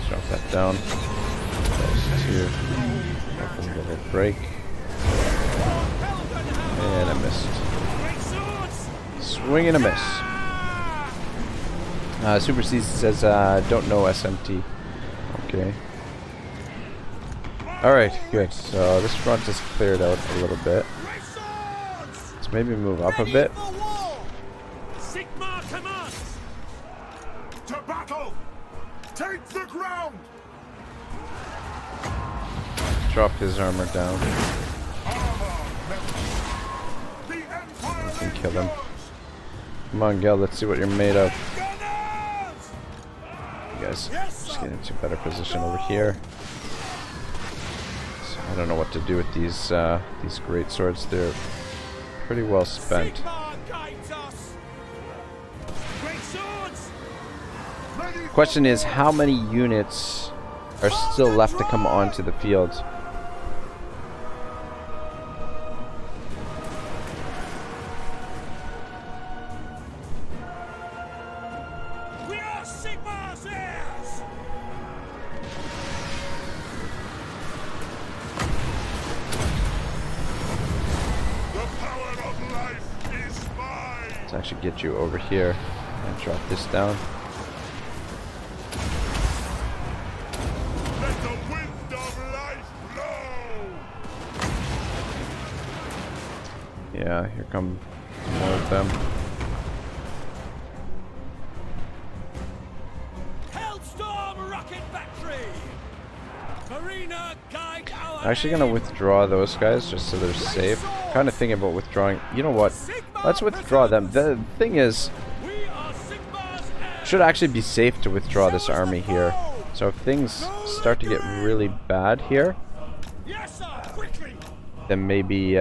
Drop that down. Those two. Open a little break. And I missed. Great swords! Swing and a miss. Super C says, don't know SMT. Okay. Alright, good. So this front is cleared out a little bit. Great swords! Let's maybe move up a bit. For war! Sigmar commands! To battle. Take the ground. Drop his armor down. The Empire Can is kill him. yours. Come on, Gel, let's see what you're made of. Gunners! You guys just get into a better position over here. So I don't know what to do with these great swords. They're pretty well spent. Sigmar guides us! Great swords! Ready for Question is, how many units are still left to come onto the field? We are Sigmar's heirs! the power of life is mine. Let's actually get you over here and drop this down. Let the wind of life blow. Yeah, here come more of them. Hellstorm rocket battery! Marina guide our I'm actually gonna withdraw those guys just so they're safe. Kind of thinking about withdrawing. You know what? Let's withdraw them. The thing is, We are Sigmar's heirs! should actually be safe to withdraw this army here. So if things start to get really bad here, Yes, sir! Quickly! then maybe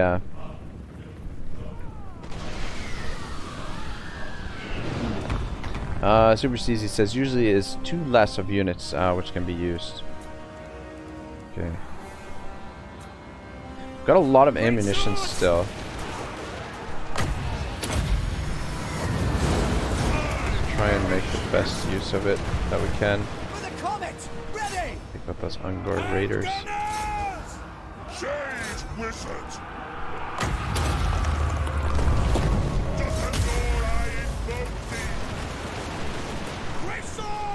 Super CZ says usually is 2 less of units which can be used. Okay. Got a lot of ammunition still. Try and make the best use of it that we can. Got those Ungor Raiders. Change wizards!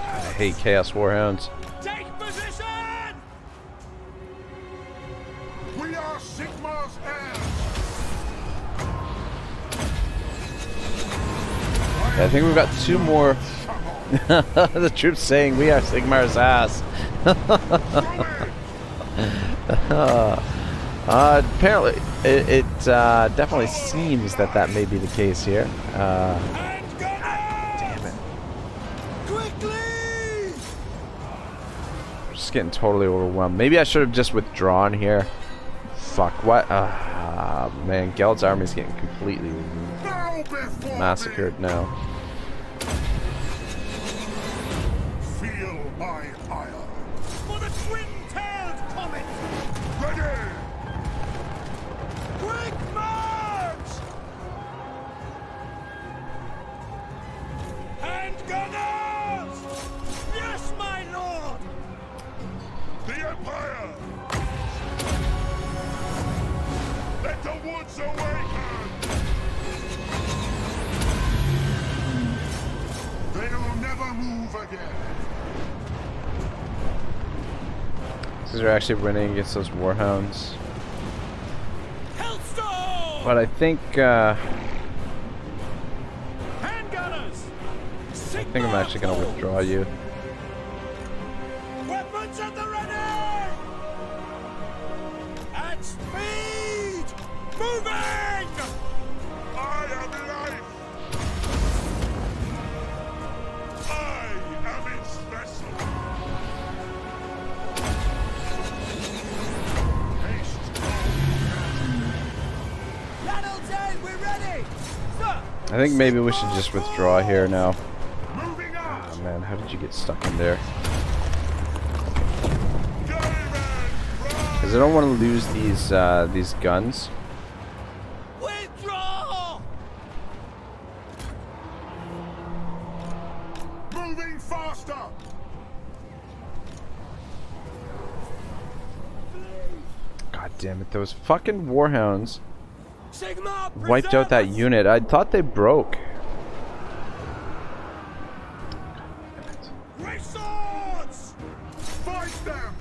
I hate Chaos Warhounds. Take position! We are Sigmar's heirs! Yeah, I think we've got 2 more. The troops saying we are Sigmar's ass. Apparently, it definitely seems that may be the case here. Damn it. Quickly! Just getting totally overwhelmed. Maybe I should have just withdrawn here. Fuck, what? Man, Geld's army's getting completely massacred now. Feel my ire! For the twin-tailed comet! Ready! Quick march! Handgunners! Yes, my lord! The Empire! Let the woods awaken! They'll never move again! Because we're actually winning against those Warhounds. Hellstorm! But I think, Handgunners! I think I'm actually going to withdraw you. Weapons at the ready! At speed! Moving! I am life! I am its vessel! Haste! Lanelton, we're ready! Sir! I think maybe we should just withdraw here now. Moving out! Oh man, how did you get stuck in there? Because I don't want to lose these guns. Withdraw! Moving faster! God damn it, those fucking Warhounds Sigma, wiped out that unit. I thought they broke. Great swords! Fight them!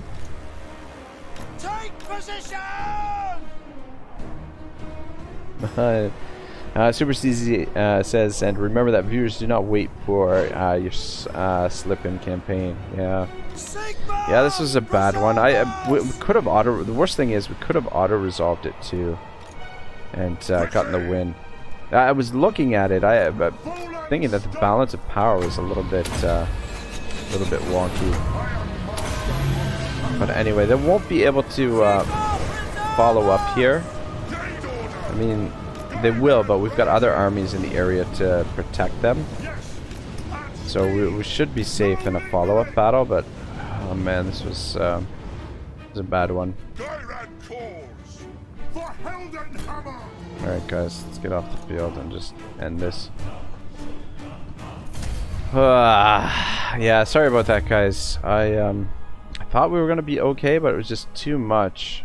Take position! Super CZ says, and remember that viewers do not wait for your slip-in campaign. Yeah. Sigma! Yeah, this was a bad one. We could have auto. The worst thing is we could have auto-resolved it too, and gotten the win. I was looking at it. Thinking that the balance of power was a little bit wonky. But anyway, they won't be able to follow up here. I mean, they will, but we've got other armies in the area to protect them. So we should be safe in a follow-up battle, but oh man, this was a bad one. Alright guys, let's get off the field and just end this. Yeah, sorry about that guys. I thought we were going to be okay, but it was just too much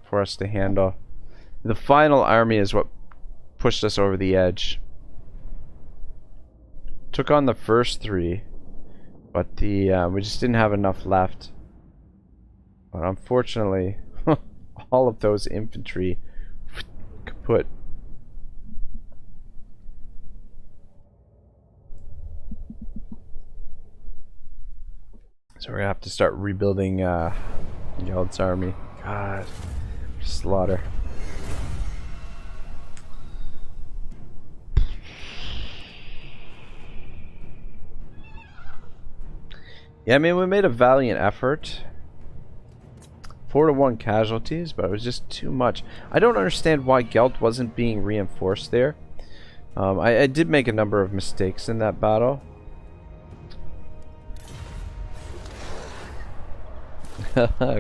for us to handle. The final army is what pushed us over the edge. Took on the first 3, but we just didn't have enough left. But unfortunately, all of those infantry kaput. So we're gonna have to start rebuilding Geld's army. God, slaughter. Yeah, I mean, we made a valiant effort. 4-1 casualties, but it was just too much. I don't understand why Geld wasn't being reinforced there. I did make a number of mistakes in that battle.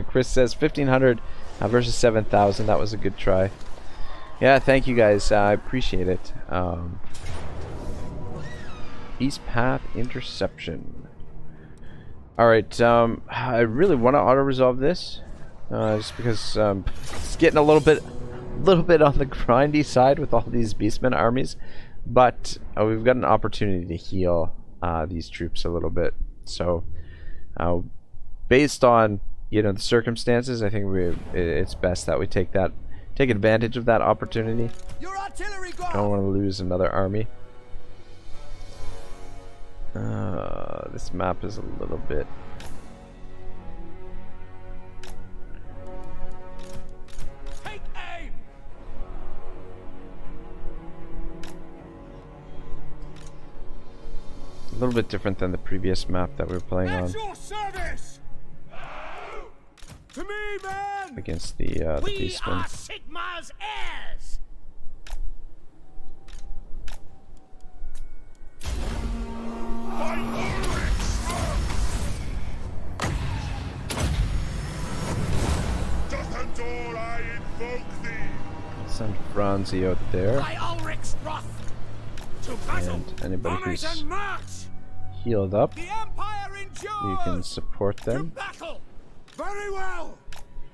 Chris says 1500 versus 7000. That was a good try. Yeah, thank you guys. I appreciate it. East Path Interception. Alright, I really want to auto-resolve this. Just because it's getting a little bit on the grindy side with all these Beastmen armies. But we've got an opportunity to heal these troops a little bit. So, based on, you know, the circumstances, I think it's best that we take advantage of that opportunity. Your artillery I don't want to lose another army. This map is a little bit... Take aim. a little bit different than the previous map that we were playing on At your service. To me, men. against the We Beastmen. are Sigmar's heirs. Doth all I invoke thee. Send Franzi out there, By Ulrich's wrath. To battle. and anybody Banners who's and march. healed up, The Empire endures. you can support To them. battle. Very well.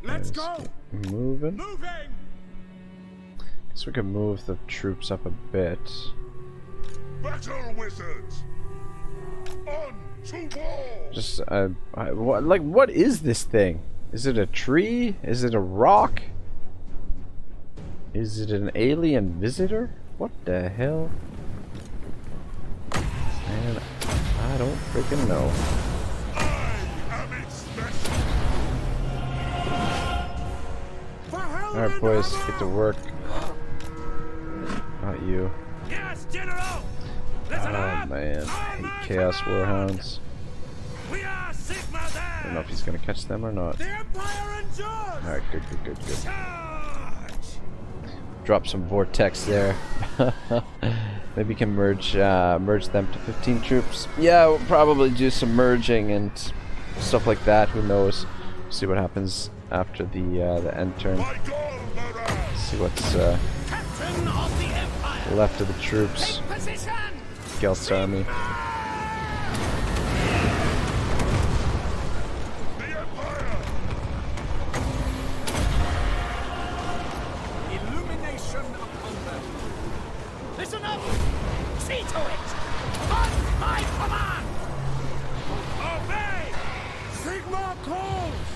Let's go. Get moving. Moving. Guess we can move the troops up a bit. Battle wizards. On to war. Just what is this thing? Is it a tree? Is it a rock? Is it an alien visitor? What the hell? Man, I don't freaking know. I am its vessel. For hell Alright, and boys, hammer. get to work. Not you. Yes, General. Listen Oh up. man, I hate Chaos Warhounds. We are Sigmar's heirs. I don't know if he's gonna catch them or not. The Empire endures. Alright, good. Charge. Drop some vortex there. Maybe we can merge them to 15 troops. Yeah, we'll probably do some merging and stuff like that. Who knows? See what happens after the end turn. By God, Marat. See what's Captain of the Empire. left of the troops. Take position. Gelt's army. The Empire. Illumination upon them. Listen up. See to it. On my command. Obey. Sigmar calls.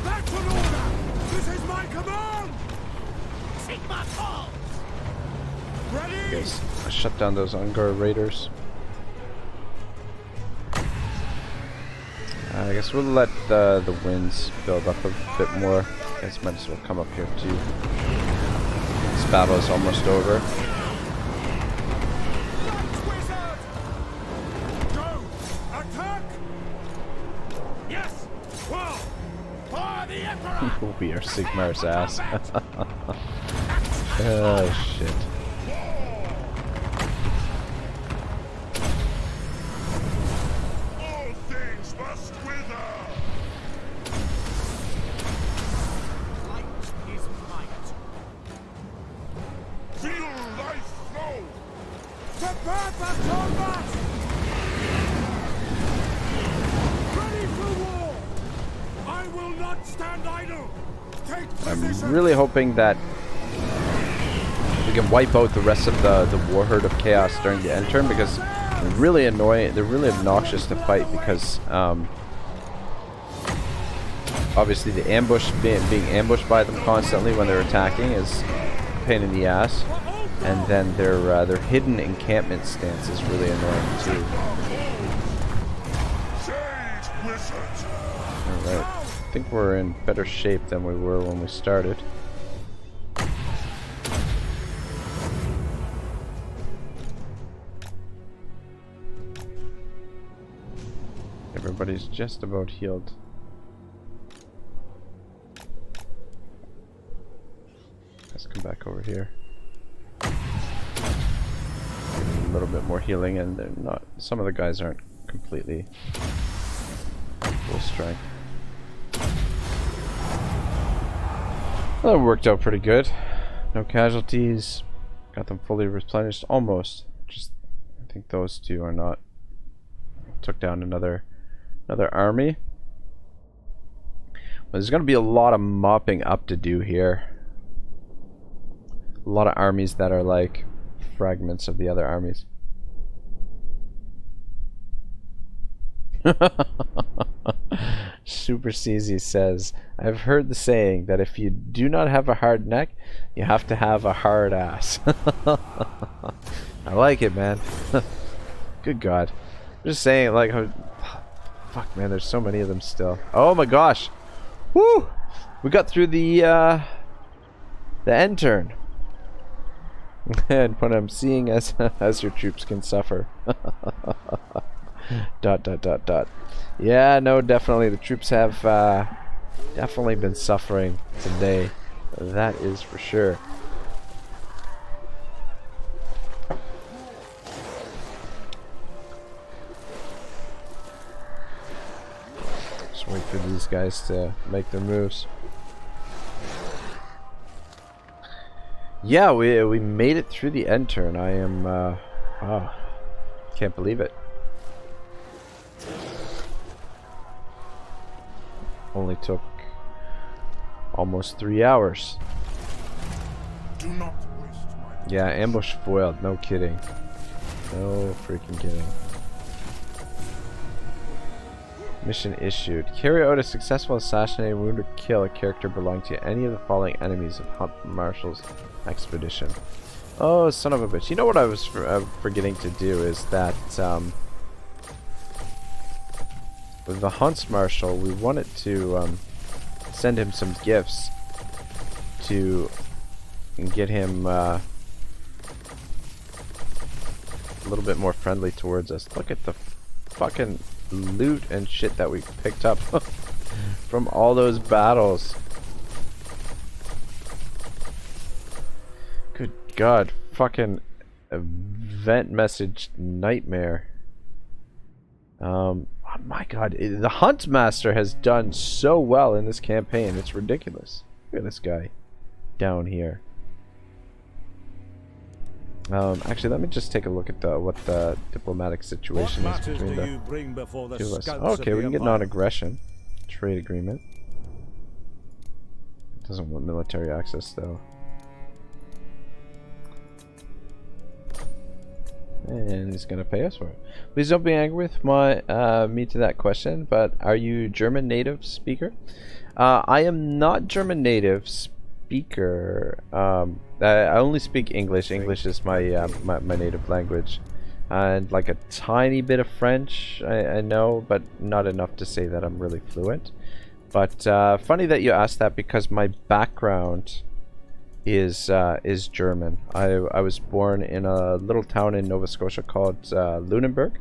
That's an order. This is my command. Sigmar calls. Ready. Guys, shut down those Ungar raiders. I guess we'll let the winds build up a bit more. Guys might as well come up here too. This battle is almost over. Wizard. Go. Attack. Yes. Well. For the Emperor. We are Sigmar's ass. Oh shit. All things must wither. Light is might. Feel life flow. Prepare for combat! Ready for war! I will not stand idle! Take position! I'm really hoping that we can wipe out the rest of the war horde of chaos during the end turn, because they're really annoying. They're really obnoxious to fight because obviously the ambush being ambushed by them constantly when they're attacking is a pain in the ass, and then their hidden encampment stance is really annoying too. Sage wizards. All right, I think we're in better shape than we were when we started. Everybody's just about healed. Let's come back over here. Give them a little bit more healing, and they're not. Some of the guys aren't completely full strength. Well, that worked out pretty good. No casualties. Got them fully replenished, almost. Just, I think those two are not. Took down another Another army. Well, there's going to be a lot of mopping up to do here. A lot of armies that are like fragments of the other armies. Super CZ says, I've heard the saying that if you do not have a hard neck, you have to have a hard ass. I like it, man. Good God. I'm just saying, like, how, fuck, man, there's so many of them still. Oh my gosh. Woo! We got through the end turn. And what I'm seeing as your troops can suffer. Dot dot dot dot. Yeah, no, definitely the troops have definitely been suffering today. That is for sure. Just wait for these guys to make their moves. Yeah, we made it through the end turn. I am wow, can't believe it. Only took almost 3 hours. Do not waste my time. Yeah, ambush foiled, no kidding. No freaking kidding. Mission issued. Carry out a successful assassinate, wound, or kill a character belonging to any of the following enemies of Hunt Marshal's expedition. Oh, son of a bitch. You know what I was forgetting to do is that with the Hunts Marshal, we wanted to send him some gifts to get him a little bit more friendly towards us. Look at the fucking loot and shit that we picked up from all those battles. Good God, fucking event message nightmare. Oh my God, the Hunt Master has done so well in this campaign. It's ridiculous. Look at this guy down here. Actually, let me just take a look at what the diplomatic situation is between the two of us. Okay, we can get non-aggression. Trade agreement. It doesn't want military access though. And he's gonna pay us for it. Please don't be angry with me to that question, but are you German native speaker? I am not German native speaker. I only speak English. English is my my native language, and like a tiny bit of French I know, but not enough to say that I'm really fluent. But funny that you asked that, because my background is German. I was born in a little town in Nova Scotia called Lunenburg,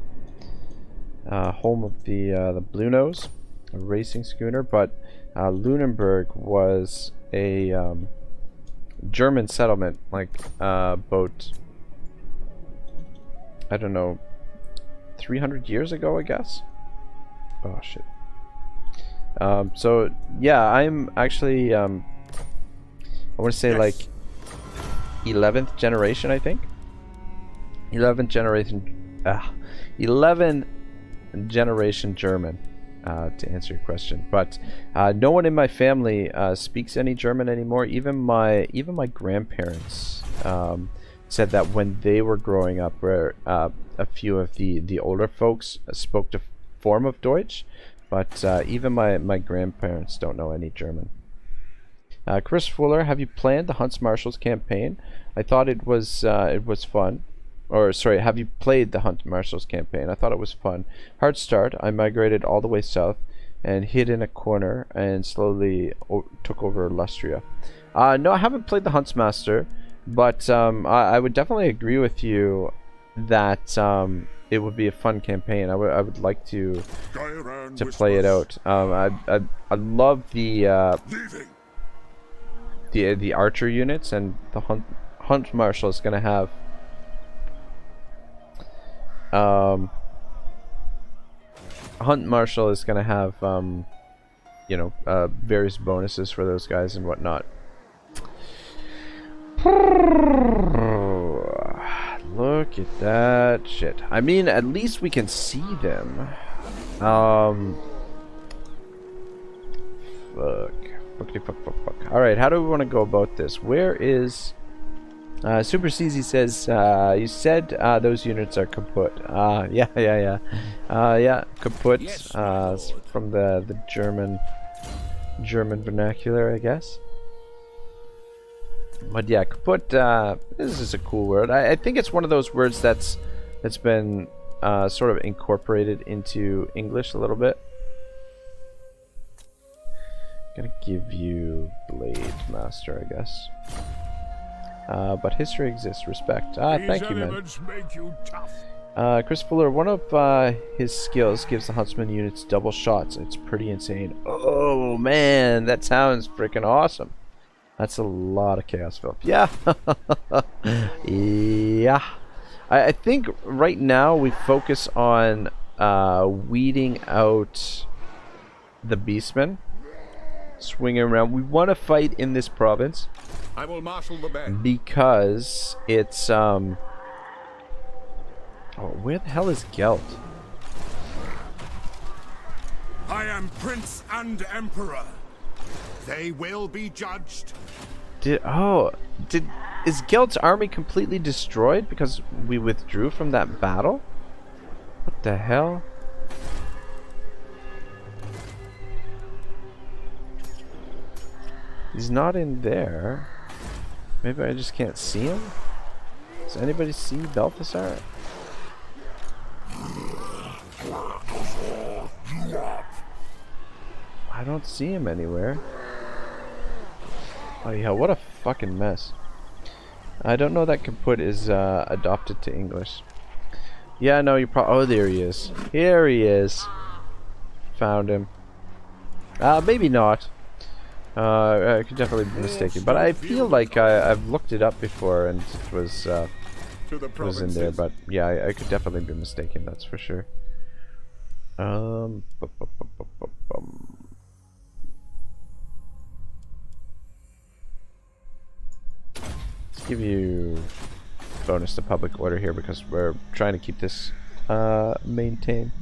home of the Blue Nose, a racing schooner. But Lunenburg was a German settlement, like about, I don't know, 300 years ago, I guess. Oh shit. So yeah, I'm actually I want to say like 11th generation, I think. 11th generation German, to answer your question. But no one in my family speaks any German anymore. Even my grandparents said that when they were growing up, where a few of the older folks spoke a form of Deutsch, but even my grandparents don't know any German. Chris Fuller, have you planned the Hunts Marshals campaign? I thought it was fun. Or sorry, have you played the Hunt Marshals campaign? I thought it was fun. Hard start. I migrated all the way south and hid in a corner and slowly took over Lustria. No, I haven't played the Hunts Master, but I would definitely agree with you that it would be a fun campaign. I would like to play it out. I love the archer units, and the Hunt Marshal is gonna have Hunt Marshal is gonna have you know, various bonuses for those guys and whatnot. Look at that shit. I mean, at least we can see them. Fuck. Fuckity fuck fuck fuck. Alright, how do we want to go about this? Where is... Super CZ says, you said those units are kaput. Yeah, kaput. Yes, my lord. From the German vernacular, I guess. But yeah, kaput, this is a cool word. I think it's one of those words that's been sort of incorporated into English a little bit. Gonna give you Blade Master, I guess. But history exists. Respect. Thank you, man. Make you tough. Chris Fuller, one of his skills gives the huntsman units double shots. It's pretty insane. Oh man, that sounds freaking awesome. That's a lot of chaos filth. Yeah. Yeah. I think right now we focus on weeding out the beastmen. Swinging around. We want to fight in this province. I will marshal the band. Because it's oh, where the hell is Gelt? I am Prince and Emperor. They will be judged. Is Gelt's army completely destroyed because we withdrew from that battle? What the hell? He's not in there. Maybe I just can't see him? Does anybody see Balthasar? I don't see him anywhere. Oh yeah, what a fucking mess. I don't know that kaput is adopted to English. Yeah, no, you probably... Oh, there he is. Here he is. Found him. Maybe not. I could definitely be mistaken, but I feel like I've looked it up before and it was in there. But yeah, I could definitely be mistaken. That's for sure. Let's give you bonus to public order here because we're trying to keep this maintained.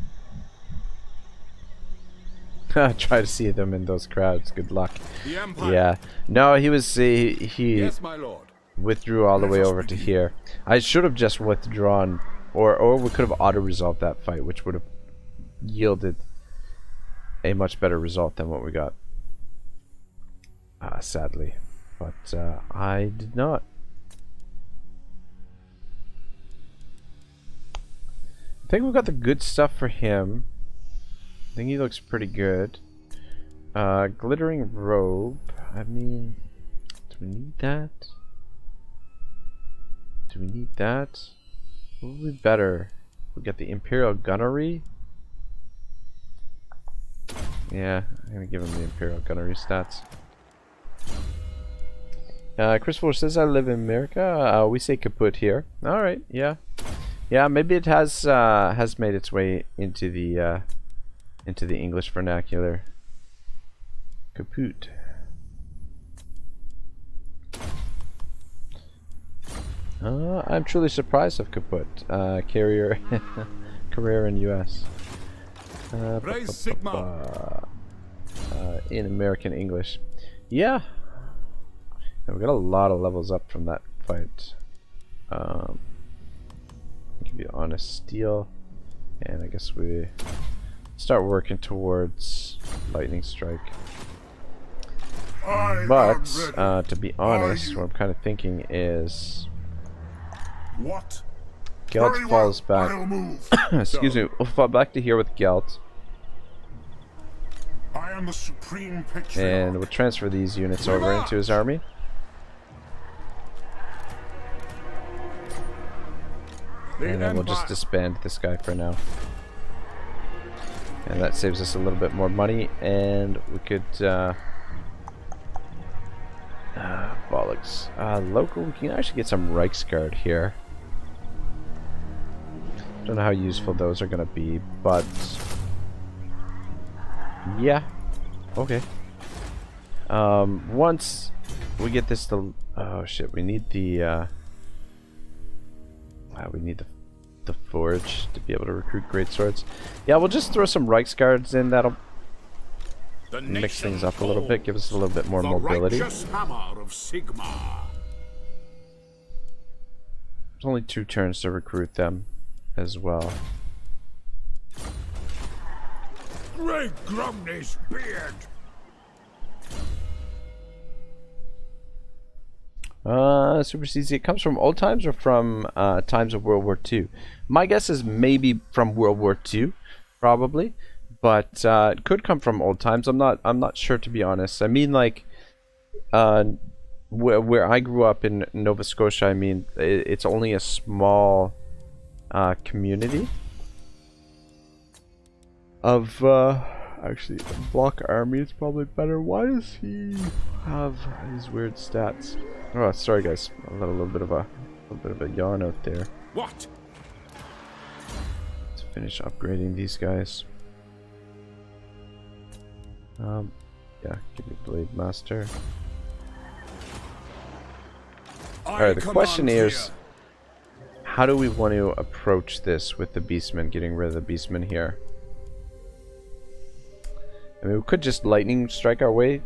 Try to see them in those crowds. Good luck. The Empire. Yeah. No, he was he Yes, my lord. withdrew all the way over to here. I should have just withdrawn, or we could have auto-resolved that fight, which would have yielded a much better result than what we got. Sadly, but I did not. I think we got the good stuff for him. I think he looks pretty good. Glittering robe. I mean, do we need that? Do we need that? What would be better? We got the Imperial Gunnery. Yeah, I'm gonna give him the Imperial Gunnery stats. Chris Fuller says I live in America. We say kaput here. All right, yeah, yeah. Maybe it has made its way into the English vernacular. Kaput. I'm truly surprised of kaput. Career in US. Raise Sigma. In American English. Yeah. And we got a lot of levels up from that fight. I'll give you honest steel. And I guess we start working towards lightning strike. But to be honest, what I'm kind of thinking is What? Gelt Very falls well, back. I'll move. Excuse me, we'll fall back to here with Gelt, I am the supreme patriarch. and we'll transfer these units over into his army. And then we'll just disband this guy for now. And that saves us a little bit more money, and we could bollocks. Local, we can actually get some Reichsguard here. Don't know how useful those are gonna be, but yeah, okay. Once we get this to, oh shit, we need the the forge to be able to recruit great swords. Yeah, we'll just throw some Reichsguards in. That'll mix things up a little bit, give us a little bit more mobility. Righteous hammer of Sigmar. There's only 2 turns to recruit them as well. Great Grumney's beard. Super CZ, it comes from old times or from times of World War II? My guess is maybe from World War II, probably, but it could come from old times. I'm not sure, to be honest. I mean, like, where I grew up in Nova Scotia, I mean, it's only a small community of actually, block army is probably better. Why does he have these weird stats? Oh, sorry guys, I got a little bit of a yawn out there. What? Let's finish upgrading these guys. Yeah, give me Blade Master. Alright, the question is, how do we want to approach this with the Beastmen, getting rid of the Beastmen here? I mean, we could just lightning strike our way.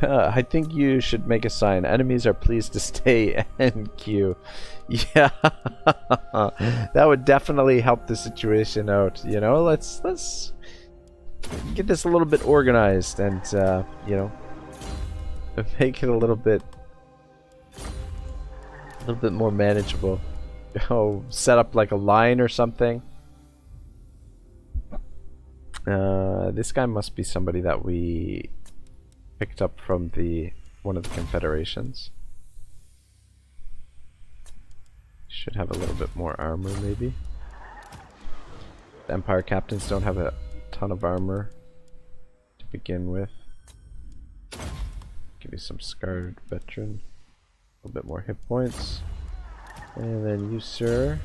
I think you should make a sign. Enemies are pleased to stay NQ. Yeah, that would definitely help the situation out. You know, let's get this a little bit organized and you know, make it a little bit more manageable. Oh, set up like a line or something. This guy must be somebody that we picked up from one of the confederations. Should have a little bit more armor, maybe. The Empire captains don't have a ton of armor to begin with. Give you some scarred veteran, a little bit more hit points, and then you, sir.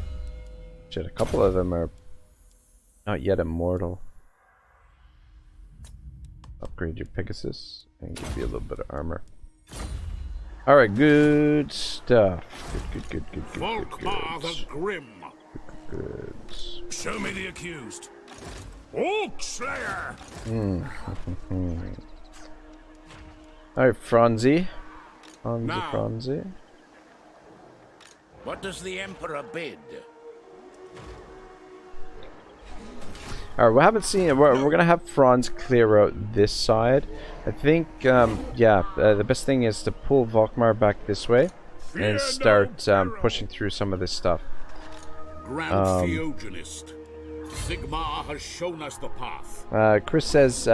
Shit, a couple of them are not yet immortal. Upgrade your Pegasus and give you a little bit of armor. Alright, good stuff. Good. Volkmar the Grim. Good. Show me the accused. Oak Slayer. Alright, Franzi. Now. Franzi. What does the Emperor bid? Alright, we haven't seen it. We're gonna have Franz clear out this side. I think, yeah, the best thing is to pull Volkmar back this way and start pushing through some of this stuff. Grand Theogenist. Sigmar has shown us the path. Chris says,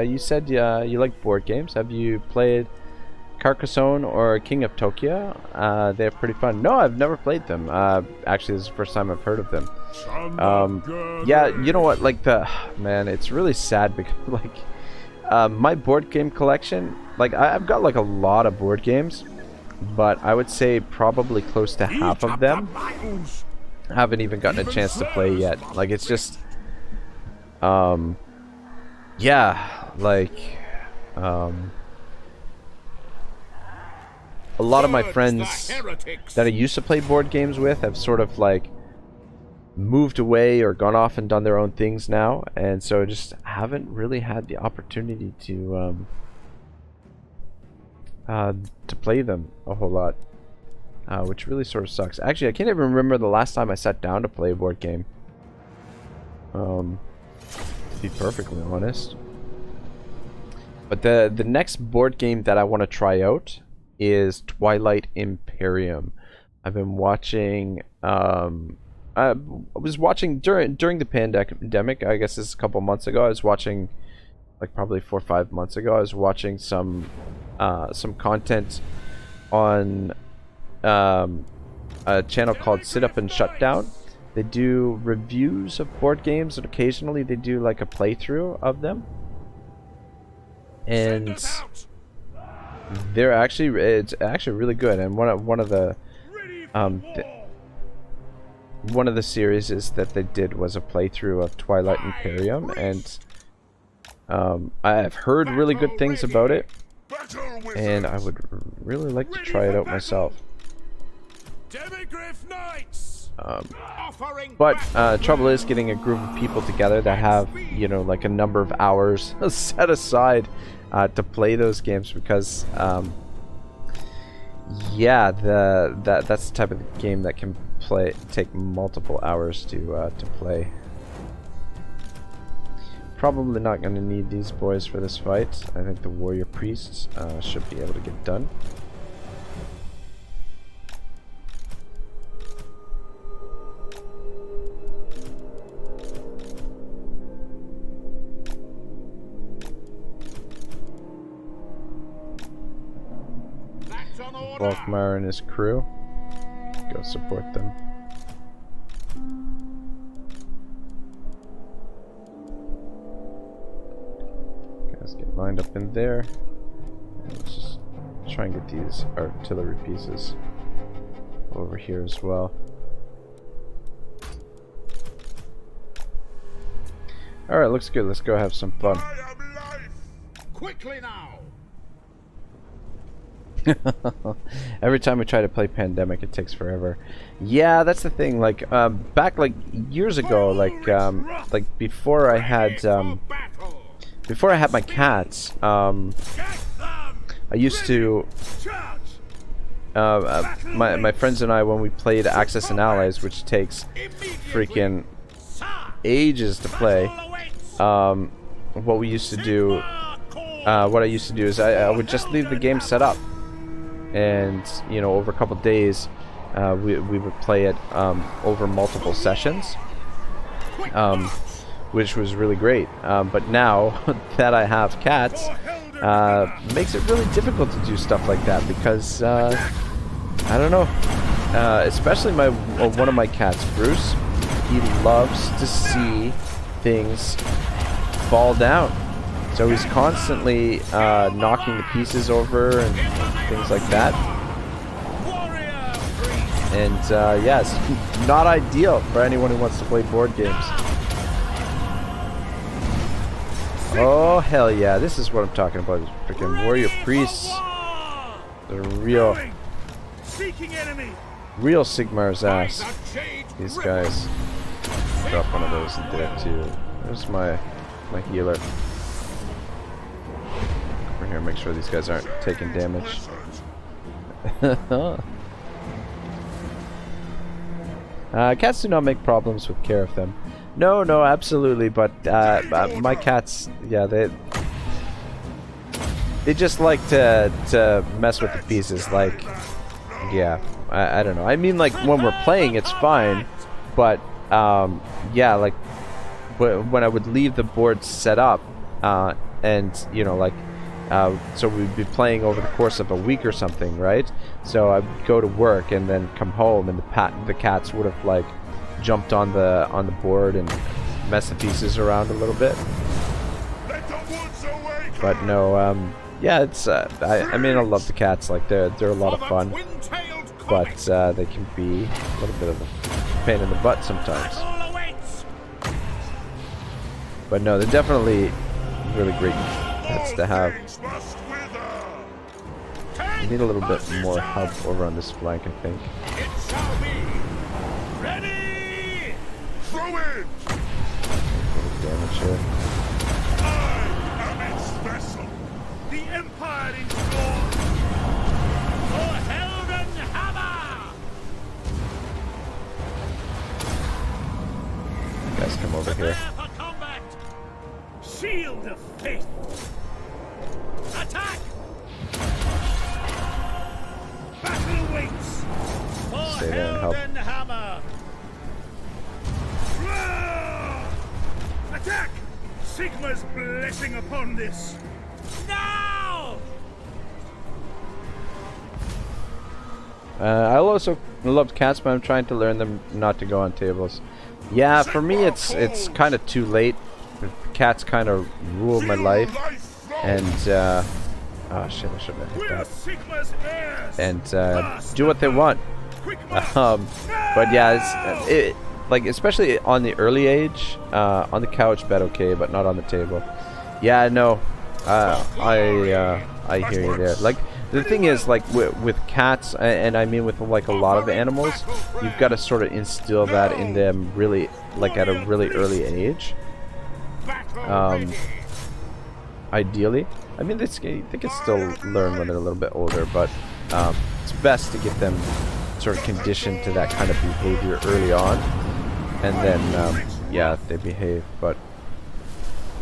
you said you like board games. Have you played Carcassonne or King of Tokyo? They're pretty fun. No, I've never played them. Actually, this is the first time I've heard of them. Yeah, you know what? Like man, it's really sad because like my board game collection. Like I've got like a lot of board games, but I would say probably close to half of them I haven't even gotten a chance to play yet. Like it's just, yeah, like a lot of my friends that I used to play board games with have sort of like moved away or gone off and done their own things now, and so I just haven't really had the opportunity to play them a whole lot, which really sort of sucks. Actually, I can't even remember the last time I sat down to play a board game, to be perfectly honest. But the next board game that I want to try out is Twilight Imperium. I've been watching I was watching during the pandemic. I guess this is a couple months ago. I was watching, like probably 4 or 5 months ago. I was watching some content on a channel called Sit Up and Shut Down. They do reviews of board games, and occasionally they do like a playthrough of them. And it's actually really good. And one of the series is that they did was a playthrough of Twilight Imperium, and I've heard really good things about it, and I would really like to try it out myself. Demigryph Knights. Offering But trouble is getting a group of people together that have, you know, like a number of hours set aside to play those games, because yeah, that's the type of game that can take multiple hours to play. Probably not going to need these boys for this fight. I think the warrior priests should be able to get done. Volkmar and his crew. Go support them. Guys get lined up in there. And let's just try and get these artillery pieces over here as well. Alright, looks good. Let's go have some fun. I am life. Quickly now. Every time we try to play Pandemic, it takes forever. Yeah, that's the thing. Like back like years ago, like before I had my cats, I used to my friends and I, when we played Axis and Allies, which takes freaking ages to play. What we used to do, what I used to do is I would just leave the game set up. And you know, over a couple days, we would play it over multiple sessions, which was really great. But now that I have cats, makes it really difficult to do stuff like that, because I don't know. Especially one of my cats, Bruce. He loves to see things fall down. So he's constantly knocking the pieces over and things like that. And yeah, it's not ideal for anyone who wants to play board games. Oh hell yeah, this is what I'm talking about. Freaking warrior priests. The real Sigmar's ass. These guys. Drop one of those in there too. There's my healer. Over here, make sure these guys aren't taking damage. Cats do not make problems with care of them. No, absolutely. But my cats, yeah, they just like to mess with the pieces. Like, yeah, I don't know. I mean, like when we're playing, it's fine. But yeah, like when I would leave the board set up, and you know, like. So we'd be playing over the course of a week or something, right? So I'd go to work and then come home, and the cats would have like jumped on the board and messed the pieces around a little bit. But no, yeah, it's I mean, I love the cats. Like they're a lot of fun, but they can be a little bit of a pain in the butt sometimes. But no, they're definitely really great pets to have. We need a little bit more help over on this flank, I think. It shall be. Ready. Throw it. Damage here. I am its vessel. The Empire is yours. For Helden Hammer. You guys come over here. For combat. Shield of faith. Attack. Battle awaits. For Stay there and help. Helden Hammer. Attack! Sigma's blessing upon this. Now. I also loved cats, but I'm trying to learn them not to go on tables. Yeah, for me it's kind of too late. The cats kind of rule my life, and oh shit, I should have hit that. And do what they want. But yeah, it's like, especially on the early age, on the couch, bet okay, but not on the table. Yeah, no, I hear you there. Like The thing is, like with cats, and I mean with like a lot of animals, you've got to sort of instill that in them really, like at a really early age. Ideally, I mean they can still learn when they're a little bit older, but it's best to get them sort of conditioned to that kind of behavior early on, and then yeah, they behave. But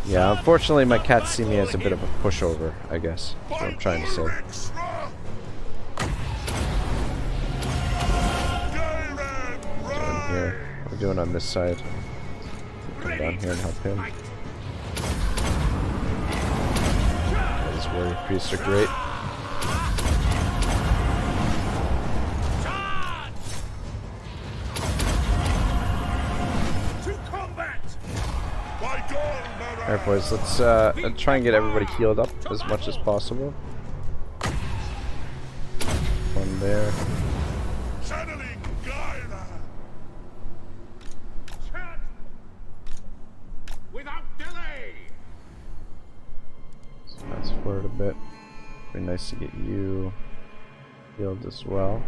yeah, unfortunately my cats see me as a bit of a pushover, I guess. That's what I'm trying to say. Down here. What are we doing on this side? Come down here and help him. These warrior priests are great. Alright boys, let's try and get everybody healed up as much as possible. One there. Without delay. So fast forward a bit. Be nice to get you healed as well.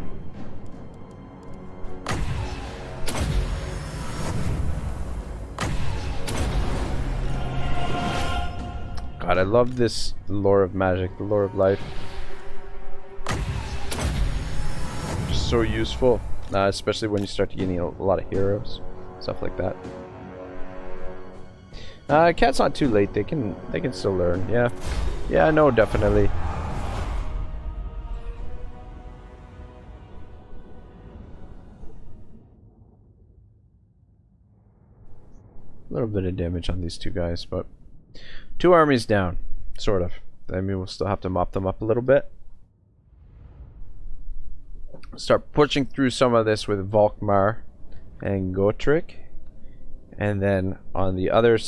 God, I love this lore of magic, the lore of life. Just so useful, especially when you start getting a lot of heroes, stuff like that. Cat's not too late. They can still learn. Yeah, no, definitely. A little bit of damage on these two guys, but 2 armies down, sort of. I mean, we'll still have to mop them up a little bit. Start pushing through some of this with Volkmar and Gotrek. And then on the other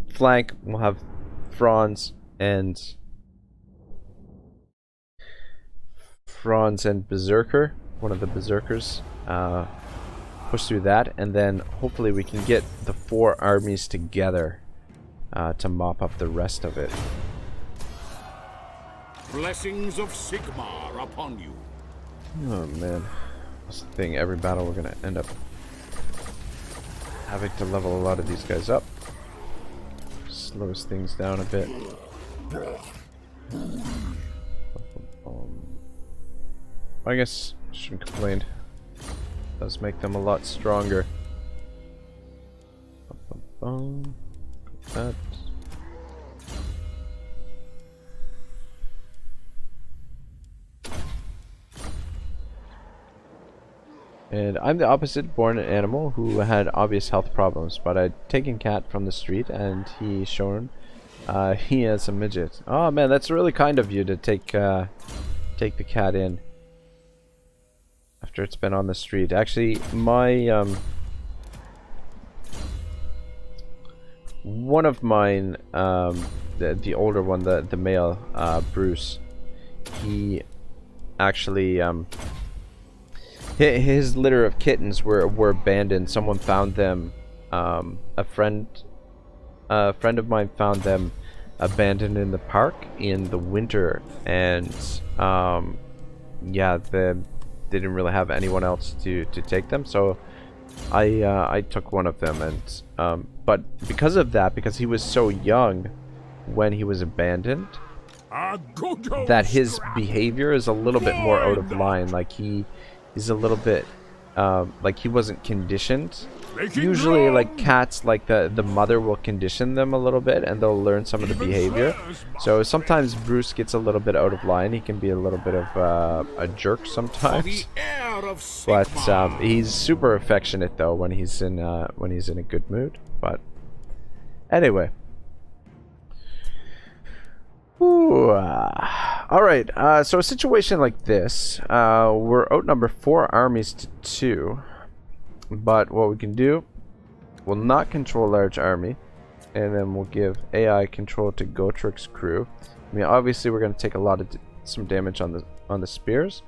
flank, we'll have Franz and Berserker, one of the Berserkers. Push through that, and then hopefully we can get the 4 armies together to mop up the rest of it. Blessings of Sigmar upon you. Oh man, that's the thing. Every battle we're gonna end up having to level a lot of these guys up. Slows things down a bit. I guess I shouldn't complain. Does make them a lot stronger. That. And I'm the opposite born animal who had obvious health problems, but I'd taken Cat from the street and he's shown he has a midget. Oh man, that's really kind of you to take the cat in after it's been on the street. Actually, my one of mine, the older one, the male, Bruce, he actually his litter of kittens were abandoned. Someone found them. A friend of mine found them abandoned in the park in the winter, and yeah, they didn't really have anyone else to take them, so I took one of them, and but because of that, because he was so young when he was abandoned, that his behavior is a little bit more out of line. Like he's a little bit like he wasn't conditioned. Usually, like cats, like the mother will condition them a little bit and they'll learn some of the behavior. So sometimes Bruce gets a little bit out of line. He can be a little bit of a jerk sometimes, but he's super affectionate though when he's in a good mood. But anyway, alright, so a situation like this, we're outnumbered 4 armies to 2, but what we can do, we'll not control a large army, and then we'll give AI control to Gotrek's crew. I mean, obviously we're going to take a lot of some damage on the spears.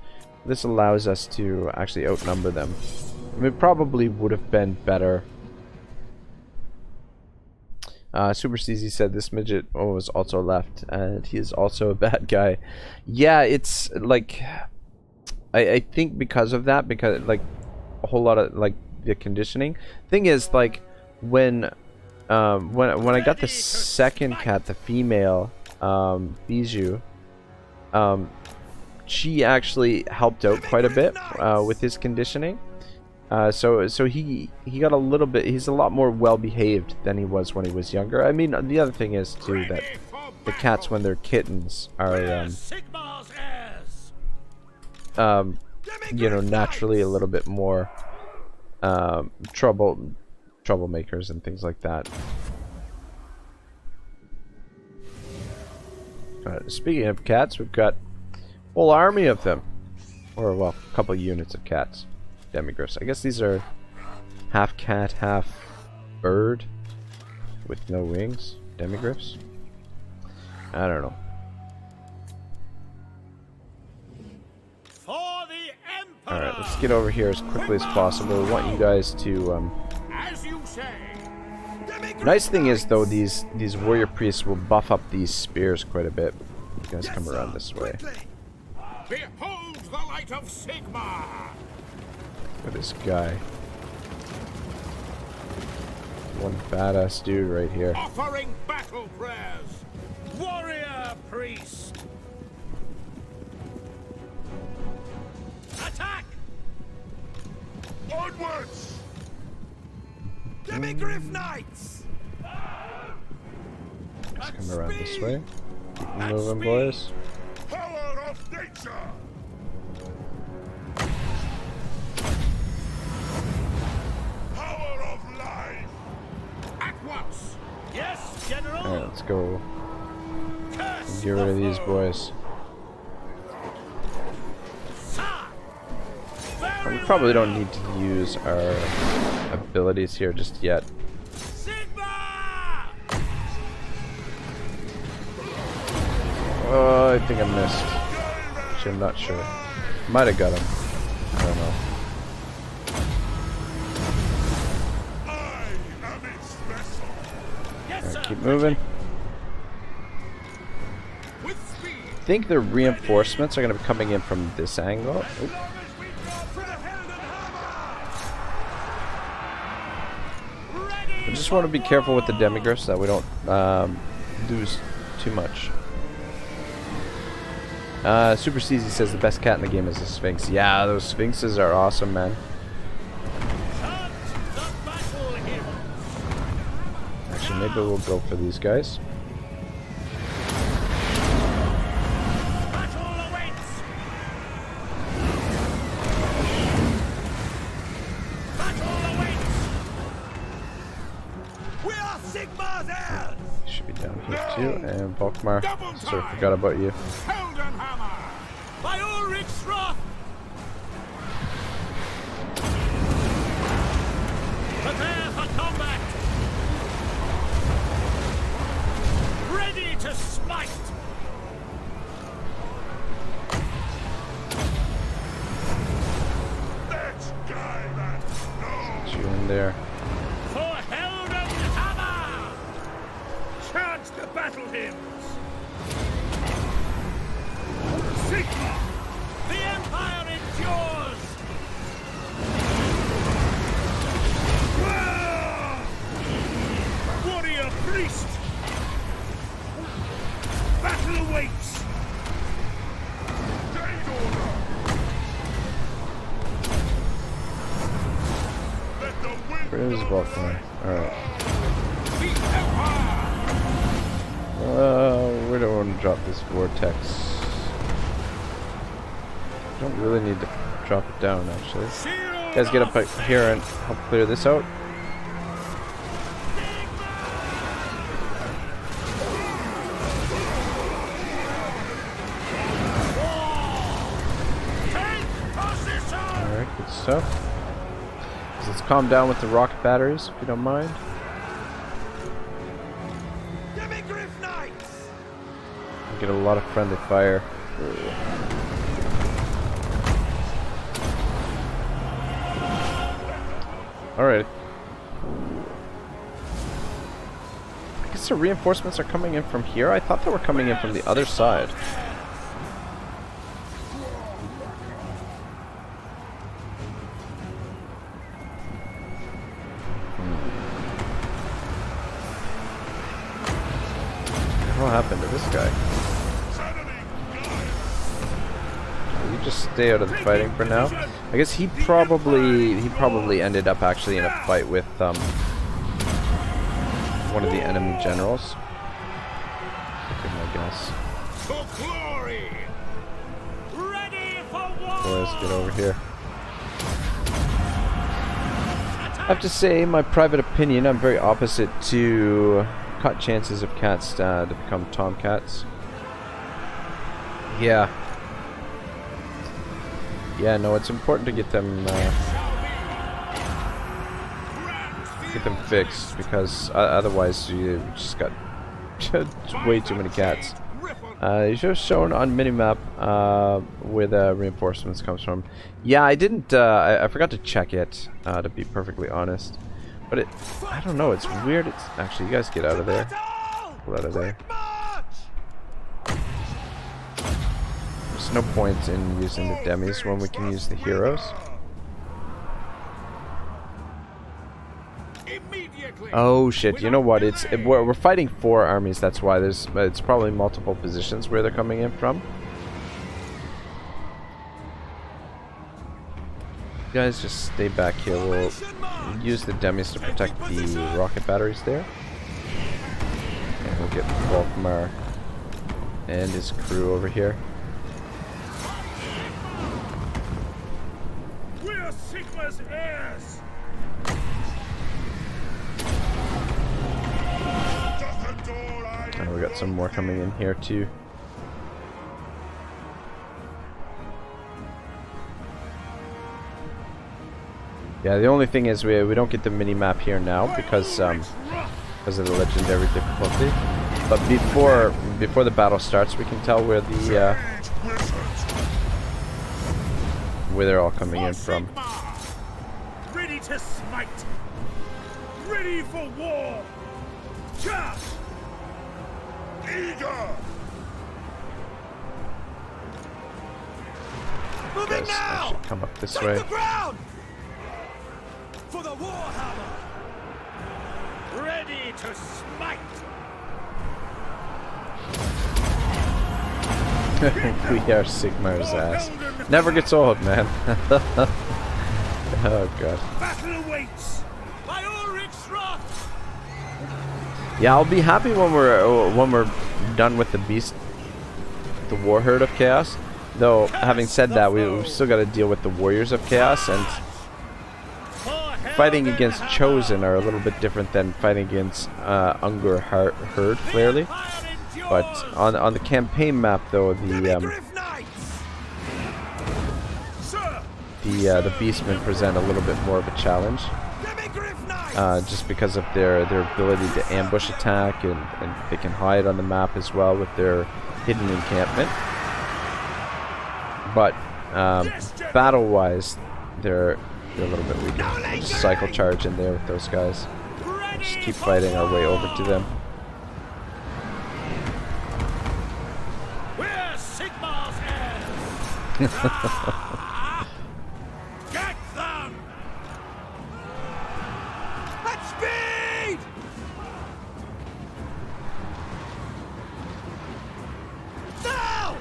This allows us to actually outnumber them. I mean, it probably would have been better Super Steezy said this midget was also left, and he is also a bad guy. Yeah, it's like I think because of that, because like a whole lot of like the conditioning. Thing is, like when I got the second cat, the female Bijou, she actually helped out quite a bit with his conditioning. So he got a little bit. He's a lot more well behaved than he was when he was younger. I mean, the other thing is too that the cats when they're kittens are you know, naturally a little bit more troublemakers and things like that. Speaking of cats, we've got a whole army of them, or well, a couple units of cats. Demigriffs. I guess these are half cat, half bird with no wings. Demigriffs. I don't know. For the Emperor. Alright, let's get over here as quickly as possible. We want you guys to As you say. nice thing is though, these warrior priests will buff up these spears quite a bit. You guys come around this way. Behold the light of Sigma. Look at this guy. One badass dude right here. Offering battle prayers. Warrior priest. Attack! Onwards! Demigriff Knights! Let's come around this way. Keep moving, boys. Power of nature! Power of life! At once! Yes, General! Alright, let's go. Curse Get rid of the these foe. boys. Sir! We Very probably well. don't need to use our abilities here just yet. Sigma! Oh, I think I missed. Actually, I'm not sure. Might have got him. I don't know. I am its vessel! Yes, Alright, sir! keep moving. With speed! I think the reinforcements are going to be coming in from this angle. Oop. Long as we go for the Helden Hammer! Ready! I just want to be careful with the demigriffs so that we don't lose too much. Super Steezy says the best cat in the game is the Sphinx. Yeah, those Sphinxes are awesome, man. Hunt the battle hero! Actually, maybe we'll go for these guys. Battle awaits! Battle awaits! We are Sigma's heirs! Should be down here too. And Volkmar, sort of forgot about you. Helden Hammer! By Ulrich's wrath! Prepare for combat! Ready to smite! Let's guy that snow! Get you in there. For Helden Hammer! Charge the battle hymns! Sigma! The Empire endures! Roar! Warrior priest! Battle awaits! Take order! Let the wind Where is Volkmar? Alright. The Empire! We don't want to drop this vortex. Don't really need to drop it down, actually. You guys get up here and help clear this out. Alright, good stuff. So let's calm down with the rocket batteries, if you don't mind. Demigriff Knights! We get a lot of friendly fire. Alright. guess the reinforcements are coming in from here. I thought they were coming in from the other side. What happened to this guy? You just stay out of the fighting for now. I guess he probably ended up actually in a fight with one of the enemy generals. I guess. For glory! Ready for war! Boys, get over here. I have to say, in my private opinion, I'm very opposite to cut chances of cats to become tomcats. Yeah. Yeah, no, it's important to get them fixed, because otherwise you just got way too many cats. You should have shown on minimap where the reinforcements comes from. Yeah, I didn't. I forgot to check it, to be perfectly honest. But I don't know. It's weird. It's actually, you guys get out of there. Pull out of there. There's no point in using the demis when we can use the heroes. Oh shit! You know what? We're fighting 4 armies. That's why it's probably multiple positions where they're coming in from. You guys just stay back here. We'll use the demis to protect the rocket batteries there, and we'll get Volkmar and his crew over here. We're Sigma's heirs. And we got some more coming in here too. Yeah, the only thing is we don't get the mini map here now because of the legendary difficulty. But before the battle starts, we can tell where they're all coming in from. Ready to smite. Ready for war. Charge. Eager. Moving Guys, now. I should come up this Take way. the ground. For the Warhammer. Ready to smite. We are Sigmar's ass. Never gets old, man. Oh god. Battle awaits. By Ulrich's wrath. Yeah, I'll be happy when we're done with the war herd of chaos. Though, having said that, we've still got to deal with the warriors of chaos, and fighting against chosen are a little bit different than fighting against Unger herd, clearly. But on the campaign map, though, the beastmen present a little bit more of a challenge, just because of their ability to ambush attack, and they can hide on the map as well with their hidden encampment. But battle-wise, they're a little bit weaker. Just cycle charge in there with those guys. Just keep fighting our way over to them. We're Sigmar's heirs. Get them! At speed! Now!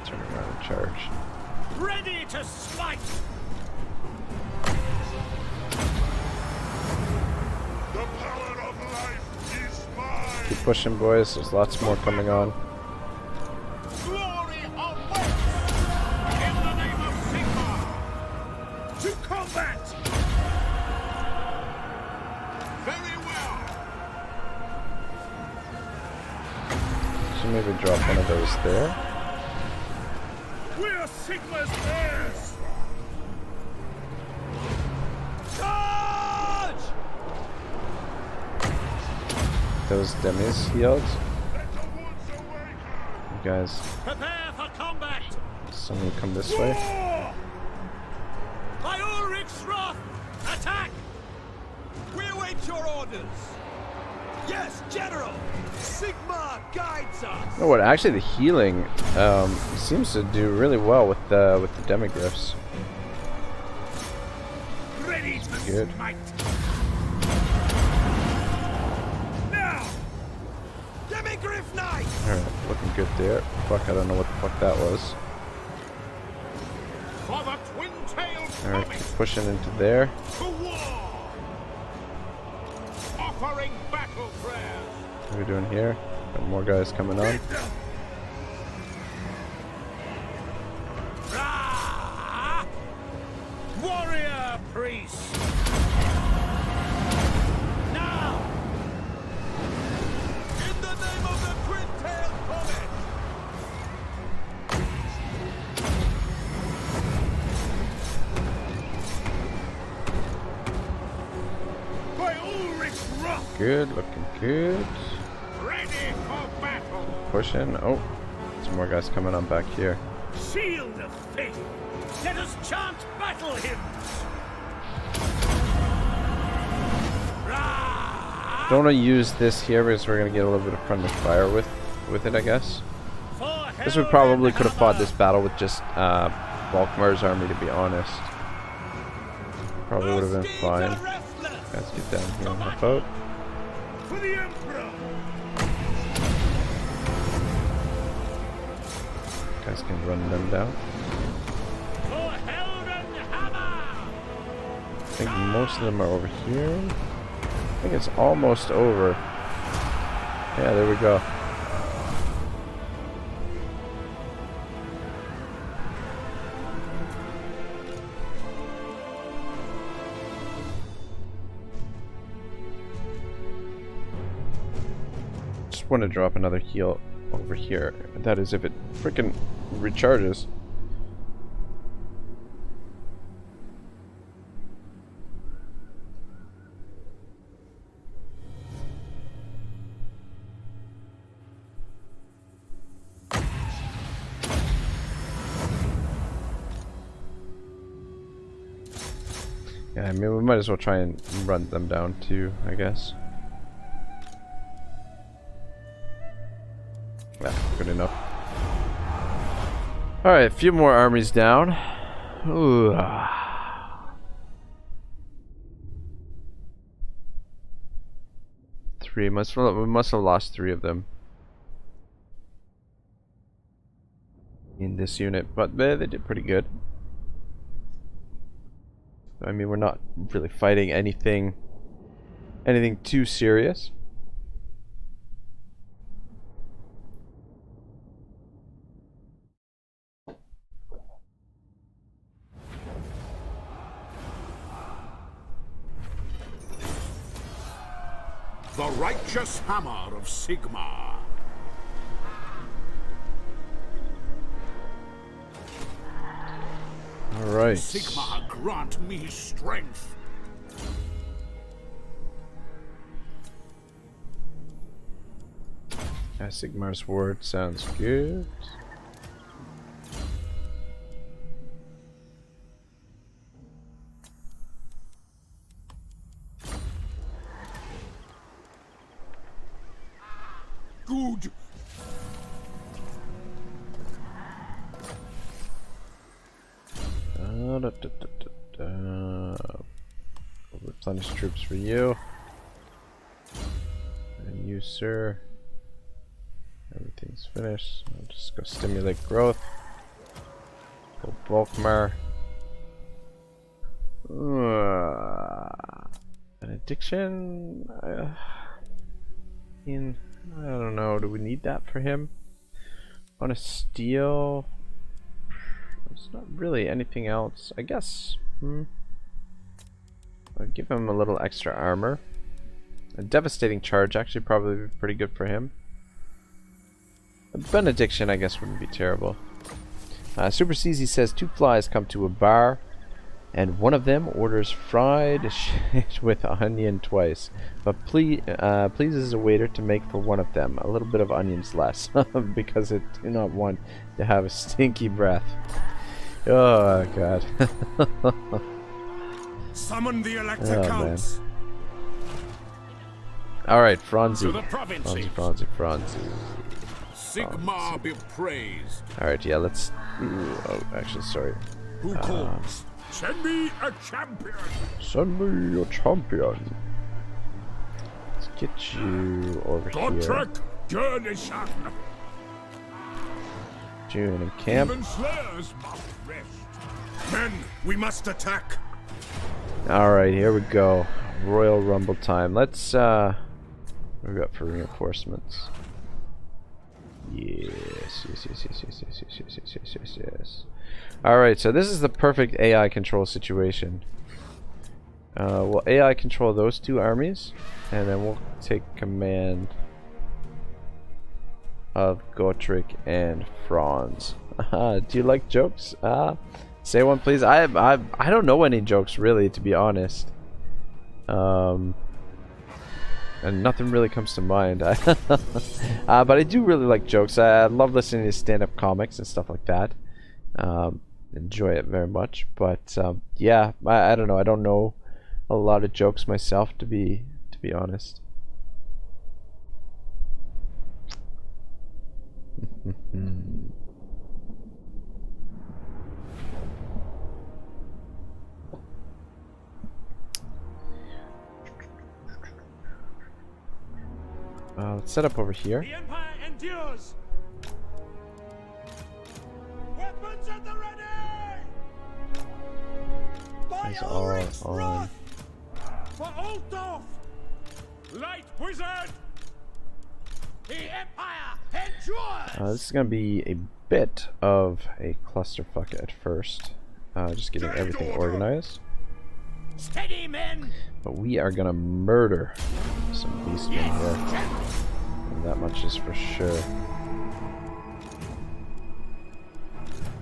Turn around and charge. Ready to smite! The power of life is mine. Keep pushing, boys. There's lots more coming on. Glory awaits! In the name of Sigmar! To combat! Very well! So maybe drop one of those there. We're Sigma's heirs! Charge! Those demis healed. You guys, Prepare for combat! someone come this way. War! By Ulrich's wrath! Attack! We await your orders! Yes, General! Sigma guides us! You know what? Actually, the healing seems to do really well with the demigryphs. Ready to Good. smite! Now! Demigryph Knight! Alright, looking good there. Fuck, I don't know what the fuck that was. For the twin-tailed Alright, comet keep pushing into there. to war! Offering battle prayers! What are we doing here? Got more guys coming on. Ah! Warrior priest! Now! In the name of the twin-tailed comet! By Ulrich Rock, Good, looking good. ready for battle! Pushing. Oh, some more guys coming on back here. Shield of faith! Let us chant battle hymns! Rah! Don't want to use this here because we're gonna get a little bit of friendly fire with it, I guess. For Guess we hell probably and could have fought hammer! this battle with just Volkmar's army, to be honest. Probably would have been Steeds fine. are restless! Guys, get down here and help out. For the Emperor! Guys can run them down. For hell and hammer! I think most of them are over here. I think it's almost over. Yeah, there we go. Just want to drop another heal over here. That is if it freaking recharges. Yeah, I mean, we might as well try and run them down too, I guess. Yeah, good enough. Alright, a few more armies down. Ooh. 3. We must have lost 3 of them in this unit, but they did pretty good. I mean, we're not really fighting anything too serious. The righteous hammer of Sigma. All right. Sigma, grant me strength. Yeah, Sigmar's word sounds good. Good. Replenish troops for you. And you, sir. Everything's finished. I'll just go stimulate growth. Go Volkmar. An addiction? I mean, I don't know. Do we need that for him? Want to steal? There's not really anything else. I guess. I'll give him a little extra armor. A devastating charge actually probably be pretty good for him. A benediction I guess wouldn't be terrible. Super Cz says 2 flies come to a bar and one of them orders fried shit with onion twice, but pleases a waiter to make for one of them a little bit of onions less because it do not want to have a stinky breath. Oh god. Summon the Oh, Elector Counts. Alright, Franzi. To the provinces. Franzi. Sigmar be praised. Alright, yeah, let's... Ooh, oh, actually, sorry. Who calls? Send me a champion. Send me your champion. Let's get you over here. Gotrek, Jörnishan. June and camp. Even slayers must rest. Men, we must attack. Alright, here we go. Royal Rumble time. Let's, what we got for reinforcements? Yes. Alright, so this is the perfect AI control situation. We'll AI control those two armies, and then we'll take command of Gotrek and Franz. Do you like jokes? Say one, please. I don't know any jokes, really, to be honest. And nothing really comes to mind. But I do really like jokes. I love listening to stand-up comics and stuff like that. Enjoy it very much. But yeah, I don't know. I don't know a lot of jokes myself, to be honest. Let's set up over here. The Empire endures. Weapons at the ready. By It's all Ulrich's on. wrath. For Altdorf. Light wizard. The Empire endures. This is going to be a bit of a clusterfuck at first. Just getting everything organized. Steady, men. But we are going to murder some beastmen here. And that much is for sure.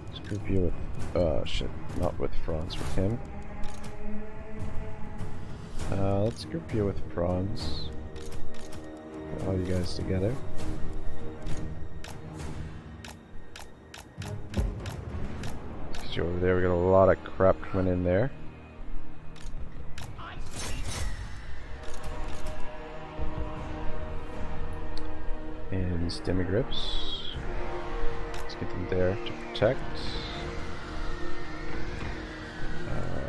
Let's group you with... shit. Not with Franz, with him. Let's group you with Franz. Put all you guys together. Let's get you over there. We got a lot of crap coming in there. And these demigrips. Let's get them there to protect.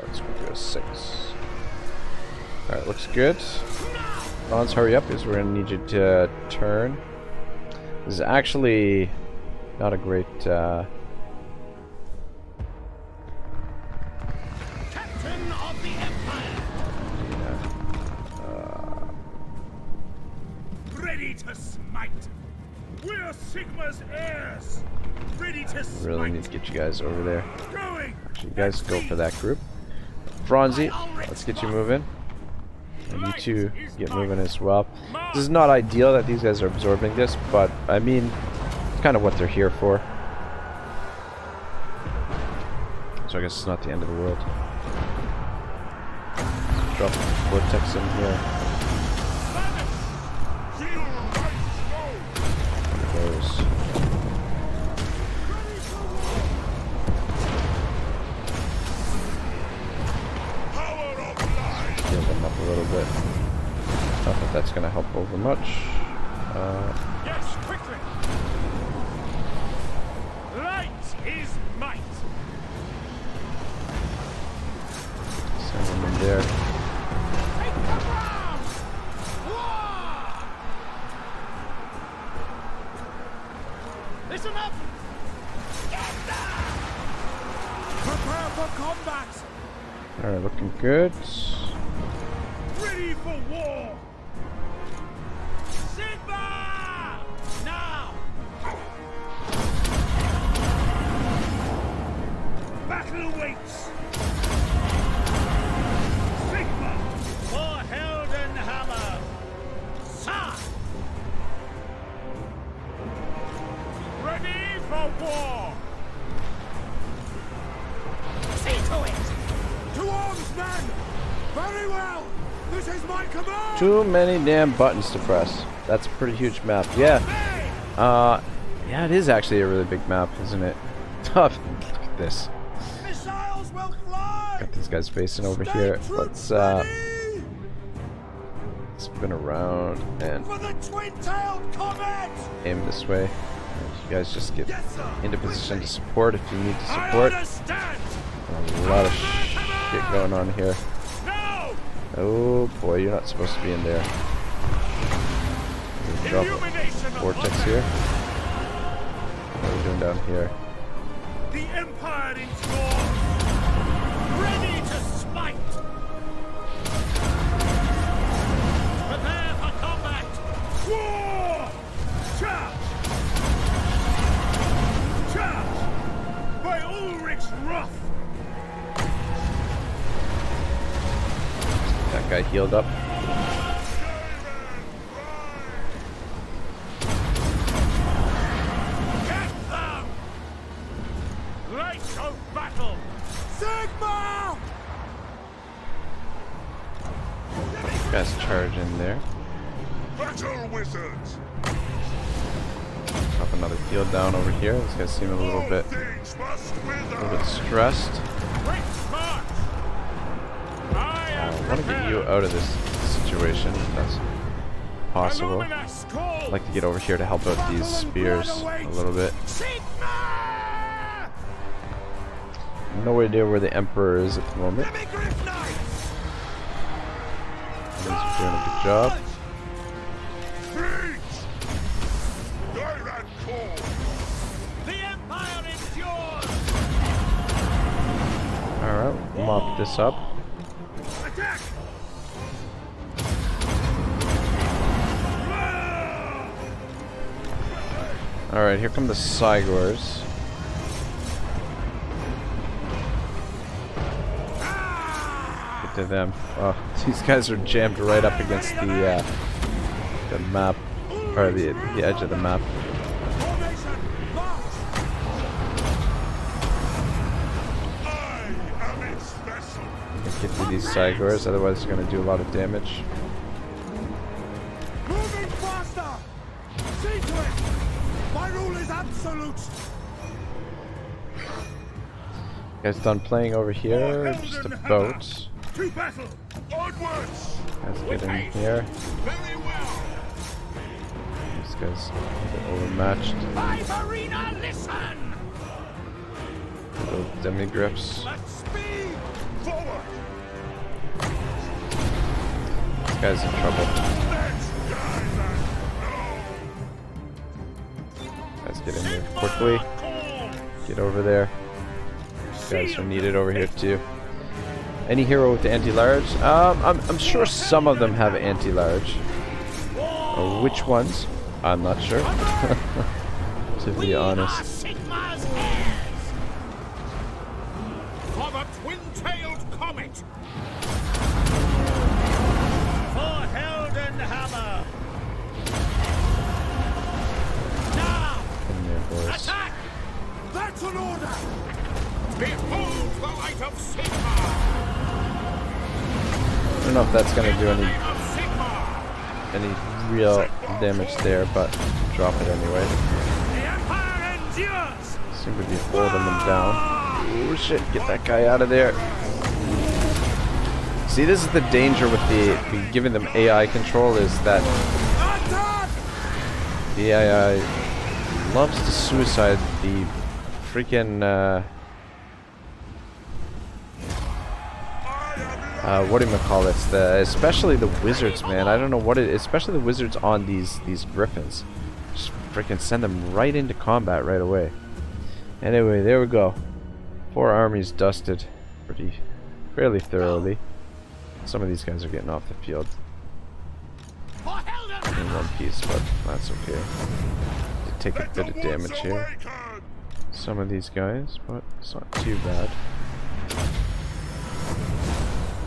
Let's go to 6. Alright, looks good. Franz, hurry up, because we're going to need you to turn. This is actually not a great... Captain of the Empire. Ready to smite. We're Sigma's heirs. Ready to smite. Really need to get you guys over there. Going. Actually, you guys go for that group. Franzi, let's get you moving. And you two get moving as well. This is not ideal that these guys are absorbing this, but I mean, it's kind of what they're here for. So I guess it's not the end of the world. Let's drop Vortex in here. There goes. Heal them up a little bit. Not that that's going to help over much. Yes, quickly. Light is might. Send them in there. Take the ground. War! Listen up. Get down. Prepare for combat. Alright, looking good. Ready for war! Sigma! Now! Battle awaits! Sigma! For Heldenhammer! Sa! Ready for war! See to it! To arms, men! Very well! This is my command! Too many damn buttons to press. That's a pretty huge map. Yeah. Yeah, it is actually a really big map, isn't it? Tough. Look at this. Missiles will fly! Got these guys facing over Stay here. troops Let's spin around and For the twin-tailed comet! aim this way. And you guys just get Yes, sir. into position to support if you need to I support. understand! A lot of shit going on here. No! Oh boy, you're not supposed to be in there. Drop a Illumination of vortex combat. here. What are we doing down here? The Empire endures! Ready to smite! Prepare for combat! War! Charge! Charge! By Ulrich's wrath! That guy healed up. Get them! Light of battle! Sigma! Guys charge in there. Battle wizards! Drop another field down over here. This guys seem a little bit stressed. Quick march! I am I want to get you out of this situation if that's possible. I'd like to get over here to help out these spears a little bit. Sigma! No idea where the Emperor is at the moment. Emigrant knights! He's doing a good job. The Empire endures! Alright, mop this up. Attack! Alright, here come the Cygors. Get to them. Oh, these guys are jammed right up against the map, or the edge of the map. Formation, march! I am its vessel. Let's get through these Cygors, otherwise they're going to do a lot of damage. Moving faster! See to it! My rule is absolute! You guys done playing over here? Just about. To battle! Onwards! Guys get in here. Very well. These guys a bit overmatched. Five arena, listen! Little demi-grips. Let's speed! Forward! This guy's in trouble. Let's dive and Guys get in here quickly. Get over there. These guys are needed over here too. Any hero with anti-large? I'm sure some of them have anti-large. Which ones? I'm not sure. To be honest. Sigma's heirs! For the twin-tailed comet! For Heldenhammer! Now! In there, boys. Attack! That's an order! Behold the light of Sigma! I don't know if that's gonna do Light of Sigma! any real damage there, but drop it anyway. The Empire endures! Seem to be holding them down. Oh shit, get that guy out of there. See, this is the danger with the giving them AI control, is that Attack! the AI loves to suicide the freaking whatchamacallits, especially the wizards, man. I don't know what it is, especially the wizards on these griffins. Just freaking send them right into combat right away. Anyway, there we go. 4 armies dusted fairly thoroughly. Some of these guys are getting off the field For Heldenhammer! in one piece, but that's okay. Did take a bit of damage here. awaken! Some of these guys, but it's not too bad.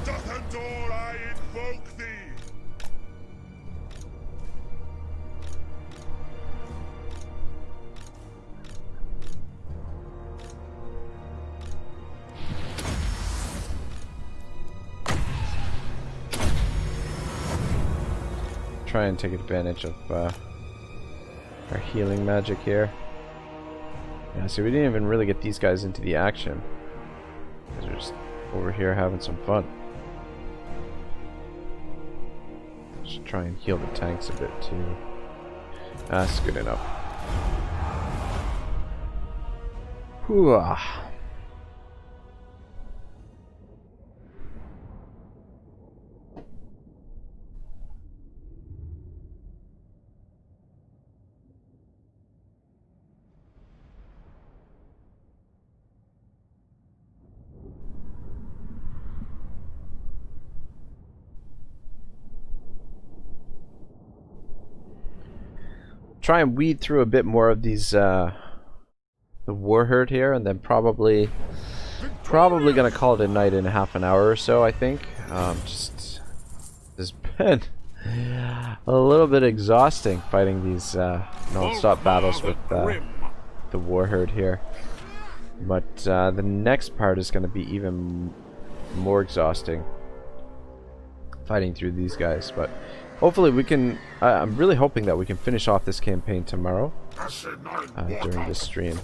Dothendor, I invoke thee! Try and take advantage of our healing magic here. Yeah, see, we didn't even really get these guys into the action. They're just over here having some fun. Should try and heal the tanks a bit too. That's good enough. Whew. Try and weed through a bit more of these the war herd here, and then probably gonna call it a night in half an hour or so, I think. Just has been a little bit exhausting fighting these non-stop battles with the war herd here, but the next part is going to be even more exhausting, fighting through these guys. But hopefully we can, I'm really hoping that we can finish off this campaign tomorrow during this stream.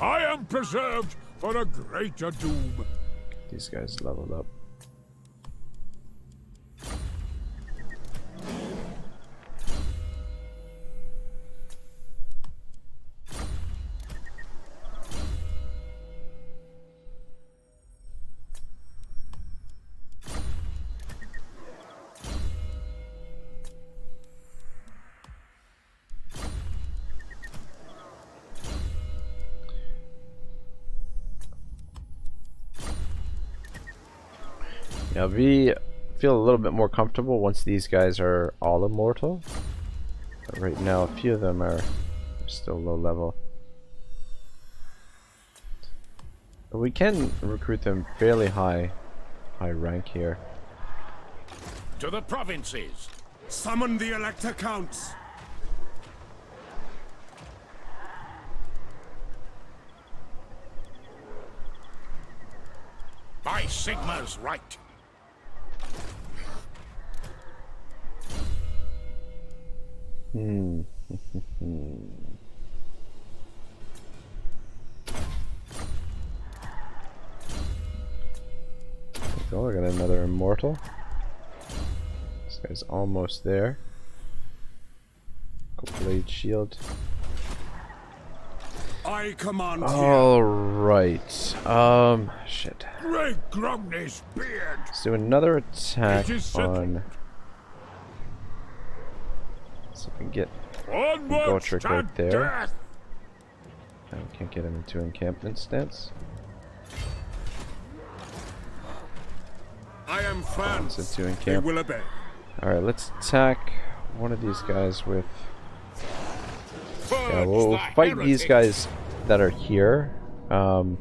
I am preserved for a greater doom. These guys leveled up. Yeah, we feel a little bit more comfortable once these guys are all immortal. But right now, a few of them are still low level. But we can recruit them fairly high rank here. To the provinces. Summon the Elector Counts. By Sigma's right. Oh, we got another immortal. This guy's almost there. Blade shield. I command you. All right. Shit. Great Gromny's beard. Let's do another attack on. So we can get Gotrek right there. Death. No, we can't get him into encampment stance. I am Franz. Into They encamp. will obey. Alright, let's attack one of these guys with. Yeah, we'll fight these guys that are here. Oh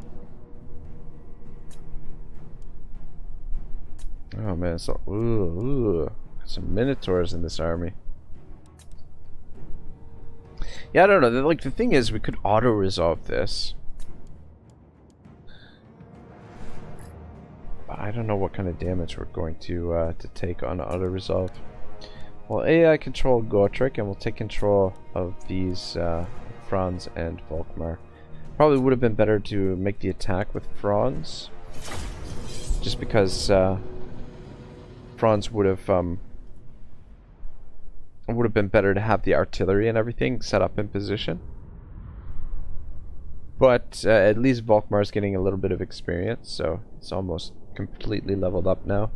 man, so ooh, some minotaurs in this army. Yeah, I don't know. Like, the thing is, we could auto resolve this. But I don't know what kind of damage we're going to take on auto resolve. Well, AI control Gotrek, and we'll take control of these Franz and Volkmar. Probably would have been better to make the attack with Franz, just because Franz would have been better to have the artillery and everything set up in position. But at least Volkmar's getting a little bit of experience, so it's almost completely leveled up now.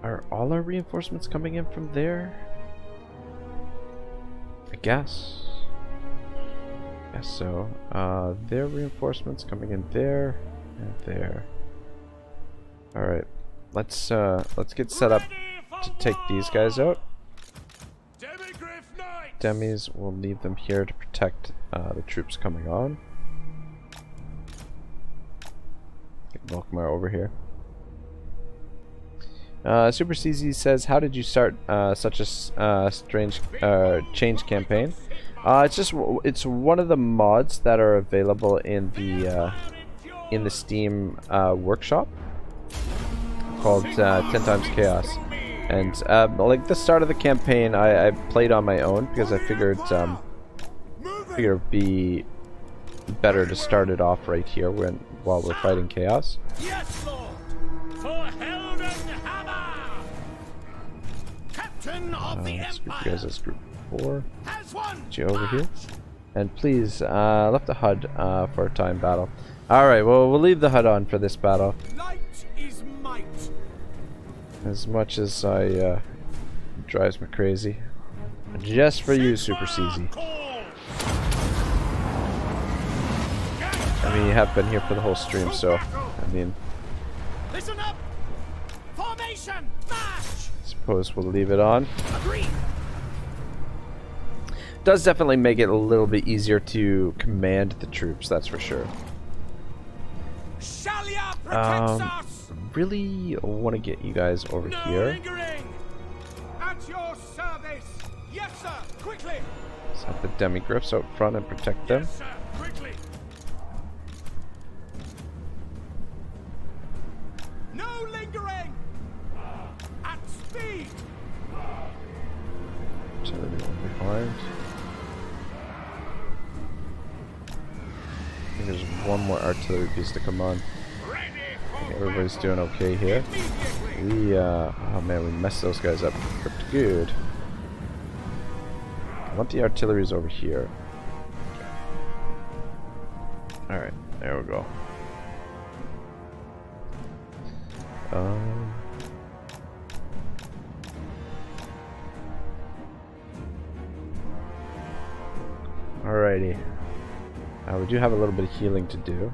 Are all our reinforcements coming in from there? I guess so. Their reinforcements coming in there and there. Alright. Let's get set up to take these guys out. Demis, will leave them here to protect the troops coming on. Get Volkmar over here. Super CZ says, how did you start such a strange change campaign? It's one of the mods that are available in the in the Steam workshop called 10 times Chaos. And like the start of the campaign, I played on my own because I figured it'd be better to start it off right here while we're fighting Chaos. Yes, Lord. For Helden Hammer. Captain of the Let's group you Empire. guys as group 4. Has one. Get you over here. And please, left the HUD for a time battle. Alright, well, we'll leave the HUD on for this battle. Light is might. As much as drives me crazy. Just for you, Super CZ. I mean, you have been here for the whole stream, so, I mean, Listen up. Formation. March. suppose we'll leave it on. Agree. Does definitely make it a little bit easier to command the troops, that's for sure. Shalia protects us. Really want to get you guys over No here. lingering. At your service. Yes, sir. Quickly. Let's have the demigriffs out front and protect them. Yes, sir. Quickly. No lingering. At speed. So everyone behind. I think there's one more artillery piece to come on. Ready I think for everybody's doing okay here. immediately. We, oh man, we messed those guys up pretty good. I want the artilleries over here. Alright, there we go. Alrighty. We do have a little bit of healing to do.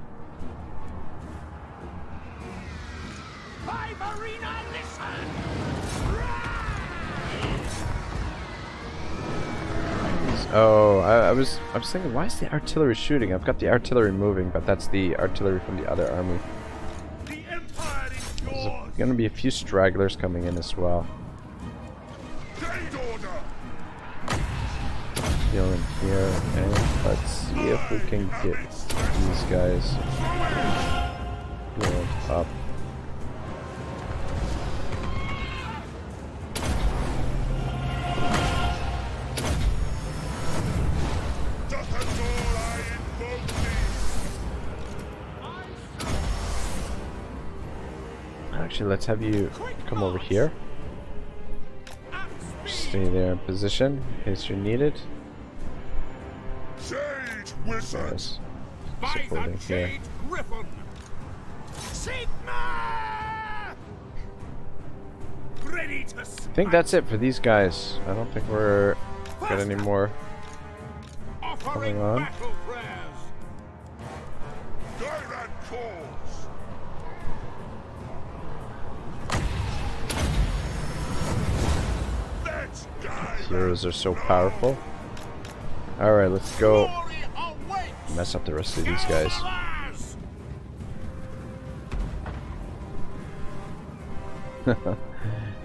Five arena, listen. Oh, I was thinking, why is the artillery shooting? I've got the artillery moving, but that's the artillery from the other army. The Empire is There's yours. gonna be a few stragglers coming in as well. Trade order. Healing here, and let's see if we can get these guys healed up. Doth adore I invoke thee. Actually, let's have you come over here. At speed. Stay there in position in case you're needed. Sage wizard. Yes. By Supporting the here. Jade Griffin. Sigma. Ready to I think that's it for these guys. I don't think we're got any more. offering on. battle prayers. Die that cause. Let's die. Heroes are so powerful. Alright, let's go Glory awaits. mess up the rest of these guys.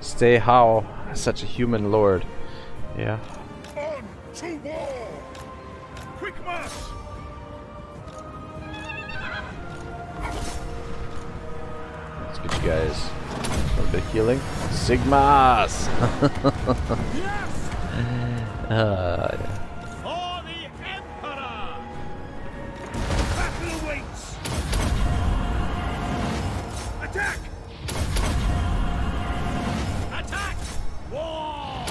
Stay how such a human lord. Yeah. On to war. Quick march. Let's get you guys a little bit of healing. Sigmas! Yes. Yeah. For the Emperor. Battle awaits. Attack. Attack. War.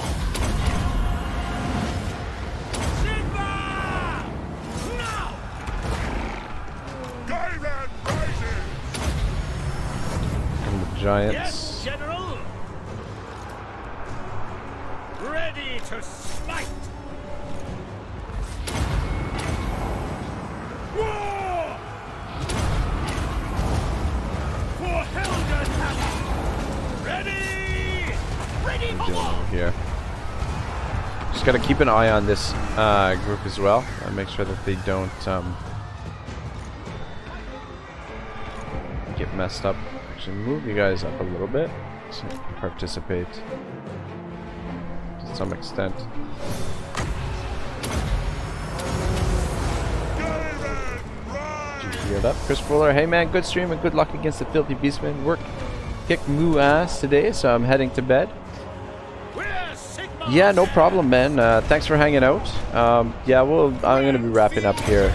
Sigma. Now. Gairan rises. And the giants. Yes, General. Ready to smite. War. For Helden Hammer. Ready. Ready for Doing war. over here. Just gotta keep an eye on this group as well, and make sure that they don't get messed up. Actually, move you guys up a little bit so you can participate to some extent. Gairan rise. healed up. Chris Fuller, hey man, good stream and good luck against the filthy beastmen. Work kick moo ass today, so I'm heading to bed. Yeah, no problem, man. Thanks for hanging out. Yeah, I'm gonna be wrapping up here.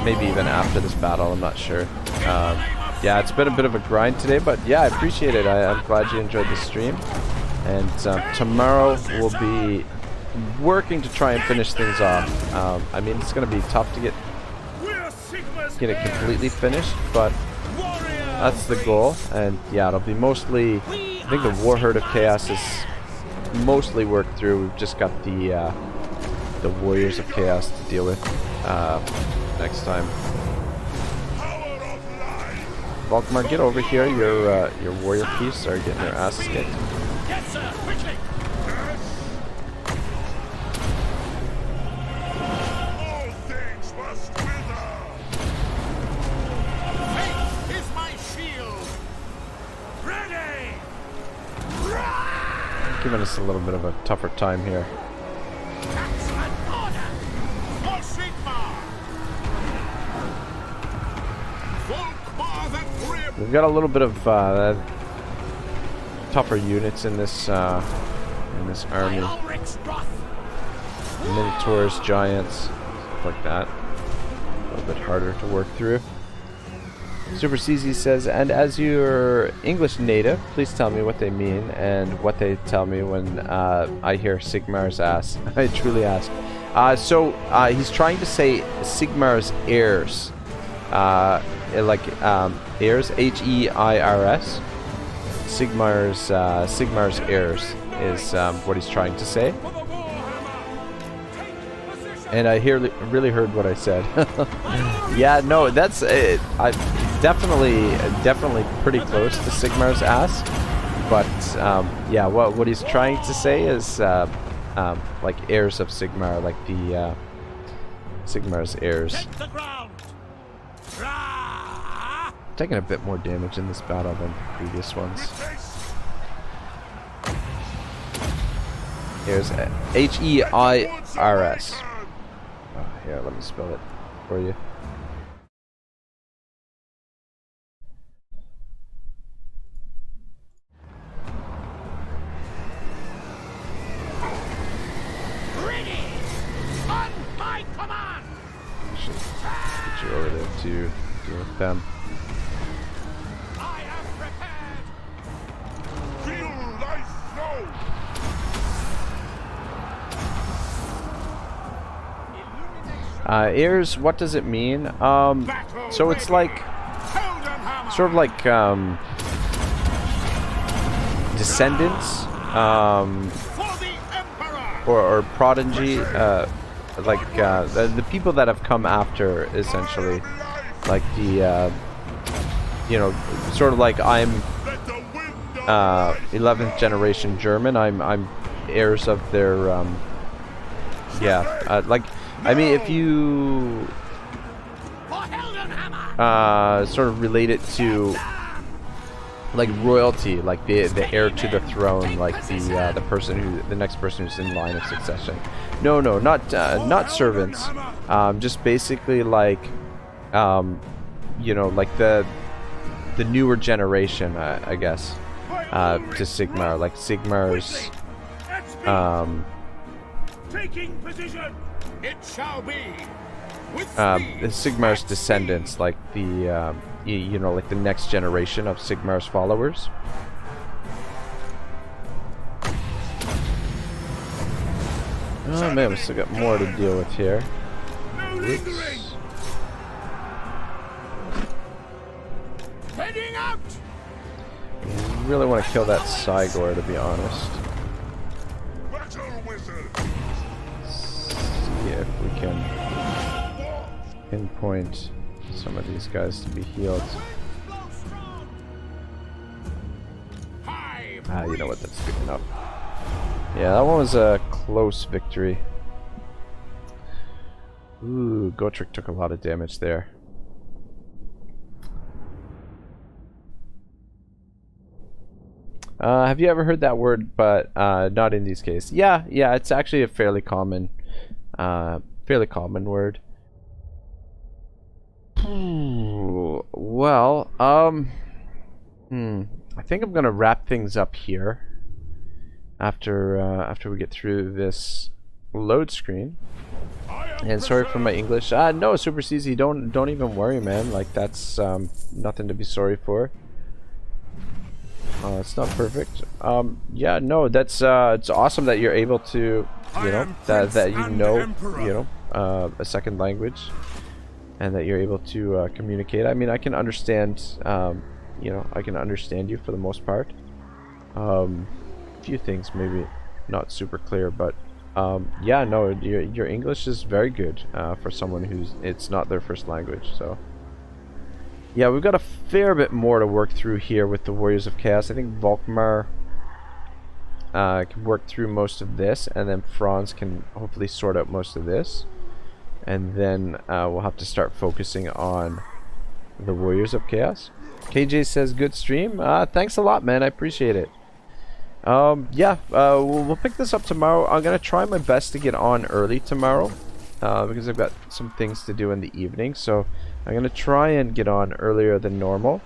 Maybe even after this battle, I'm not sure. Yeah, it's been a bit of a grind today, but yeah, I appreciate it. I'm glad you enjoyed the stream. And tomorrow we'll be working to try and finish things off. I mean, it's going to be tough to get it completely finished, but that's the goal. And yeah, it'll be mostly, I think the War Horde of Chaos is mostly worked through. We've just got the Warriors of Chaos to deal with next time. Volkmar, get over here. Your warrior piece are getting their asses kicked. Yes, sir, quickly! All things must wither. Faith is my shield! Ready! Giving us a little bit of a tougher time here. That's an order! For Sigmar! Volkmar the Grim! We've got a little bit of tougher units in this army. Minotaurs, giants, stuff like that. A little bit harder to work through. Super CZ says, and as your English native, please tell me what they mean and what they tell me when I hear Sigmar's ass. I truly ask. So he's trying to say Sigmar's heirs. Heirs, H-E-I-R-S. Sigmar's heirs is what he's trying to say. And I really heard what I said. Yeah, no, that's it. Definitely pretty close to Sigmar's ass. But yeah, what he's trying to say is like heirs of Sigmar, like the Sigmar's heirs. Taking a bit more damage in this battle than previous ones. Here's H-E-I-R-S. Oh, here, let me spell it for you. Ready! On my command! Should get you over there to deal with them. Heirs, what does it mean? So it's like, sort of like, descendants, or prodigy, like, the people that have come after, essentially, like the, you know, sort of like I'm, 11th generation German, I'm heirs of their, yeah, like, I mean, if you sort of relate it to like royalty, like the heir to the throne, like the person the next person who's in line of succession. No, not servants. Just basically like, you know, like the newer generation, I guess, to Sigmar, like Sigmar's, taking position. It shall be. Sigmar's descendants, like the you know, like the next generation of Sigmar's followers. Oh man, we still got more to deal with here. Whoops. Heading out. I really want to kill that Cygor, to be honest. See if we can pinpoint some of these guys to be healed. You know what, that's good enough. Yeah, that one was a close victory. Ooh, Gotrek took a lot of damage there. Have you ever heard that word, but not in these cases? Yeah, it's actually a fairly common word. Well, I think I'm gonna wrap things up here after we get through this load screen. And sorry for my English. No, Super CZ, don't even worry, man. Like, that's nothing to be sorry for. It's not perfect. Yeah, no, that's it's awesome that you're able to, you know, that you know, a second language, and that you're able to communicate. I mean, I can understand, you know, I can understand you for the most part. A few things maybe not super clear, but yeah, no, your English is very good for someone who's it's not their first language. So yeah, we've got a fair bit more to work through here with the Warriors of Chaos. I think Volkmar can work through most of this, and then Franz can hopefully sort out most of this, and then we'll have to start focusing on the Warriors of Chaos. KJ says good stream. Thanks a lot, man. I appreciate it. Yeah, we'll pick this up tomorrow. I'm gonna try my best to get on early tomorrow because I've got some things to do in the evening, so I'm gonna try and get on earlier than normal,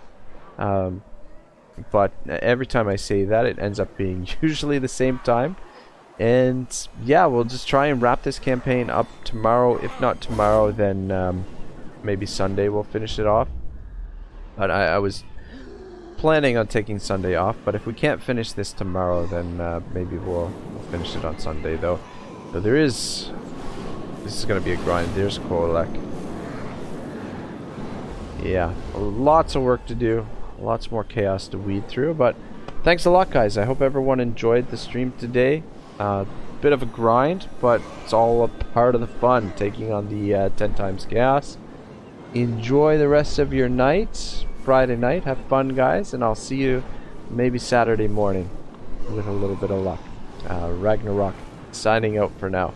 but every time I say that, it ends up being usually the same time. And yeah, we'll just try and wrap this campaign up tomorrow. If not tomorrow, then maybe Sunday we'll finish it off. But I was planning on taking Sunday off, but if we can't finish this tomorrow, then maybe we'll finish it on Sunday, though. So this is gonna be a grind. There's Kolek. Yeah, lots of work to do, lots more chaos to weed through, but thanks a lot, guys. I hope everyone enjoyed the stream today. Bit of a grind, but it's all a part of the fun, taking on the 10 times chaos. Enjoy the rest of your night, Friday night. Have fun, guys, and I'll see you maybe Saturday morning with a little bit of luck. Ragnarok signing out for now.